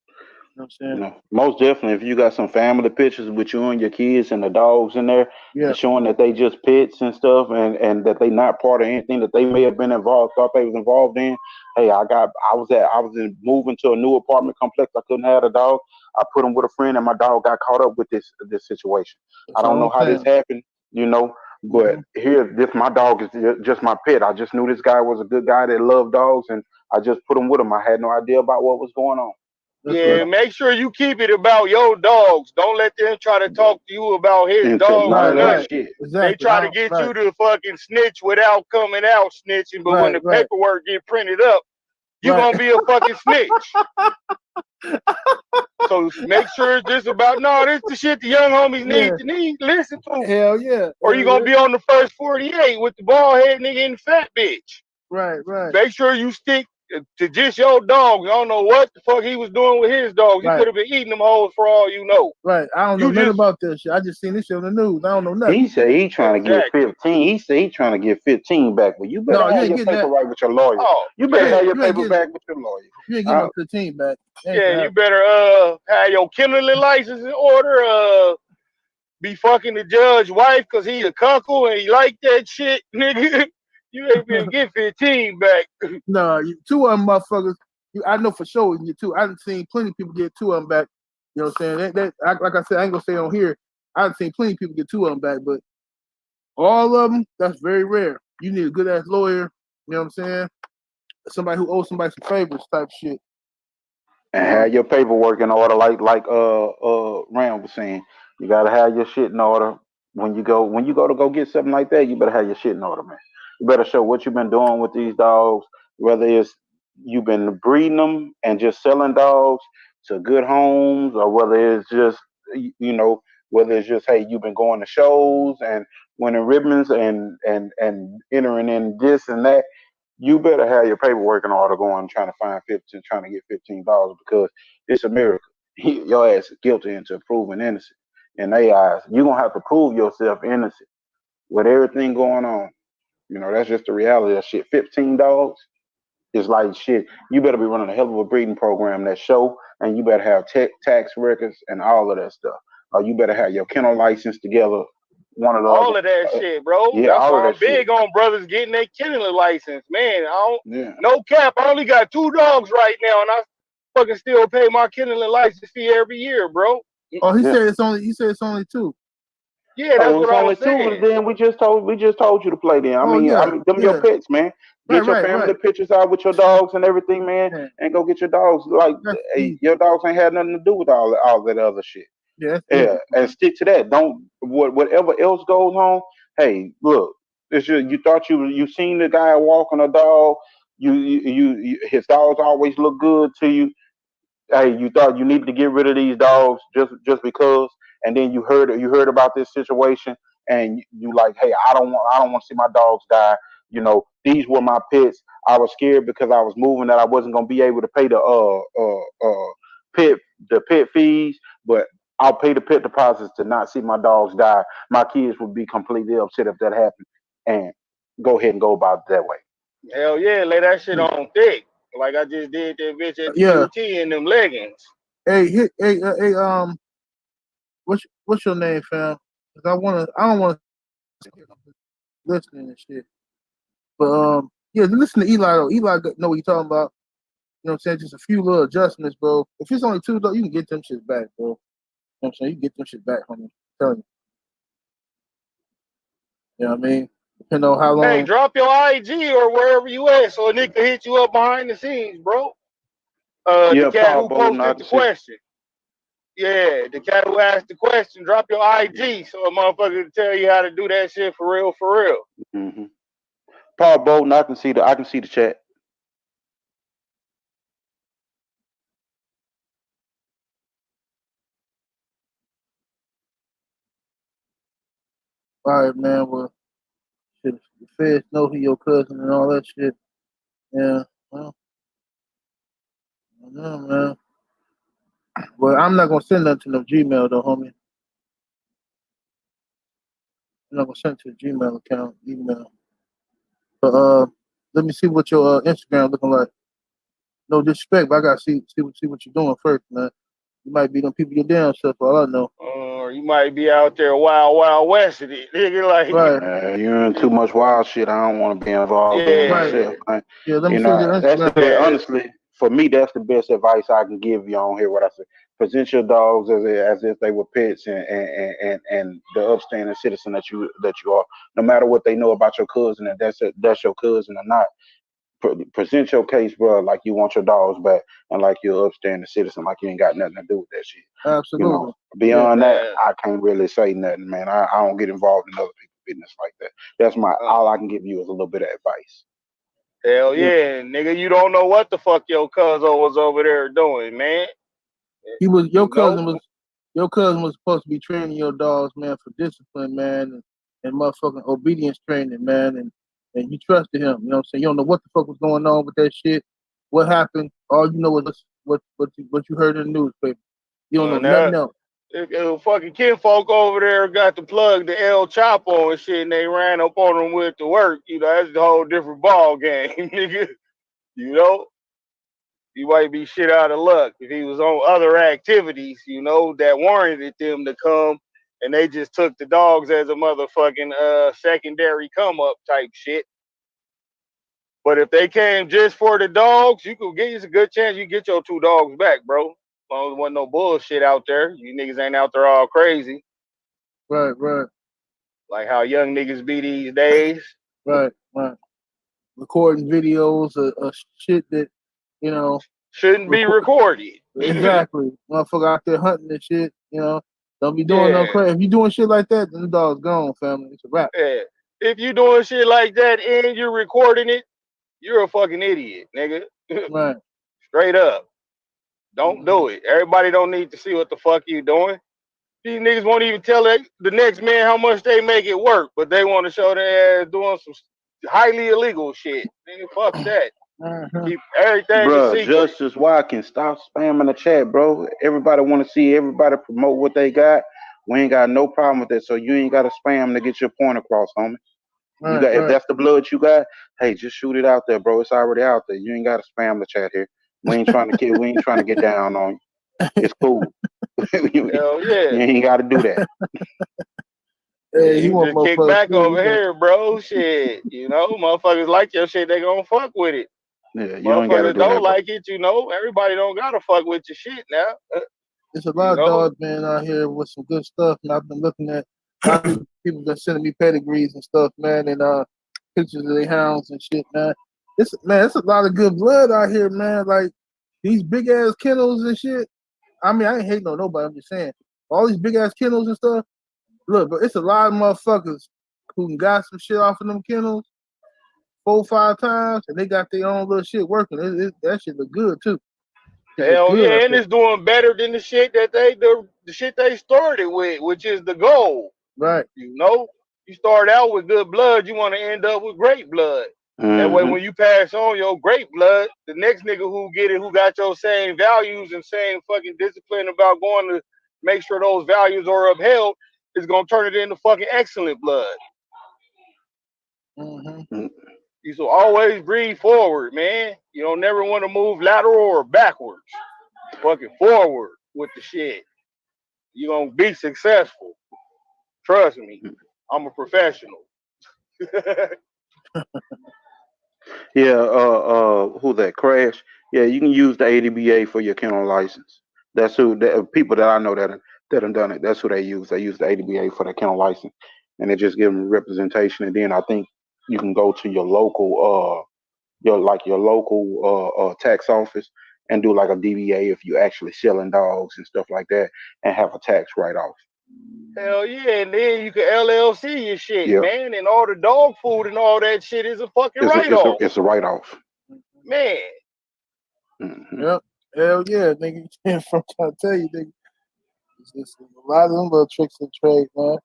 You know what I'm saying? Most definitely. If you got some family pictures with you and your kids and the dogs in there, showing that they just pets and stuff, and that they not part of anything that they may have been thought they was involved in. Hey, I was moving to a new apartment complex. I couldn't have a dog. I put them with a friend, and my dog got caught up with this situation. I don't know how this happened, but my dog is just my pet. I just knew this guy was a good guy that loved dogs, and I just put him with him. I had no idea about what was going on. Make sure you keep it about your dogs. Don't let them try to talk to you about his dogs. Right. Exactly. They try to get you to fucking snitch without coming out snitching, but when the paperwork get printed up, you're going to be a fucking snitch. So make sure it's just about, this the shit the young homies need to listen to. Hell yeah. Or you're going to be on the first 48 with the bald head nigga and the fat bitch. Right. Make sure you stick to just your dogs. I don't know what the fuck he was doing with his dogs. He could have been eating them hoes for all you know. Right. I don't know nothing about this shit. I just seen this shit on the news. I don't know nothing. He said he trying to get 15. He said he trying to get 15 back. Well, you better have your paper right with your lawyer. You better have your paper back with your lawyer. You ain't getting no 15 back. You better have your kindling license in order. Be fucking the judge's wife because he a cuckoo and he like that shit, nigga. You ain't gonna get 15 back. No, 2 of them motherfuckers. I know for sure you get 2. I done seen plenty of people get 2 of them back. You know what I'm saying? Like I said, I ain't gonna say on here. I done seen plenty of people get 2 of them back, but all of them, that's very rare. You need a good ass lawyer. You know what I'm saying? Somebody who owes somebody some favors type shit. And have your paperwork in order, like Ram was saying. You gotta have your shit in order when you go to go get something like that. You better have your shit in order, man. You better show what you've been doing with these dogs, whether it's you've been breeding them and just selling dogs to good homes, or whether it's just hey, you've been going to shows and winning ribbons and entering in this and that. You better have your paperwork in order going trying to get $15 because it's America. Your ass is guilty until proven innocent. In their eyes, you're gonna have to prove yourself innocent with everything going on. That's just the reality of shit. $15 is like shit. You better be running a hell of a breeding program that show, and you better have tax records and all of that stuff. Or you better have your kennel license together one of the all other, of that shit, bro. yeah, That's all of why I'm that shit. big on brothers getting their kennel license, man. Yeah. No cap. I only got 2 dogs right now, and I fucking still pay my kennel license fee every year, bro. Oh, he Yeah. said it's only. He said it's only 2. Yeah, Oh, that's it was what I only was 2, but saying. then we just told you to play them. Oh I yeah, mean, them your yeah. pets, man. Get your family Right. pictures out with your dogs and everything, man, Yeah, and go get your dogs. Like, that's hey, easy. your dogs ain't had nothing to do with all that other shit. Yeah, that's Yeah, easy. and stick to that. Don't whatever else goes on. Hey, look, it's just, you thought you seen the guy walking a dog. His dogs always look good to you. Hey, you thought you needed to get rid of these dogs just because, and then you heard about this situation, and you like, hey, I don't want to see my dogs die. These were my pets. I was scared because I was moving that I wasn't gonna be able to pay pet the pet fees, but I'll pay the pet deposits to not see my dogs die. My kids would be completely upset if that happened, and go ahead and go about it that way. Hell yeah, lay that shit on thick. Like I just did that bitch at the Yeah. QT in them leggings. Hey, what's your name, fam? 'Cause I don't wanna listening and shit. But yeah, listen to Eli though. Eli know what you talking about. You know what I'm saying? Just a few little adjustments, bro. If it's only 2 though, you can get them shit back, bro. You know what I'm saying? You can get them shit back, homie. I'm telling you. You know what I mean? Depending on how Hey, long. drop your IG or wherever you at so a nigga can hit you up behind the scenes, bro. The Yeah, cat Paul who Bowden, I posted can the see. question. Yeah, the cat who asked the question, drop your IG so a motherfucker can tell you how to do that shit for real, for real. Hmm. Paul Bowden, I can see the chat. All right, man. Well, shit, the feds know who your cousin and all that shit. Yeah. Well, I don't know, man. Well, I'm not gonna send nothing to no Gmail though, homie. I'm not gonna send it to the Gmail account, email. But let me see what your Instagram looking like. No disrespect, but I gotta see what you're doing first, man. You might be them people your damn self, for all I know. Or you might be out there wild west of it. Nigga, like, Right, You're in too much wild shit. I don't want to be involved in it right. yeah, myself. Man. Yeah, let me see what your That's Instagram. yeah. honestly for me. That's the best advice I can give you on here. What I say: present your dogs as if they were pets, and the upstanding citizen that you are. No matter what they know about your cousin, and that's your cousin or not. Present your case, bro, like you want your dogs back, and like you're an upstanding citizen, like you ain't got nothing to do with that shit. Absolutely. Yeah. Beyond that, Man, I can't really say nothing, man. I don't get involved in other people's business like that. That's uh, all I can give you is a little bit of advice. hell Yeah. yeah, nigga. You don't know what the fuck your cousin was over there doing, man. He was You know? your cousin was supposed to be training your dogs, man, for discipline, man, and motherfucking obedience training, man, and you trusted him. You know what I'm saying? You don't know what the fuck was going on with that shit. What happened? All you know is what you heard in the newspaper. You don't know And nothing else. fucking kinfolk over there got to plug the El Chapo and shit, and they ran up on him with the work. That's a whole different ball game, nigga. You know, he might be shit out of luck if he was on other activities, that warranted them to come, and they just took the dogs as a motherfucking secondary come up type shit. But if they came just for the dogs, it's a good chance you get your 2 dogs back, bro. As long as there wasn't no bullshit out there. You niggas ain't out there all crazy. Right. Like how young niggas be these days. Right. Recording videos of shit that, you know, Shouldn't be recorded. exactly. Motherfucker out there hunting and shit, Don't be doing no Yeah. crazy. If you doing shit like that, then the dog's gone, family. It's a wrap. Yeah. If you doing shit like that and you're recording it, you're a fucking idiot, nigga. Right. Straight up. Don't Mm-hmm. do it. Everybody don't need to see what the fuck you doing. These niggas won't even tell the next man how much they make it work, but they want to show their ass doing some highly illegal shit. Nigga, fuck that. Uh-huh. Keep everything a Bruh, secret. Justice Watkins, stop spamming the chat, bro. Everybody want to see everybody promote what they got. We ain't got no problem with that, so you ain't got to spam to get your point across, homie. If Right. that's the blood you got, hey, just shoot it out there, bro. It's already out there. You ain't got to spam the chat here. We ain't trying to get down on you. It's cool. you Hell yeah. ain't got to do that. Hey, he You want just kick motherfuckers back too. over here, bro. Shit, motherfuckers like your shit, they gonna fuck with it. Yeah, you don't gotta Motherfuckers do that, don't bro. like it, everybody don't gotta fuck with your shit now. There's a You lot of know? dogs, man, out here with some good stuff, and I've been looking at a lot of people been sending me pedigrees and stuff, man, and pictures of their hounds and shit, man. It's a lot of good blood out here, man. Like these big ass kennels and shit. I mean, I ain't hating on nobody. I'm just saying, all these big ass kennels and stuff. Look, but it's a lot of motherfuckers who got some shit off of them kennels 4-5 times, and they got their own little shit working. That shit look good too. Hell yeah, and it's doing better than the shit that the shit they started with, which is the goal. Right. You start out with good blood, you want to end up with great blood. That way, when you pass on your great blood, the next nigga who get it, who got your same values and same fucking discipline about going to make sure those values are upheld, is gonna turn it into fucking excellent blood. Mm-hmm. You should always breathe forward, man. You don't never want to move lateral or backwards. Fucking forward with the shit. You're gonna be successful. Trust me. I'm a professional. Yeah, who that Crash? Yeah, you can use the ADBA for your kennel license. That's who people that I know that have done it. That's who they use. They use the ADBA for their kennel license, and they just give them representation. And then I think you can go to your local tax office and do like a DBA if you actually selling dogs and stuff like that, and have a tax write off. Hell yeah, and then you can LLC your shit, Yep. man, and all the dog food and all that shit is a fucking write-off. It's a write-off. Man. Mm-hmm. Yep. Hell yeah, nigga. I'm trying to tell you, nigga. It's just a lot of them little tricks and trade, man.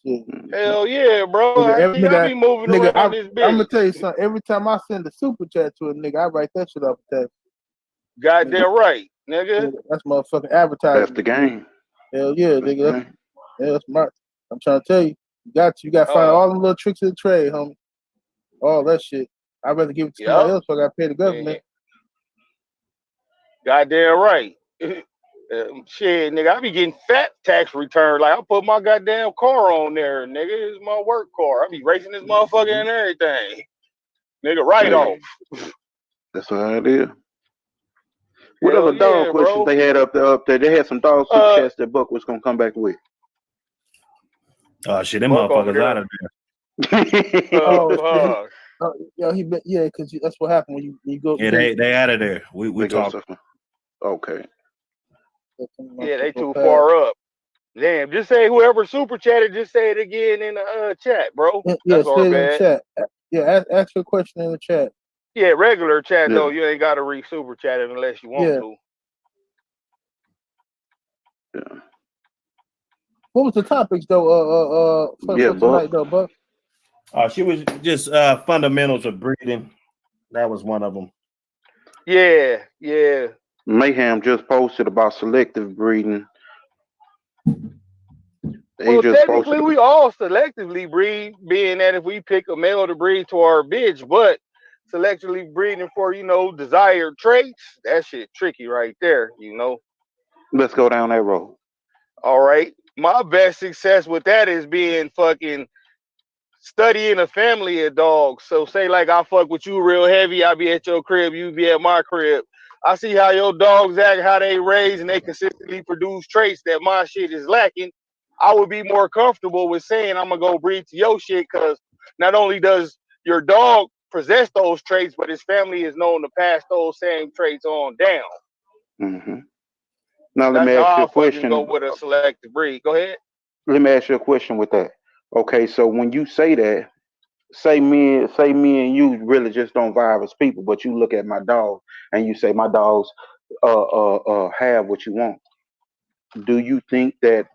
Shit. Hell yeah, bro. Nigga, I be moving around this bitch. I'm gonna tell you something. Every time I send a super chat to a nigga, I write that shit up. Goddamn right, nigga. That's motherfucking advertising. That's the game. Hell yeah, nigga. That's smart. I'm trying to tell you. You got to find all them little tricks of the trade, homie. All that shit. I'd rather give it to somebody else so I got to pay the government. Goddamn right. Shit, nigga, I be getting fat tax return. Like, I put my goddamn car on there, nigga. It's my work car. I be racing this motherfucker and everything. Nigga, off. That's how it is. What other dog questions they had up there? They had some dog super chats that Buck was gonna come back with. Oh shit, them motherfuckers out of there. Because that's what happened when you go. Yeah, they out of there. We talk. Okay. Yeah, they too far up. Damn, just say whoever super chatted, just say it again in the chat, bro. That's our bad. In the chat. Yeah, ask your question in the chat. Yeah, regular chat though. You ain't got to read super chat it unless you want to. Yeah. What was the topics though? For tonight though, Buck? She was just fundamentals of breeding. That was one of them. Yeah. Mayhem just posted about selective breeding. Well, technically, we all selectively breed, being that if we pick a male to breed to our bitch, but selectively breeding for, desired traits, that shit tricky right there, Let's go down that road. All right. My best success with that is being fucking studying a family of dogs. So say like I fuck with you real heavy, I be at your crib, you be at my crib. I see how your dogs act, how they raise, and they consistently produce traits that my shit is lacking. I would be more comfortable with saying I'm gonna go breed to your shit, because not only does your dog possess those traits, but his family is known to pass those same traits on down. Mm-hmm. Now let me ask you a question. Go with a selective breed. Go ahead. Let me ask you a question with that. Okay, so when you say that, say me and you really just don't vibe as people, but you look at my dog and you say my dogs have what you want. Do you think that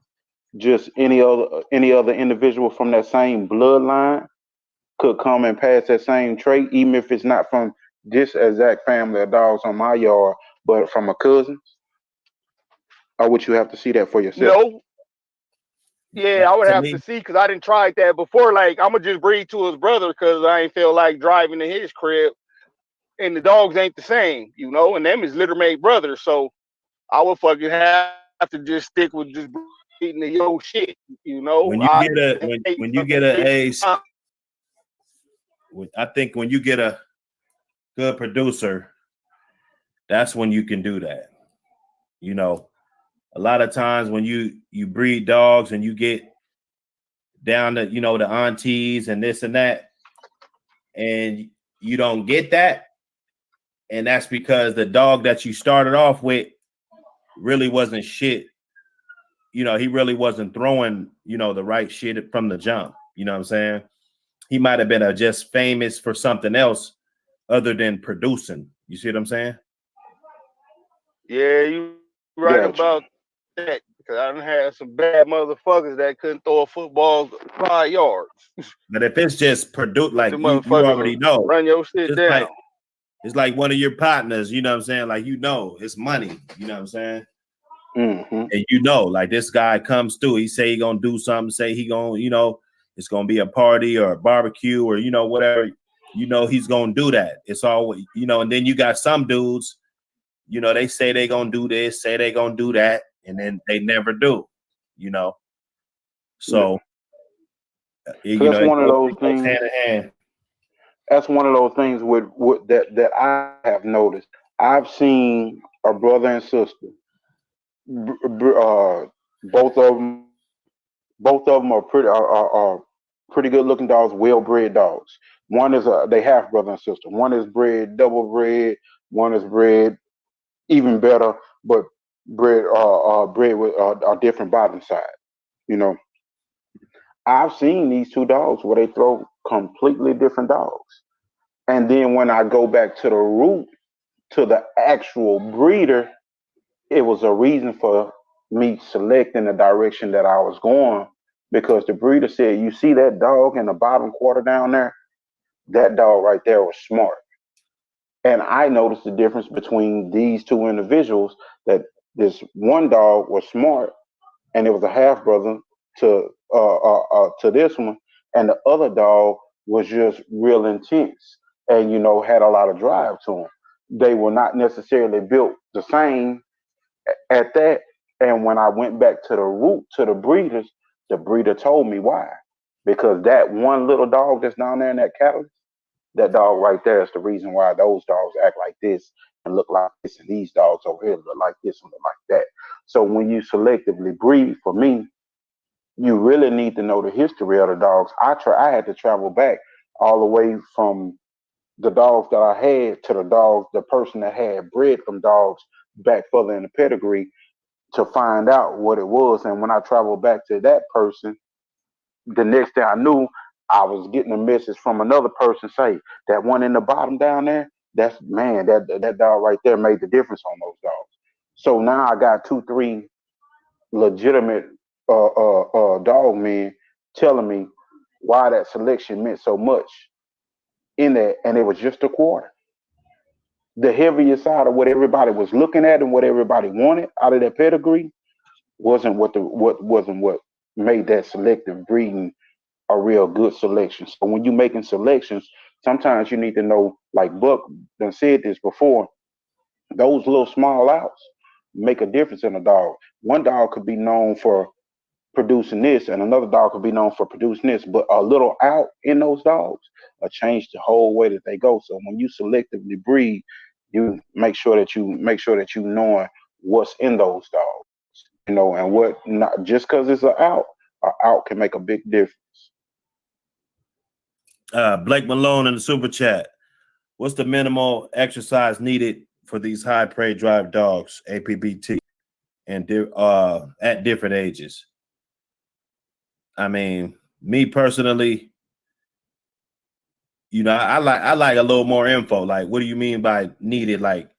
just any other individual from that same bloodline could come and pass that same trait, even if it's not from this exact family of dogs on my yard, but from a cousin? Or would you have to see that for yourself? No. Yeah, I would have to see, because I didn't try that before. Like, I'm going to just breed to his brother because I ain't feel like driving to his crib. And the dogs ain't the same, and them is litter mate brothers. So I would fucking have to just stick with just eating the yo shit. You know, when you I get a hate when you get a I think when you get a good producer, that's when you can do that. You know, a lot of times when you breed dogs and you get down to, you know, the aunties and this and that, and you don't get that, and that's because the dog that you started off with really wasn't shit. You know, he really wasn't throwing, you know, the right shit from the jump. You know what I'm saying? He might have been just famous for something else other than producing. You see what I'm saying? Yeah, you right Gotcha. about that. Because I done had some bad motherfuckers that couldn't throw a football 5 yards. But if it's just produce, But like the you motherfuckers will already know, run your shit just down. like it's like one of your partners. You know what I'm saying? Like, you know, it's money. You know what I'm saying? Mm-hmm. And you know, like, this guy comes through, he say he gonna do something, say he gonna, you know, it's gonna be a party or a barbecue or, you know, whatever, you know, he's gonna do that. It's all, you know, and then you got some dudes, you know, they say they gonna do this, say they gonna do that, and then they never do, you know. Yeah. So you So know, that's one of those it goes things. hand in hand. That's one of those things with that I have noticed. I've seen a brother and sister. Both of them, are pretty good looking dogs, well bred dogs. One is they half brother and sister. One is bred double bred. One is bred even better, but bred with a different bottom side. You know, I've seen these two dogs where they throw completely different dogs. And then when I go back to the root, to the actual breeder, it was a reason for me selecting the direction that I was going because the breeder said, "You see that dog in the bottom quarter down there? That dog right there was smart." And I noticed the difference between these two individuals that this one dog was smart and it was a half brother to this one, and the other dog was just real intense and had a lot of drive to them. They were not necessarily built the same at that. And when I went back to the root to the breeder told me why. Because that one little dog that's down there in that catalyst, that dog right there is the reason why those dogs act like this and look like this, and these dogs over here look like this and look like that. So when you selectively breed, for me, you really need to know the history of the dogs. I had to travel back all the way from the dogs that I had to the person that had bred from dogs back further in the pedigree to find out what it was. And when I traveled back to that person, the next thing I knew, I was getting a message from another person say that one in the bottom down there, that's man, that dog right there made the difference on those dogs. So now I got 2, 3 legitimate dog men telling me why that selection meant so much in that, and it was just a quarter. The heaviest side of what everybody was looking at and what everybody wanted out of that pedigree wasn't what made that selective breeding a real good selection. So when you're making selections, sometimes you need to know, like Buck done said this before, those little small outs make a difference in a dog. One dog could be known for producing this, and another dog could be known for producing this, but a little out in those dogs will change the whole way that they go. So when you selectively breed, you make sure that you knowing what's in those dogs, and what not just because it's an out can make a big difference. Blake Malone in the super chat. What's the minimal exercise needed for these high prey drive dogs, APBT, and at different ages? I mean, me personally, I like a little more info. Like, what do you mean by needed? Like,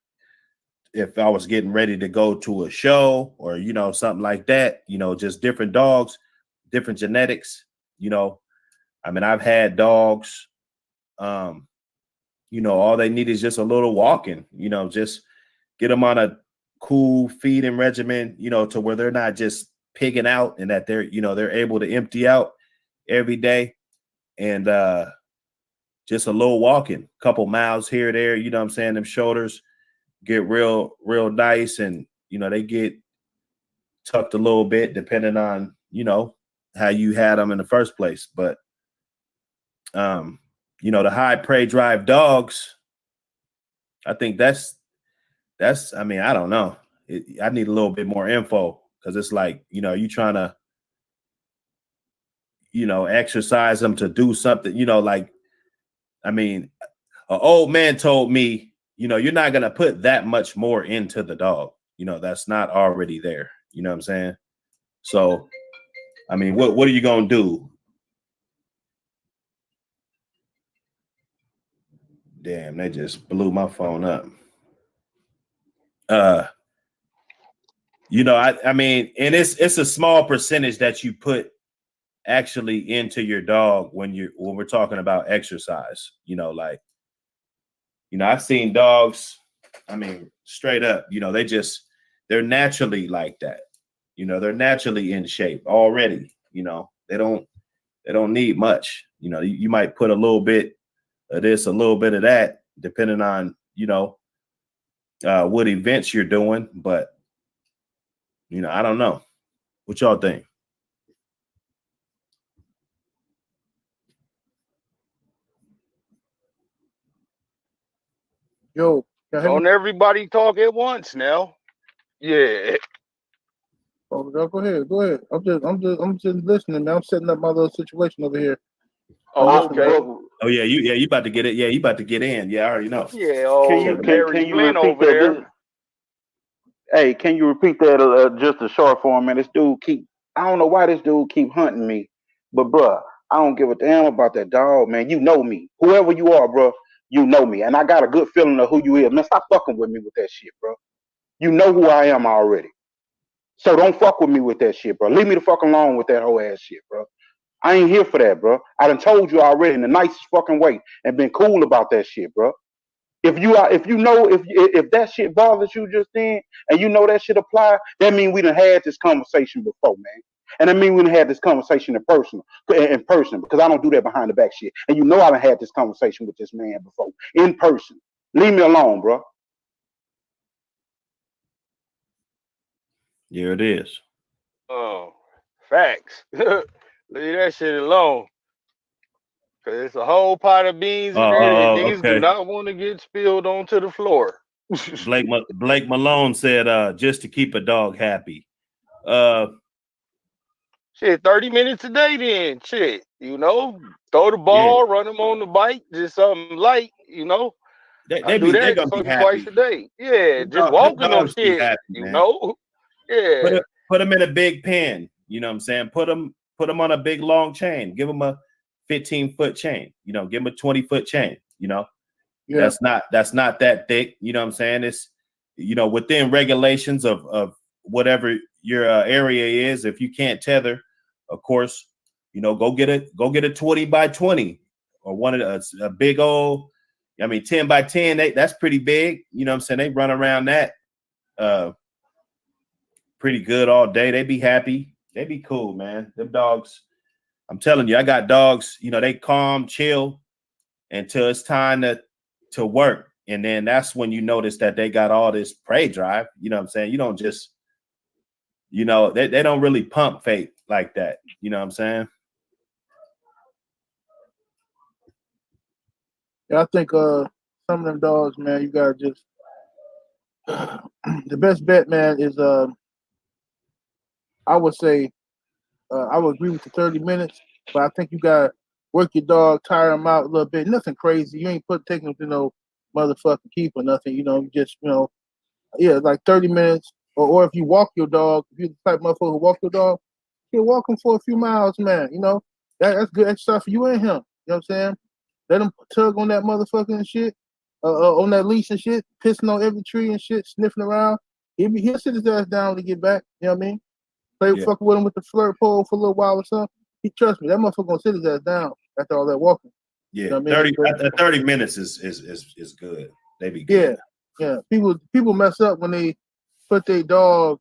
if I was getting ready to go to a show or something like that, just different dogs, different genetics. I mean, I've had dogs. All they need is just a little walking. Just get them on a cool feeding regimen. To where they're not just pigging out, and that they're able to empty out every day, and just a little walking, couple miles here or there. You know what I'm saying? Them shoulders get real nice, and they get tucked a little bit, depending on, you know, how you had them in the first place. But, you know, the high prey drive dogs, I think that's, I mean, I don't know. I need a little bit more info, because it's like, you know, you trying to, you know, exercise them to do something, you know, like, I mean, an old man told me, you know, you're not going to put that much more into the dog. You know, that's not already there. You know what I'm saying? So, I mean, what are you going to do? Damn, they just blew my phone up. You know, I mean, and it's a small percentage that you put actually into your dog when we're talking about exercise. You know, like, you know, I've seen dogs, I mean, straight up, you know, they're naturally like that. You know, they're naturally in shape already. You know, they don't need much. You know, you might put a little bit of this, a little bit of that, depending on, you know, what events you're doing. But, you know, I don't know. What y'all think? Yo, don't everybody talk at once now. Yeah. Oh, go ahead. I'm just listening, man. I'm setting up my little situation over here. Oh, okay. Oh yeah, you about to get it. Yeah, you about to get in. Yeah, I already know. Yeah, can you repeat that? Hey, can you repeat that just a short form, man? This dude I don't know why this dude keep hunting me, but bruh, I don't give a damn about that dog, man. You know me. Whoever you are, bruh, you know me. And I got a good feeling of who you is. Man, stop fucking with me with that shit, bro. You know who I am already. So don't fuck with me with that shit, bro. Leave me the fuck alone with that whole ass shit, bro. I ain't here for that, bro. I done told you already in the nicest fucking way and been cool about that shit, bro. If that shit bothers you just then, and you know that shit apply, that mean we done had this conversation before, man. And I mean we done had this conversation in person, because I don't do that behind the back shit. And you know I done had this conversation with this man before, in person. Leave me alone, bro. Here it is. Oh, facts. Leave that shit alone. Cause it's a whole pot of beans in there that niggas do Okay. not want to get spilled onto the floor. Blake Malone said, just to keep a dog happy. Shit, 30 minutes a day then. Shit, you know, throw the ball, run them on the bike, just something light, you know. I do that fucking twice a day. Yeah, just walking them shit, happy, you man. know. Yeah. Put them in a big pen. You know what I'm saying? Put them on a big long chain. Give them a 15-foot chain. You know, give them a 20-foot chain. You know, that's not that thick. You know what I'm saying? It's, you know, within regulations of whatever your area is. If you can't tether, of course, you know, go get a 20 by 20 or one of a big old. I mean, 10 by 10. That's pretty big. You know what I'm saying? They run around that. Pretty good all day. They be happy. They be cool, man. Them dogs, I'm telling you, I got dogs, you know, they calm, chill until it's time to work. And then that's when you notice that they got all this prey drive. You know what I'm saying? You don't just, you know, they don't really pump fake like that. You know what I'm saying? Yeah, I think some of them dogs, man, you gotta just the best bet, man, is I would say I would agree with the 30 minutes, but I think you gotta work your dog, tire him out a little bit. Nothing crazy. You ain't taking him to no motherfucking keep or nothing. You know, just like 30 minutes. Or if you walk your dog, if you're the type of motherfucker who walk your dog, you walk him for a few miles, man. You know, that's good exercise for you and him. You know what I'm saying? Let him tug on that motherfucking shit, on that leash and shit, pissing on every tree and shit, sniffing around. He'll sit his ass down to get back. You know what I mean? Fuck with him with the flirt pole for a little while or something. He trust me, that motherfucker gonna sit his ass down after all that walking. Yeah, you know what I mean? 30 minutes is good. They be good. Yeah. People mess up when they put their dog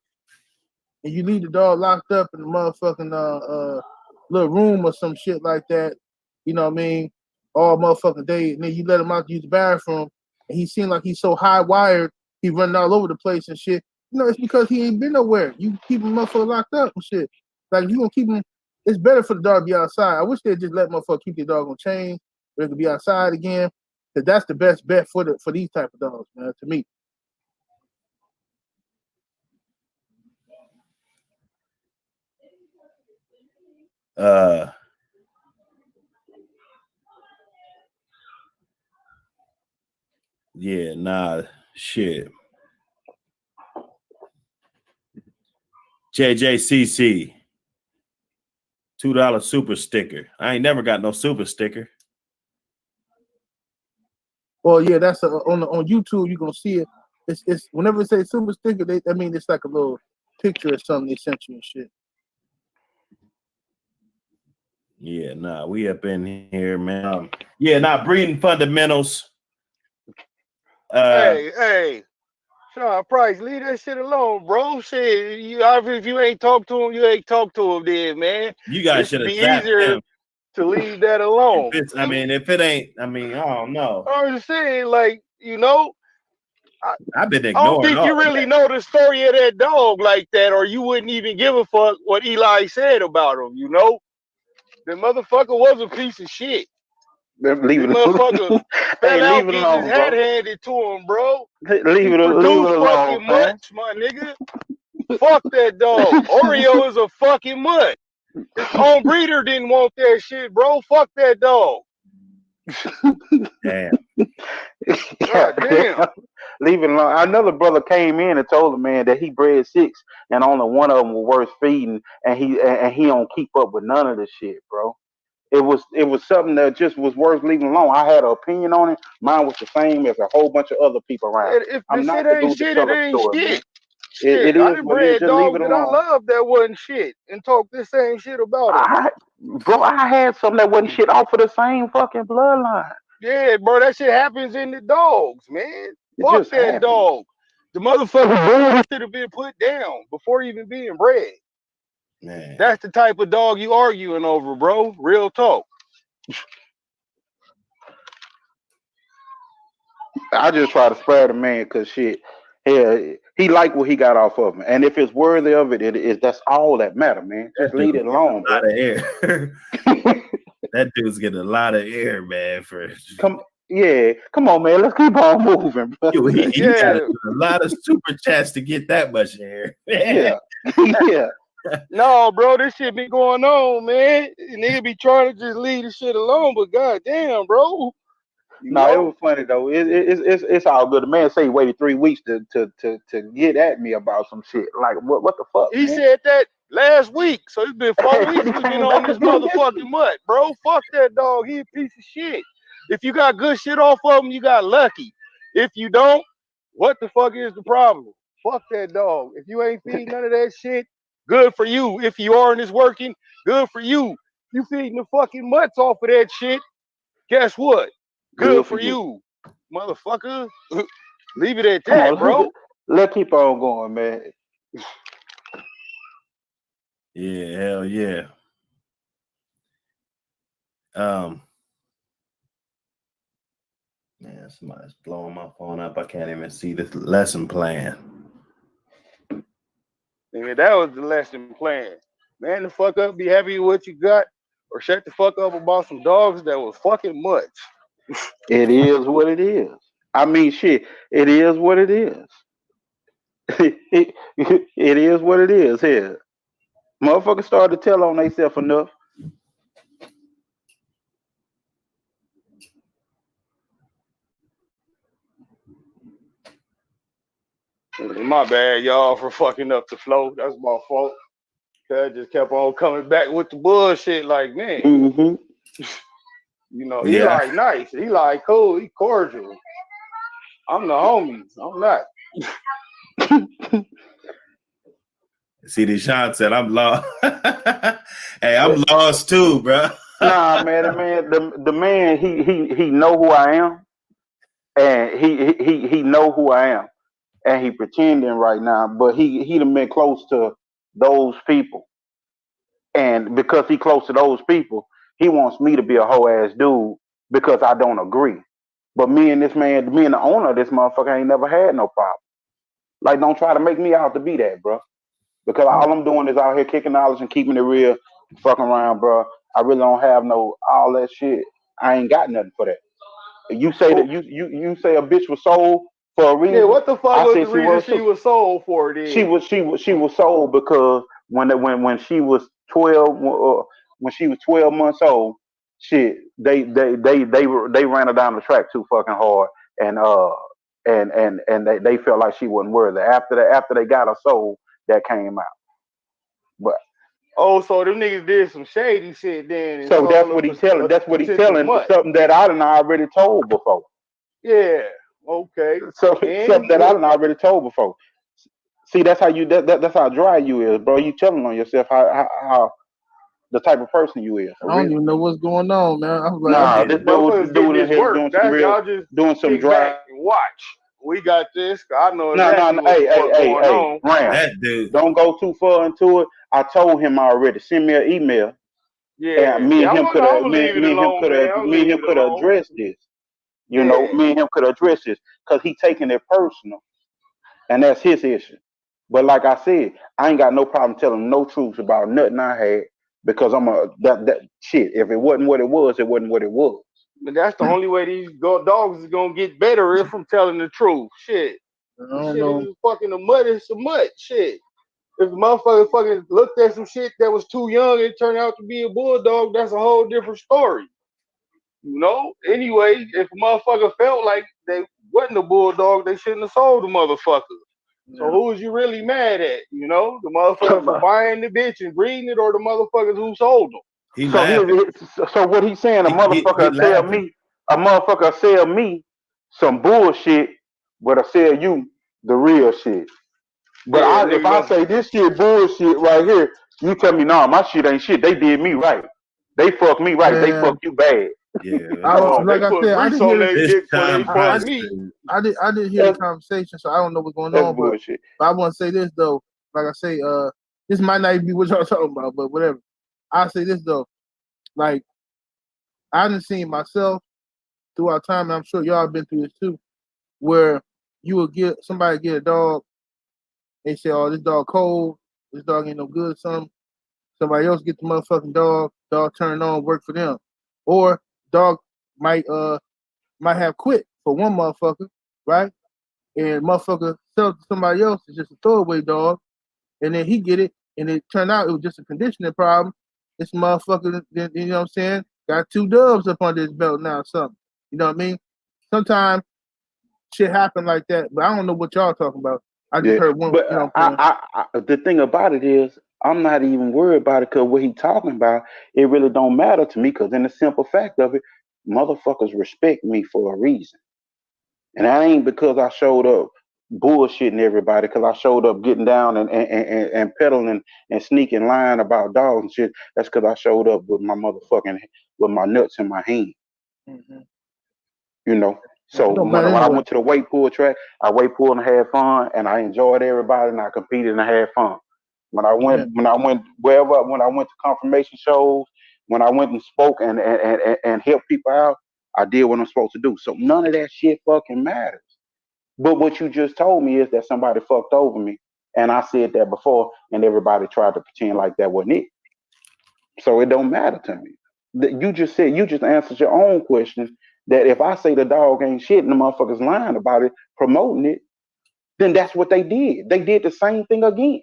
and you leave the dog locked up in the motherfucking little room or some shit like that. You know what I mean? All motherfucking day, and then you let him out to use the bathroom, and he seemed like he's so high wired, he running all over the place and shit. it's because he ain't been nowhere. You keep a motherfucker locked up and shit. Like if you gonna keep him, it's better for the dog to be outside. I wish they'd just let motherfucker keep their dog on chain, where it could be outside again. Cause that's the best bet for these type of dogs, man. To me. Yeah, nah, shit. JJCC, $2 super sticker. I ain't never got no super sticker. Well, yeah, that's on YouTube. You gonna see it. It's whenever it says super sticker, I mean it's like a little picture or something they sent you and shit. Yeah, nah, we up in here, man. Yeah, nah, breeding fundamentals. Hey, Sean Price, leave that shit alone, bro. Shit, if you ain't talk to him, you ain't talk to him, then, man. You guys should have be zapped easier him. to leave that alone. If it ain't, I don't know. I'm just saying, like, I've been ignoring. I don't think you really know the story of that dog like that, or you wouldn't even give a fuck what Eli said about him. The motherfucker was a piece of shit. Leave it motherfucker hey, fell out leave it getting alone, his head bro. handed to him, bro. Leave it alone, fucking man. mutts, my nigga. Fuck that dog. Oreo is a fucking mutt. His own breeder didn't want that shit, bro. Fuck that dog. Damn. God damn. Leave it alone. Another brother came in and told the man that he bred 6 and only one of them was worth feeding, and he don't keep up with none of the shit, bro. It was something that just was worth leaving alone. I had an opinion on it. Mine was the same as a whole bunch of other people around. If I'm the not shit the ain't dude to shit, tell it a ain't story, shit. man. Shit, It I is done what it is. bred Just leave dogs it that I alone. love that wasn't shit and talk this same shit about them. Bro, I had some that wasn't shit off of the same fucking bloodline. Yeah, bro, that shit happens in the dogs, man. Fuck that happened. dog. The motherfucker should have been put down before even being bred. Man. That's the type of dog you arguing over, bro. Real talk. I just try to spare the man because shit, he liked what he got off of me, and if it's worthy of it, that's all that matter, man. Just leave it alone, bro. A lot of air. That dude's getting a lot of air, man. Come on, man. Let's keep on moving, bro. Yo, he got a lot of super chats to get that much air. Yeah. No, bro, this shit be going on, man. Nigga be trying to just leave this shit alone, but goddamn, bro. It was funny though. It's all good. The man say he waited 3 weeks to get at me about some shit. Like what the fuck? He man? said that last week, so it's been 4 weeks we've been on this motherfucking mutt, bro. Fuck that dog. He a piece of shit. If you got good shit off of him, you got lucky. If you don't, what the fuck is the problem? Fuck that dog. If you ain't feeding none of that shit, good for you. If you are and it's working, good for you. You feeding the fucking mutts off of that shit, guess what? Good for you, motherfucker. Leave it at that, bro. Let's keep on going, man. Yeah, hell yeah. Man, somebody's blowing my phone up. I can't even see the lesson plan. Nigga, that was the lesson plan. Man the fuck up, be happy with what you got, or shut the fuck up about some dogs that was fucking mutts. It is what it is. I mean, shit. It is what it is. it is what it is. Here, motherfuckers started to tell on themselves enough. My bad, y'all, for fucking up the flow. That's my fault. I just kept on coming back with the bullshit. Like, man, he like nice. He like cool. He cordial. I'm the homie. I'm not. See, Deshaun said, I'm lost. Hey, I'm lost too, bro. Nah, man, the man, he know who I am, and he know who I am, and he pretending right now, but he done been close to those people, and because he close to those people, he wants me to be a hoe ass dude because I don't agree. But me and the owner of this motherfucker ain't never had no problem. Like, don't try to make me out to be that, bro. Because all I'm doing is out here kicking knowledge and keeping it real, fucking around, bro. I really don't have no all that shit. I ain't got nothing for that. You say that you say a bitch was sold for a Yeah, reason. what the fuck I was the said she reason was she too. was sold for then? She was sold because when she was 12 when she was 12 months old, shit, they ran her down the track too fucking hard, and they felt like she wasn't worthy. After they got her sold, that came out. But Oh, so them niggas did some shady shit then and so that's sold what a, he's telling. a That's what he's potential telling. mutt. Something that I done already told before. Yeah. Okay. So something And that I what? done already told before. See, that's how that's how dry you is, bro. You telling on yourself how the type of person you is for I don't real. even know what's going on, man. I was like, Nah, this Motherfuckers getting dude in this here work. That y'all just doing some kick back dry. and watch. We got this. I know No, no, exactly no. what the fuck going Hey, on. Ram. That dude. Don't go too far into it. I told him already. Send me an email, and Yeah. Yeah, I'm gonna leave it alone, man. I'll me and leave him it could have alone. addressed this. You know, Yeah. me and him could address this because he taking it personal, and that's his issue. But like I said, I ain't got no problem telling no truths about nothing I had because I'm a that shit. If it wasn't what it was, it wasn't what it was. But that's the only way these dogs is gonna get better if I'm telling the truth. Shit. I This don't shit know. is fucking a mud. It's a mud. Shit. If the motherfucker fucking looked at some shit that was too young and it turned out to be a bulldog, that's a whole different story. You know? Anyway, if a motherfucker felt like they wasn't a bulldog, they shouldn't have sold the motherfucker. So Yeah. who is you really mad at? You know? The motherfucker for buying the bitch and breeding it or the motherfuckers who sold them? He So laughing. so what he's saying, He laughing. a motherfucker sell me some bullshit, but I sell you the real shit. But Yeah, if nigga I gonna say this shit bullshit right here, you tell me, nah, my shit ain't shit. They did me right. They fucked me right. They Man, fucked you bad. Yeah, I this they like I put said, I grease didn't on hear their this. this dick before they Tom fuck I me. Brady. I didn't hear the That's, conversation, so I don't know what's going that's on. bullshit. But I want to say this though. Like I say, this might not even be what y'all talking about, but whatever. I say this though. Like I done seen myself throughout time, and I'm sure y'all been through this too, where you will get somebody get a dog, they say, "Oh, this dog cold, this dog ain't no good," something. Somebody else get the motherfucking dog turn on, work for them, or dog might have quit for one motherfucker, right? And motherfucker sell to somebody else, it's just a throwaway dog, and then he get it, and it turned out it was just a conditioning problem. This motherfucker, you know what I'm saying, got two dubs up under his belt now, or something. You know what I mean? Sometimes shit happen like that, but I don't know what y'all talking about. I just Yeah, heard one, but you know what I'm saying? the thing about it is, I'm not even worried about it because what he talking about, it really don't matter to me because in the simple fact of it, motherfuckers respect me for a reason. And that ain't because I showed up bullshitting everybody, because I showed up getting down and peddling and sneaking lying about dogs and shit. That's because I showed up with my motherfucking, with my nuts in my hand, Mm-hmm. you know. It So don't when matter I anyway. went to the weight pool track, I weight pulled and had fun, and I enjoyed everybody, and I competed and I had fun. Yeah. When I went wherever, when I went to confirmation shows, when I went and spoke and helped people out, I did what I'm supposed to do. So none of that shit fucking matters. But what you just told me is that somebody fucked over me, and I said that before, and everybody tried to pretend like that wasn't it. So it don't matter to me. You just answered your own question that if I say the dog ain't shit and the motherfuckers lying about it, promoting it, then that's what they did. They did the same thing again.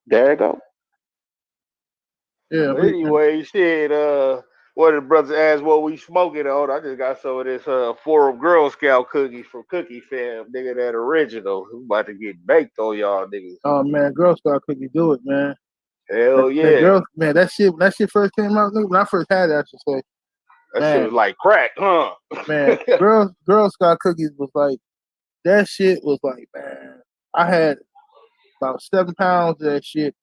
There you go. Yeah, But anyway, shit, one of the brothers asked what we smoking on. I just got some of this Forum Girl Scout cookies from Cookie Fam, nigga, that original. We about to get baked on y'all niggas. oh man, Girl Scout cookie do it, man. Hell That yeah. girl, man, that shit first came out, nigga, when I first had it, I should say, That shit man, was like crack, huh? man, Girl Scout cookies was like, that shit was like, man, I had about 7 pounds of that shit,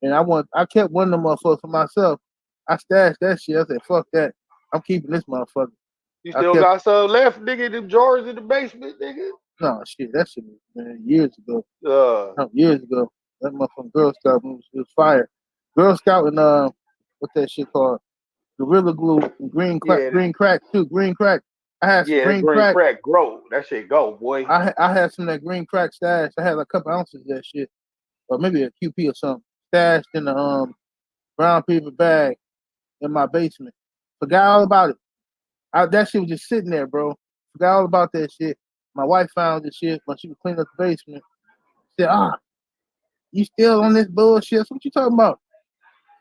and I kept one of them motherfuckers for myself. I stashed that shit. I said, fuck that. I'm keeping this motherfucker. You I still kept, got some left, nigga, them drawers in the basement, nigga? no, shit, that shit was, man, years ago. Uh, No, years ago. That motherfucking Girl Scout was fire. Girl Scout and, what's that shit called? Gorilla Glue, and yeah, green crack too, green crack. I had some Yeah, that green green crack. crack grow. That shit go, boy. I had some of that green crack stash. I had like a couple ounces of that shit, or maybe a QP or something, stashed in the brown paper bag in my basement. Forgot all about it. That shit was just sitting there, bro. Forgot all about that shit. My wife found this shit when she was cleaning up the basement. Said, you still on this bullshit? What you talking about?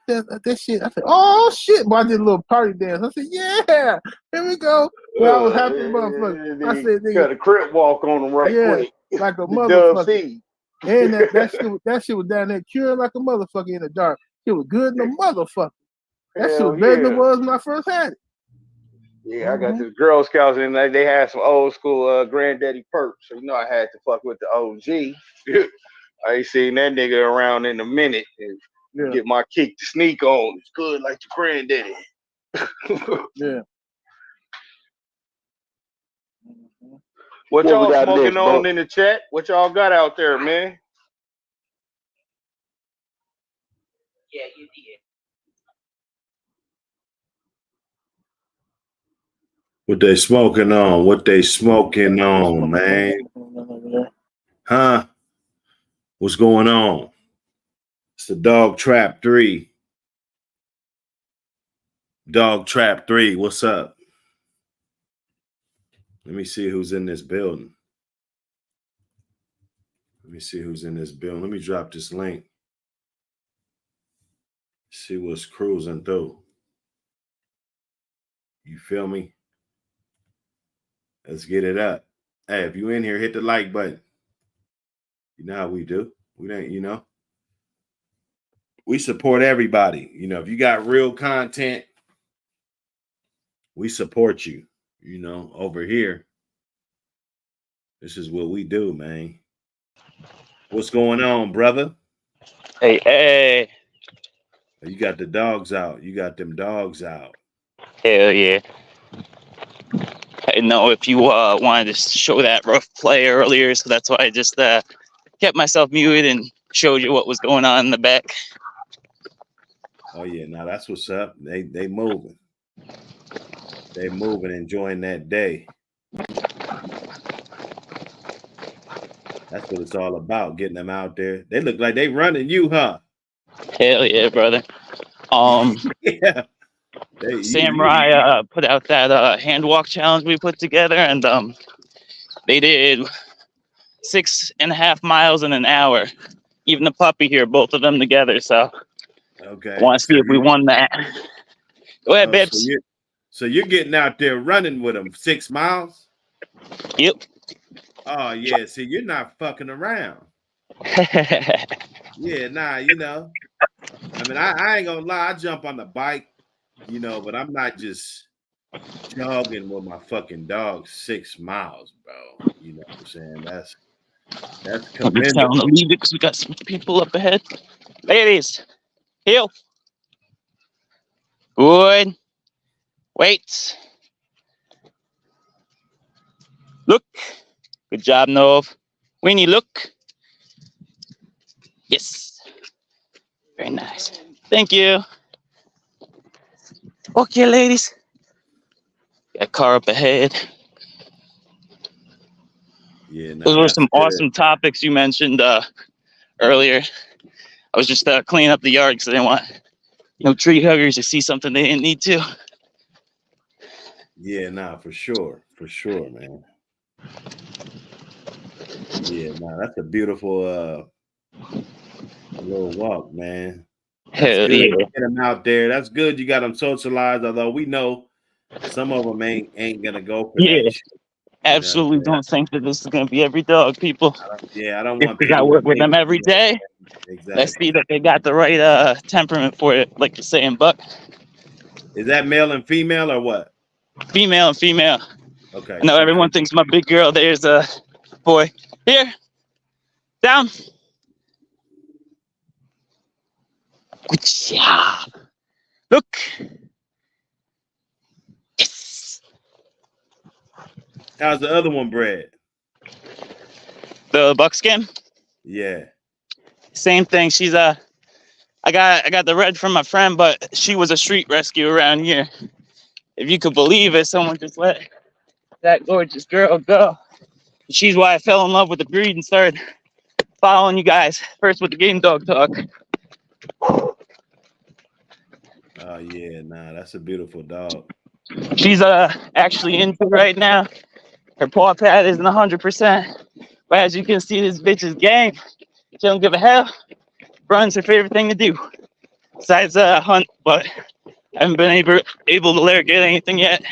That shit. I said, oh shit. But I did a little party dance. I said, yeah, here we go. Well, I was happy as a motherfucker. I said, nigga, cut a crip walk on them right quick. Like a The Dub motherfucker. C. And that shit was down there curing like a motherfucker in the dark. It was good in the motherfucker. That shit was better than it was when I first had it. Yeah, I got to the Girl Scouts and they had some old school granddaddy perks. So I had to fuck with the OG. I ain't seen that nigga around in a minute. And get my kick to sneak on. It's good like your granddaddy. Yeah. What y'all smoking on in the chat? What y'all got out there, man? Yeah, you did. What they smoking on? What they smoking on, man? Huh? What's going on? It's the Dog Trap 3. Dog Trap 3, what's up? Let me see who's in this building. Let me see who's in this building. Let me drop this link. See what's cruising through. You feel me? Let's get it up. Hey, if you in here, hit the like button. You know how we do. We don't, we support everybody. If you got real content, we support you. Over here. This is what we do, man. What's going on, brother? Hey. You got the dogs out. You got them dogs out. Hell yeah. I didn't know if you wanted to show that rough play earlier, so that's why I just kept myself muted and showed you what was going on in the back. Oh yeah, now that's what's up. They moving. They moving, enjoying that day. That's what it's all about, getting them out there. They look like they running you, huh? Hell yeah, brother. Yeah. Samurai put out that hand walk challenge we put together, and they did 6.5 miles in an hour. Even the puppy here, both of them together. So okay, I want to see if we won that. Go ahead, Bibbs. So you're getting out there running with them 6 miles? Yep. Oh yeah. See, you're not fucking around. Yeah, nah. I mean, I ain't gonna lie. I jump on the bike, but I'm not just jogging with my fucking dog 6 miles, bro. You know what I'm saying? That's I'm just telling them to leave it because we got some people up ahead. Ladies, heel. Good. Wait. Look. Good job, Nov. Weenie, look. Yes. Very nice. Thank you. Okay, ladies. Got a car up ahead. Yeah, those were some awesome topics you mentioned earlier. I was just cleaning up the yard because I didn't want tree huggers to see something they didn't need to. Yeah, nah, for sure, man. Yeah, nah, that's a beautiful little walk, man. That's Hell good. yeah. Get them out there. That's good. You got them socialized, although we know some of them ain't gonna go for that shit. Absolutely don't think that this is gonna be every dog, people. I don't if want we people got to work with them every day. Exactly. Let's see that they got the right temperament for it, like you're saying, Buck. Is that male and female or what? Female and female. Okay. I know everyone thinks my big girl there's a boy. Here. Down. Good job. Look. Yes. How's the other one bred? The buckskin? Yeah. Same thing. She's I got the red from my friend, but she was a street rescue around here. If you could believe it, someone just let that gorgeous girl go. She's why I fell in love with the breed and started following you guys. First with the game dog talk. Oh yeah, nah, that's a beautiful dog. She's actually into right now. Her paw pad isn't 100%, but as you can see, this bitch is game. She don't give a hell. Run's her favorite thing to do. Besides hunt, but I haven't been able to let her get anything yet.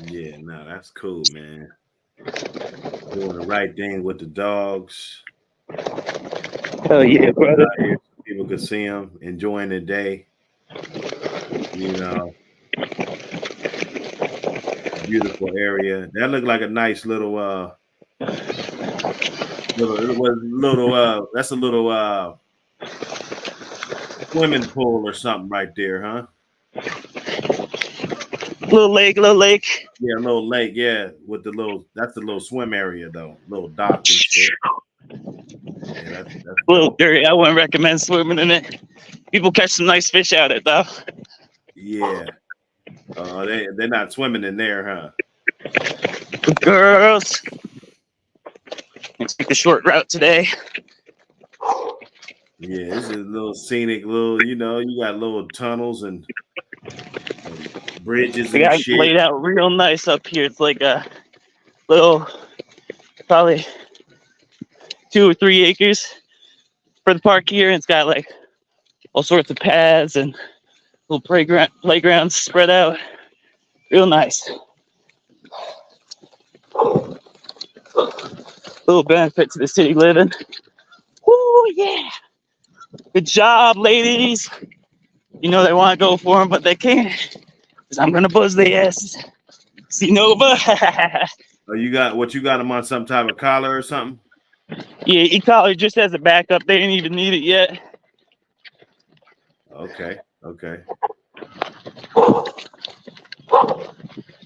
Yeah, nah, that's cool, man. Doing the right thing with the dogs. Hell yeah, brother. Out here so people could see them, enjoying the day. You know, beautiful area. That looked like a nice little that's a little swimming pool or something right there, huh? Little lake. Yeah, a little lake, yeah, with that's the little swim area though, little dock and shit. Yeah, that's A little dope. dirty. I wouldn't recommend swimming in it. People catch some nice fish out of it though. Yeah. They're not swimming in there, huh? Girls. Let's take the short route today. Yeah, this is a little scenic, you got little tunnels and bridges We and got it shit. laid out real nice up here. It's like a little, probably 2 or 3 acres for the park here. And it's got like all sorts of paths and little playgrounds spread out. Real nice. Little benefit to the city living. Woo, yeah. Good job, ladies. You know they want to go for them, but they can't. Because I'm going to buzz their asses. See Nova. Oh, you got them on some type of collar or something? Yeah, e-collar just as a backup. They didn't even need it yet. Okay.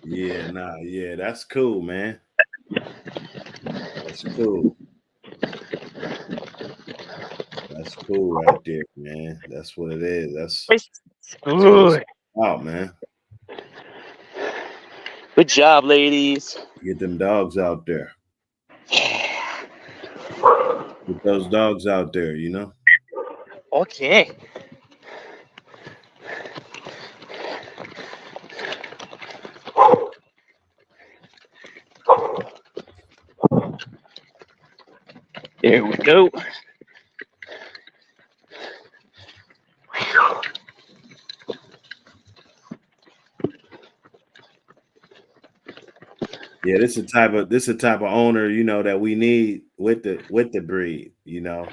Yeah, that's cool, man. That's cool. That's cool right there, man. That's what it is. That's what it's about, man. Good job, ladies. Get them dogs out there. Get those dogs out there, you know? Okay. There we go. Yeah, this is the type of owner, that we need with the breed, because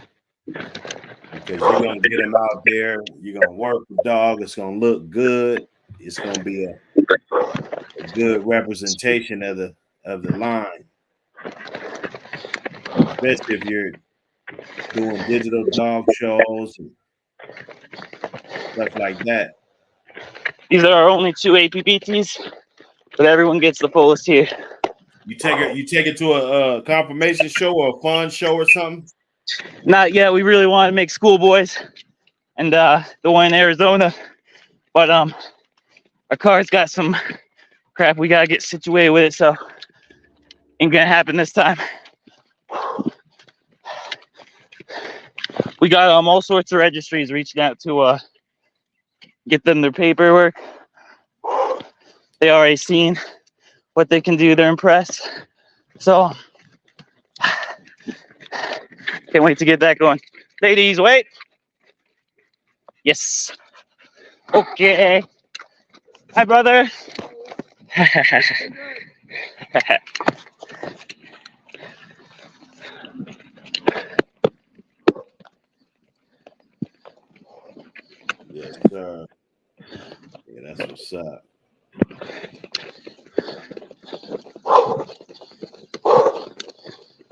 you're gonna get them out there, you're gonna work the dog, it's gonna look good, it's gonna be a good representation of the line, especially if you're doing digital dog shows and stuff like that. These are our only 2 APBTs, but everyone gets the fullest here. You take it to a confirmation show or a fun show or something? Not yet. We really want to make schoolboys and the one in Arizona, but our car's got some crap. We gotta get situated with it, so ain't gonna happen this time. We got all sorts of registries reaching out to get them their paperwork. They already seen what they can do. They're impressed. So can't wait to get that going. Ladies, wait. Yes. Okay. Hi, brother. Yes, sir. Yeah, that's what's up.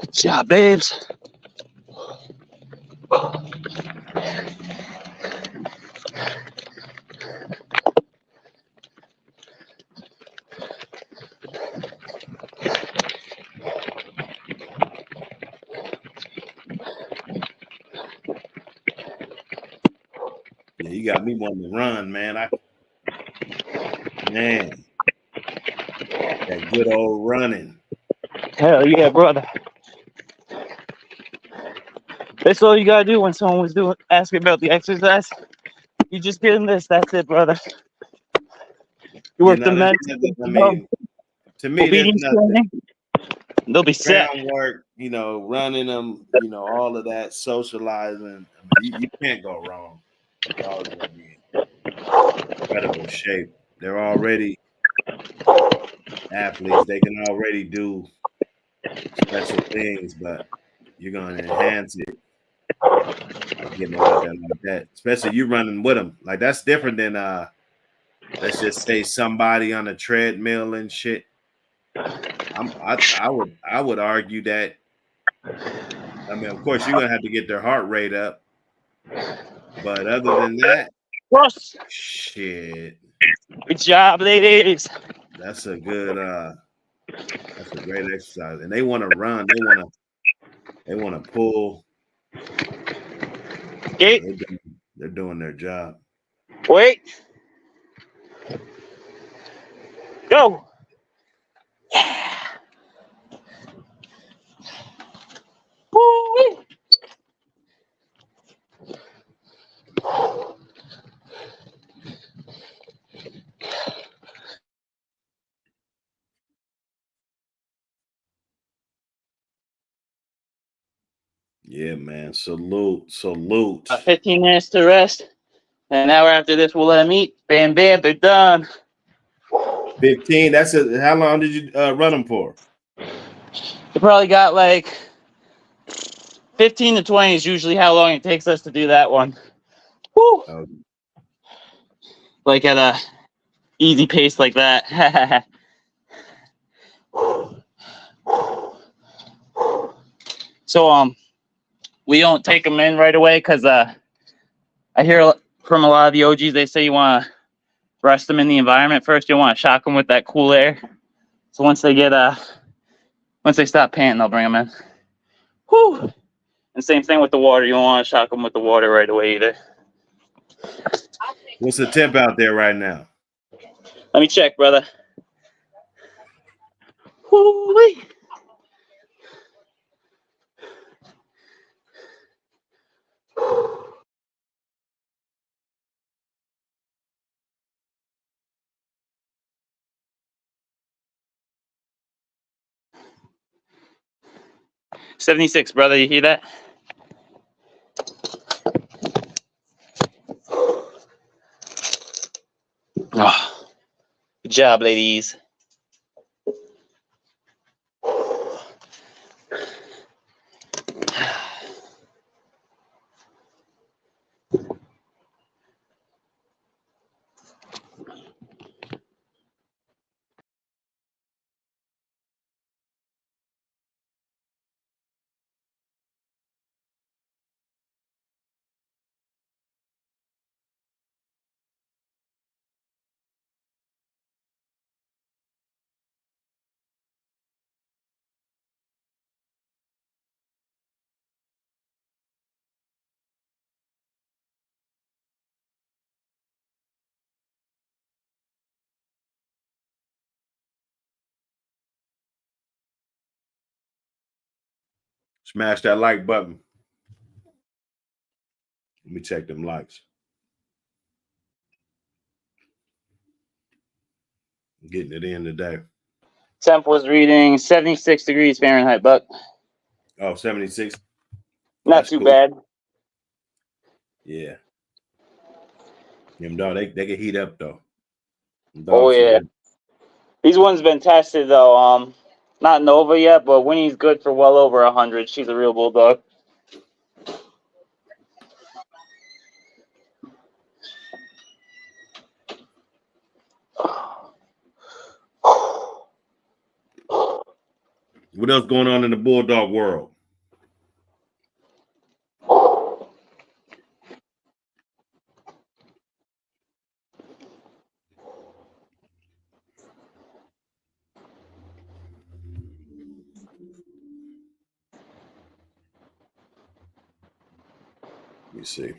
Good job, babes. Yeah, you got me wanting to run, man. good old running. Hell yeah, brother. That's all you gotta do when someone was asking about the exercise. You just give them this. That's it, brother. You work the There's mental nothing. I mean, to me, there's obedience nothing. training. They'll be set. Groundwork, running them, all of that, socializing. You can't go wrong. The dog's gonna be in incredible shape. They're already athletes. They can already do special things, but you're gonna enhance it by getting them out there like that. Especially you running with them. Like that's different than let's just say somebody on a treadmill and shit. I would argue that. I mean, of course, you're gonna have to get their heart rate up, but other than that, Cross. shit. Good job, ladies. That's a good. That's a great exercise, and they want to run. They want to pull. Gate. They're doing their job. Wait. Go. Yeah. Woo. 15 minutes to rest. And an hour after this, we'll let them eat. Bam, bam, they're done. 15. That's it. How long did you run them for? You probably got like 15 to 20 is usually how long it takes us to do that one. Woo. Like at a easy pace like that. So we don't take them in right away because I hear from a lot of the OGs, they say you want to rest them in the environment first. You want to shock them with that cool air. So once they stop panting, they'll bring them in. Whew. And same thing with the water. You don't want to shock them with the water right away either. What's the temp out there right now? Let me check, brother. Woo-wee. $76, brother. You hear that? Oh, good job, ladies. Smash that like button. Let me check them likes. I'm getting it in today. Temp was reading 76 degrees Fahrenheit, but 76. not That's too cool. bad. Yeah. Them dog, they can heat up though. Oh yeah. These ones been tested though. Not Nova yet, but Winnie's good for well over 100. She's a real bulldog. What else going on in the bulldog world? Let me see.